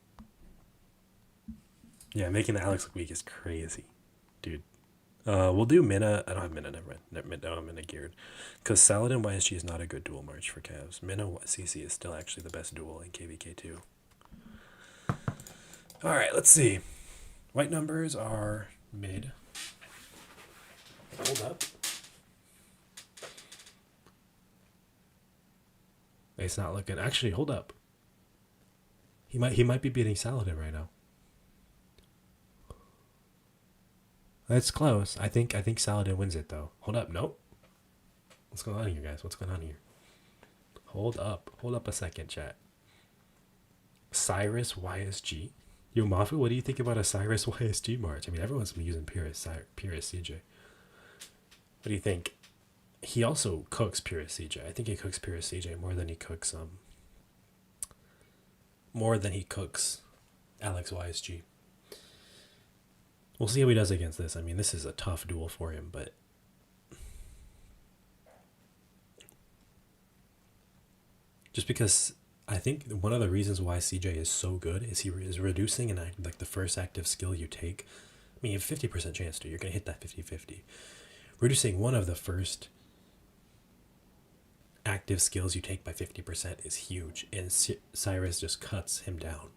Yeah, making the Alex look weak is crazy, dude. We'll do Minna. I don't have Minna, never mind. No, I'm Minna geared. Because Saladin YSG is not a good duel march for Cavs. Minna CC is still actually the best duel in KVK2. Alright, let's see. White numbers are mid. Hold up. It's not looking. Actually, hold up. He might be beating Saladin right now. That's close. I think Saladin wins it though. Hold up, nope. What's going on here, guys? What's going on here? Hold up a second, chat. Cyrus YSG. Yo, Mafu, what do you think about a Cyrus YSG march? I mean, everyone's been using Purist CJ. What do you think? He also cooks Purist CJ. I think he cooks Purist CJ more than he cooks Alex YSG. We'll see how he does against this. I mean, this is a tough duel for him, but just because I think one of the reasons why CJ is so good is he is reducing like the first active skill you take. I mean, you have 50% chance to. You're going to hit that 50-50. Reducing one of the first active skills you take by 50% is huge, and Cyrus just cuts him down.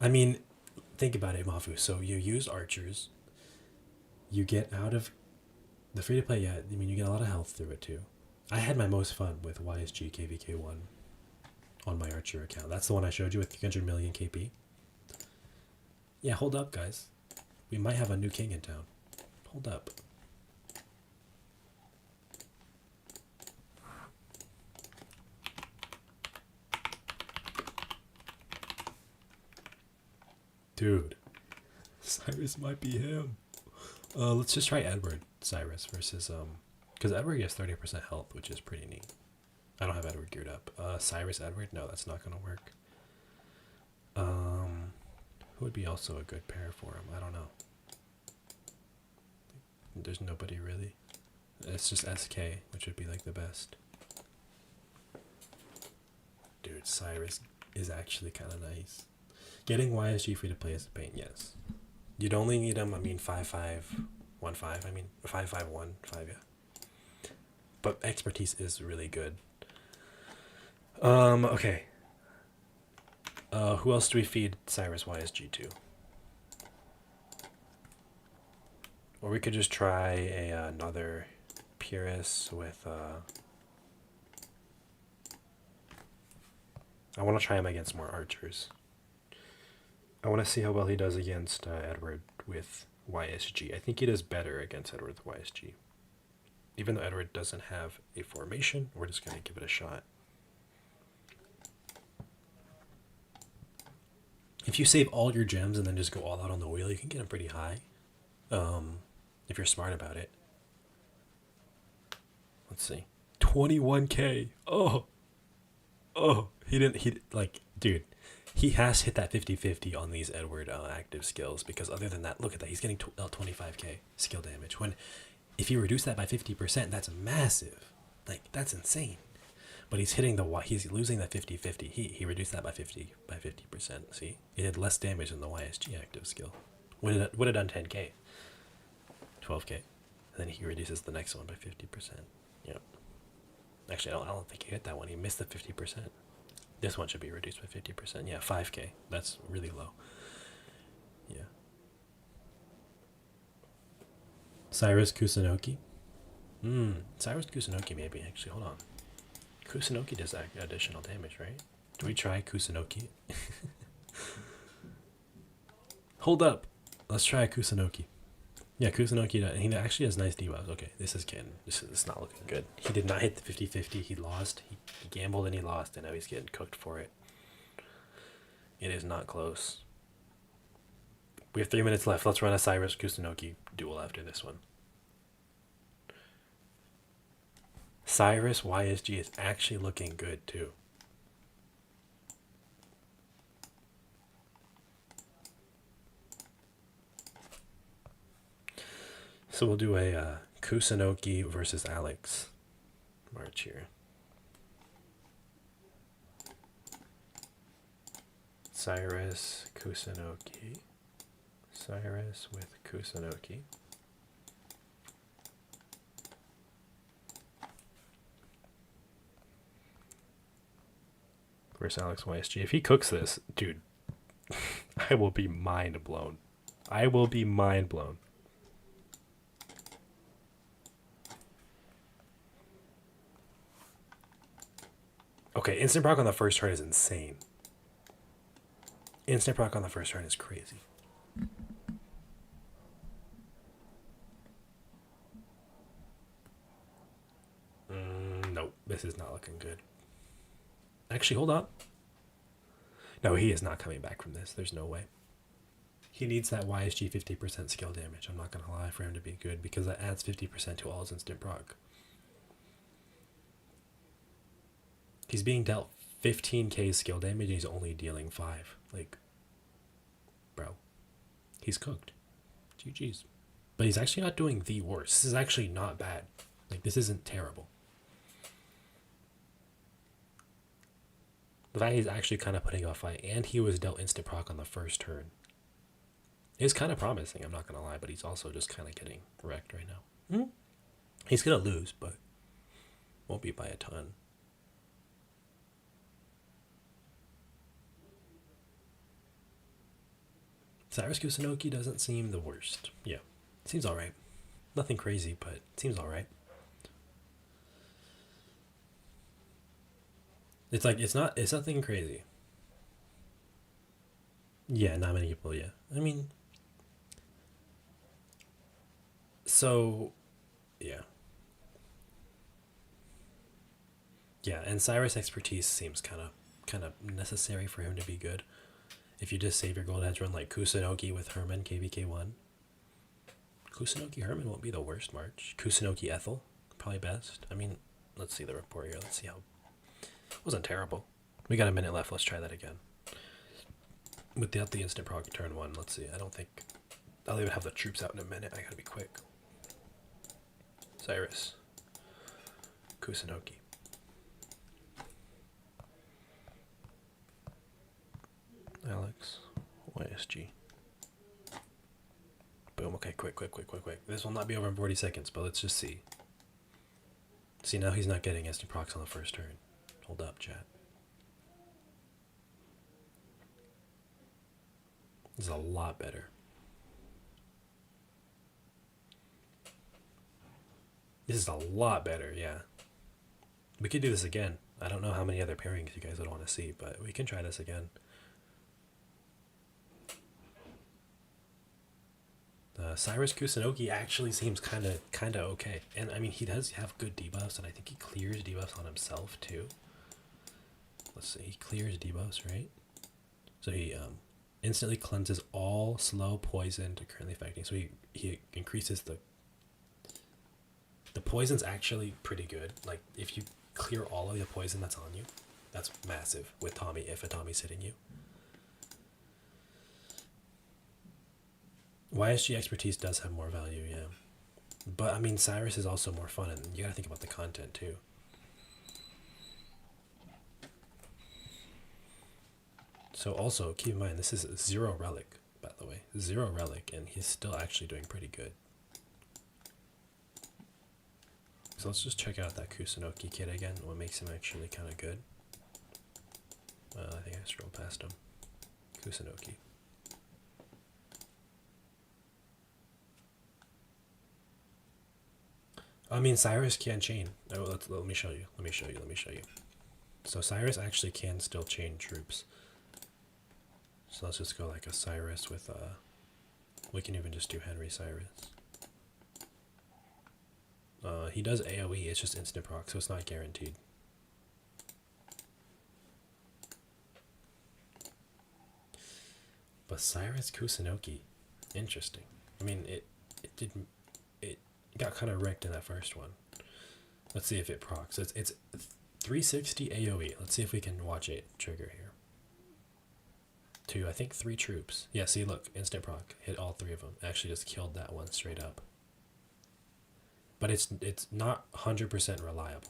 I mean, think about it, Mafu. So you use archers. You get out of the free-to-play, yeah, I mean, you get a lot of health through it, too. I had my most fun with YSG KVK1 on my archer account. That's the one I showed you with 300 million KP. Yeah, hold up, guys. We might have a new king in town. Hold up. Dude. Cyrus might be him. Let's just try Edward Cyrus versus because Edward gets 30% health, which is pretty neat. I don't have Edward geared up. Cyrus Edward? No, that's not gonna work. Who would be also a good pair for him? I don't know. There's nobody really. It's just SK, which would be like the best. Dude, Cyrus is actually kind of nice. Getting YSG free to play is a pain, yes. You'd only need him, I mean, 5-5-1-5. I mean, 5-5-1-5, yeah. But expertise is really good. Okay. Who else do we feed Cyrus YSG to? Or we could just try another Purist with I want to try him against more archers. I want to see how well he does against Edward with YSG. I think he does better against Edward with YSG. Even though Edward doesn't have a formation, we're just going to give it a shot. If you save all your gems and then just go all out on the wheel, you can get them pretty high. If you're smart about it. Let's see. 21k. Oh, dude, he has hit that 50-50 on these Edward active skills, because other than that, look at that, he's getting 25k skill damage. When if you reduce that by 50%, that's massive. Like, that's insane. But he's losing that 50-50. He reduced that by 50%. See, he did less damage than the YSG active skill. Would have done 10k, 12k, and then he reduces the next one by 50%. Yep. Actually, I don't think he hit that one. He missed the 50%. This one should be reduced by 50%. Yeah, 5k. That's really low. Yeah. Cyrus Kusunoki. Cyrus Kusunoki maybe. Actually, hold on. Kusunoki does additional damage, right? Do we try Kusunoki? Hold up. Let's try Kusunoki. Yeah, Kusunoki, he actually has nice debuffs. Okay, this is not looking good. He did not hit the 50-50. He lost. He gambled and he lost, and now he's getting cooked for it. It is not close. We have 3 minutes left. Let's run a Cyrus Kusunoki duel after this one. Cyrus YSG is actually looking good too. So we'll do a Kusunoki versus Alex march here. Cyrus Kusunoki. Cyrus with Kusunoki. Versus Alex YSG. If he cooks this, dude, I will be mind blown. I will be mind blown. Okay, instant proc on the first turn is insane. Instant proc on the first turn is crazy. Nope, this is not looking good. Actually, hold on. No, he is not coming back from this. There's no way. He needs that YSG 50% skill damage. I'm not going to lie, for him to be good, because that adds 50% to all his instant proc. He's being dealt 15k skill damage and he's only dealing 5. Like, bro, he's cooked. GG's. But he's actually not doing the worst. This is actually not bad. Like, this isn't terrible. The fact he's actually kind of putting up a fight, and he was dealt instant proc on the first turn, is kind of promising, I'm not going to lie, but he's also just kind of getting wrecked right now. He's going to lose, but won't be by a ton. Cyrus Kusunoki doesn't seem the worst. Yeah, seems alright. Nothing crazy, but seems alright. It's like, it's nothing crazy. Yeah, not many people, yeah. I mean, so, yeah. Yeah, and Cyrus expertise seems kind of necessary for him to be good. If you just save your gold edge run like Kusunoki with Herman KVK1. Kusunoki Herman won't be the worst march. Kusunoki Ethel, probably best. I mean, let's see the report here. Let's see how... It wasn't terrible. We got a minute left. Let's try that again. Without the instant proc turn 1, let's see. I don't think... I'll even have the troops out in a minute. I gotta be quick. Cyrus. Kusunoki. Alex. YSG. Boom. Okay, quick. This will not be over in 40 seconds, but let's just see. See, now he's not getting instant procs on the first turn. Hold up, chat. This is a lot better. This is a lot better, yeah. We could do this again. I don't know how many other pairings you guys would want to see, but we can try this again. Cyrus Kusunoki actually seems kind of okay, and I mean he does have good debuffs, and I think he clears debuffs on himself too. Let's see, he clears debuffs, right? So he instantly cleanses all slow poison to currently affecting. So he increases the poison's actually pretty good. Like if you clear all of the poison that's on you, that's massive with Tommy if a Tommy's hitting you. YSG expertise does have more value, yeah. But I mean Cyrus is also more fun, and you gotta think about the content too. So also keep in mind this is 0 relic, by the way. 0 relic, and he's still actually doing pretty good. So let's just check out that Kusunoki kit again, what makes him actually kind of good. I think I scrolled past him. Kusunoki. I mean, Cyrus can chain. Oh, let me show you. Let me show you. So Cyrus actually can still chain troops. So let's just go like a Cyrus with we can even just do Henry Cyrus. He does AoE, it's just instant proc, so it's not guaranteed. But Cyrus Kusunoki, interesting. I mean, it got kind of wrecked in that first one. Let's see if it procs. It's 360 AoE. Let's see if we can watch it trigger here. I think 3 troops. Yeah, see, look, instant proc. Hit all 3 of them. Actually just killed that one straight up. But it's not 100% reliable.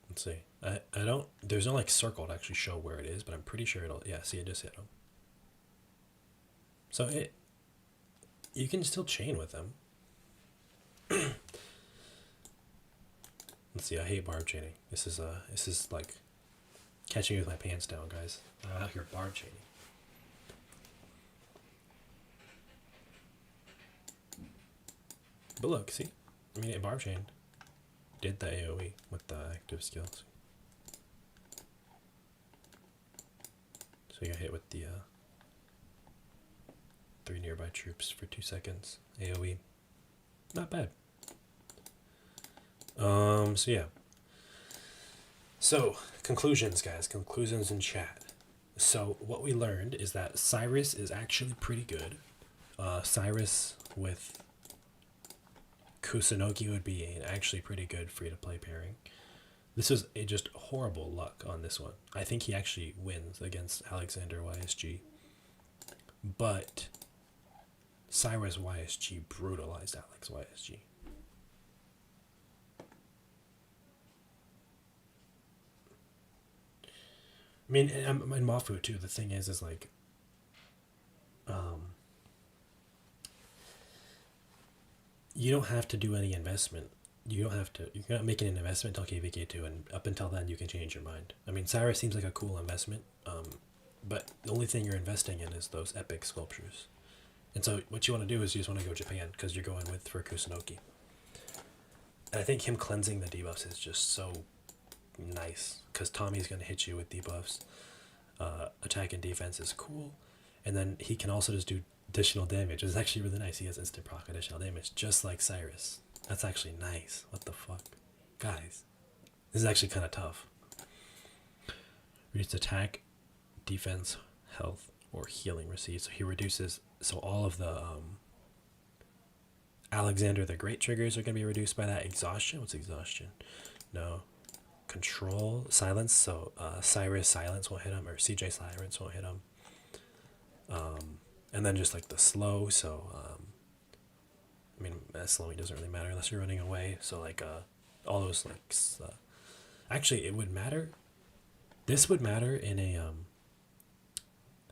Let's see. I don't, there's no like circle to actually show where it is, but I'm pretty sure it'll, yeah, see, it just hit him. So you can still chain with them. Let's see, I hate barb chaining. This is like catching me with my pants down, guys. I'm out here barb chaining. But look, see? I mean, barb chain did the AoE with the active skills. So you got hit with the 3 nearby troops for 2 seconds. AoE. Not bad. So yeah. So, conclusions, guys. Conclusions in chat. So, what we learned is that Cyrus is actually pretty good. Cyrus with Kusunoki would be an actually pretty good free-to-play pairing. This was just horrible luck on this one. I think he actually wins against Alexander YSG. But Cyrus YSG brutalized Alex YSG. I mean, in Mafu too, the thing is like, you don't have to do any investment. You don't have to, you're not making an investment until KVK2, and up until then you can change your mind. I mean, Cyrus seems like a cool investment, but the only thing you're investing in is those epic sculptures. And so what you want to do is you just want to go Japan, because you're going for Kusunoki. And I think him cleansing the debuffs is just so nice, because Tommy's going to hit you with debuffs. Attack and defense is cool, and then he can also just do additional damage. It's actually really nice. He has instant proc additional damage, just like Cyrus. That's actually nice. What the fuck? Guys, this is actually kind of tough. Reduce attack, defense, health, or healing received. So he reduces, so all of the Alexander the Great triggers are going to be reduced by that. Exhaustion? What's exhaustion? No. Control, silence, so Cyrus silence won't hit him, or CJ silence won't hit him. And then just like the slow, so I mean, slowing doesn't really matter unless you're running away. So like all those like actually it would matter. This would matter in a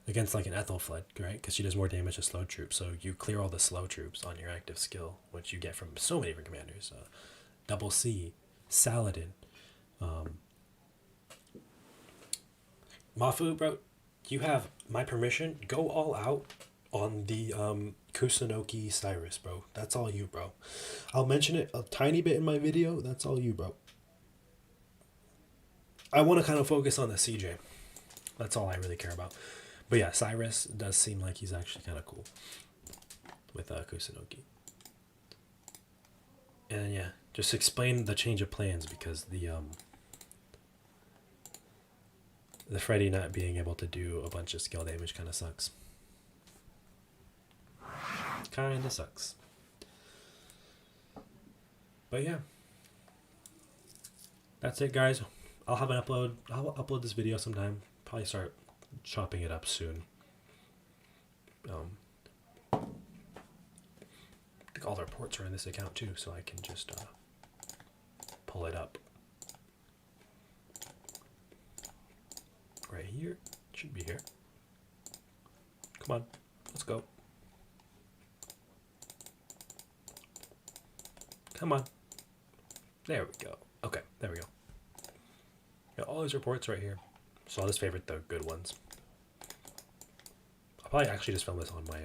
against like an Ethelfled, right? Because she does more damage to slow troops. So you clear all the slow troops on your active skill, which you get from so many different commanders. Double C, Saladin. Mafu, bro, you have my permission. Go all out on the Kusunoki Cyrus, bro. That's all you, bro. I'll mention it a tiny bit in my video. That's all you, bro. I want to kind of focus on the CJ. That's all I really care about. But yeah, Cyrus does seem like he's actually kind of cool with Kusunoki. And yeah, just explain the change of plans because the Freddy not being able to do a bunch of skill damage kind of sucks. Kinda sucks. But yeah. That's it, guys. I'll upload this video sometime. Probably start chopping it up soon. I think all the reports are in this account too, so I can just pull it up. Right here. It should be here. Come on. Let's go. Come on. There we go. Okay, there we go. Got all these reports right here. So I'll just favorite the good ones. I'll probably actually just film this on my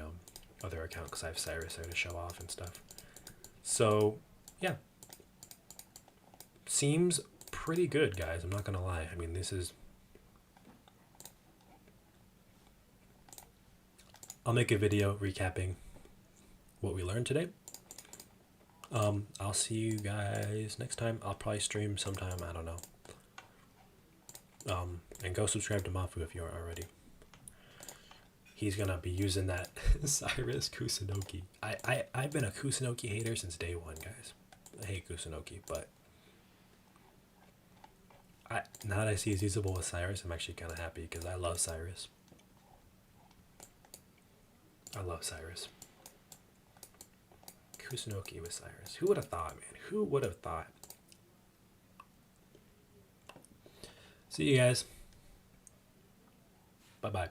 other account because I have Cyrus there to show off and stuff. So, yeah. Seems pretty good, guys. I'm not going to lie. I mean, this is... I'll make a video recapping what we learned today. I'll see you guys next time. I'll probably stream sometime. I don't know. And go subscribe to Mafu if you aren't already. He's gonna be using that Cyrus Kusunoki. I've been a Kusunoki hater since day one, guys. I hate Kusunoki, but now that I see it's usable with Cyrus, I'm actually kind of happy because I love Cyrus. I love Cyrus. Kusunoki with Cyrus. Who would have thought, man? Who would have thought? See you guys. Bye-bye.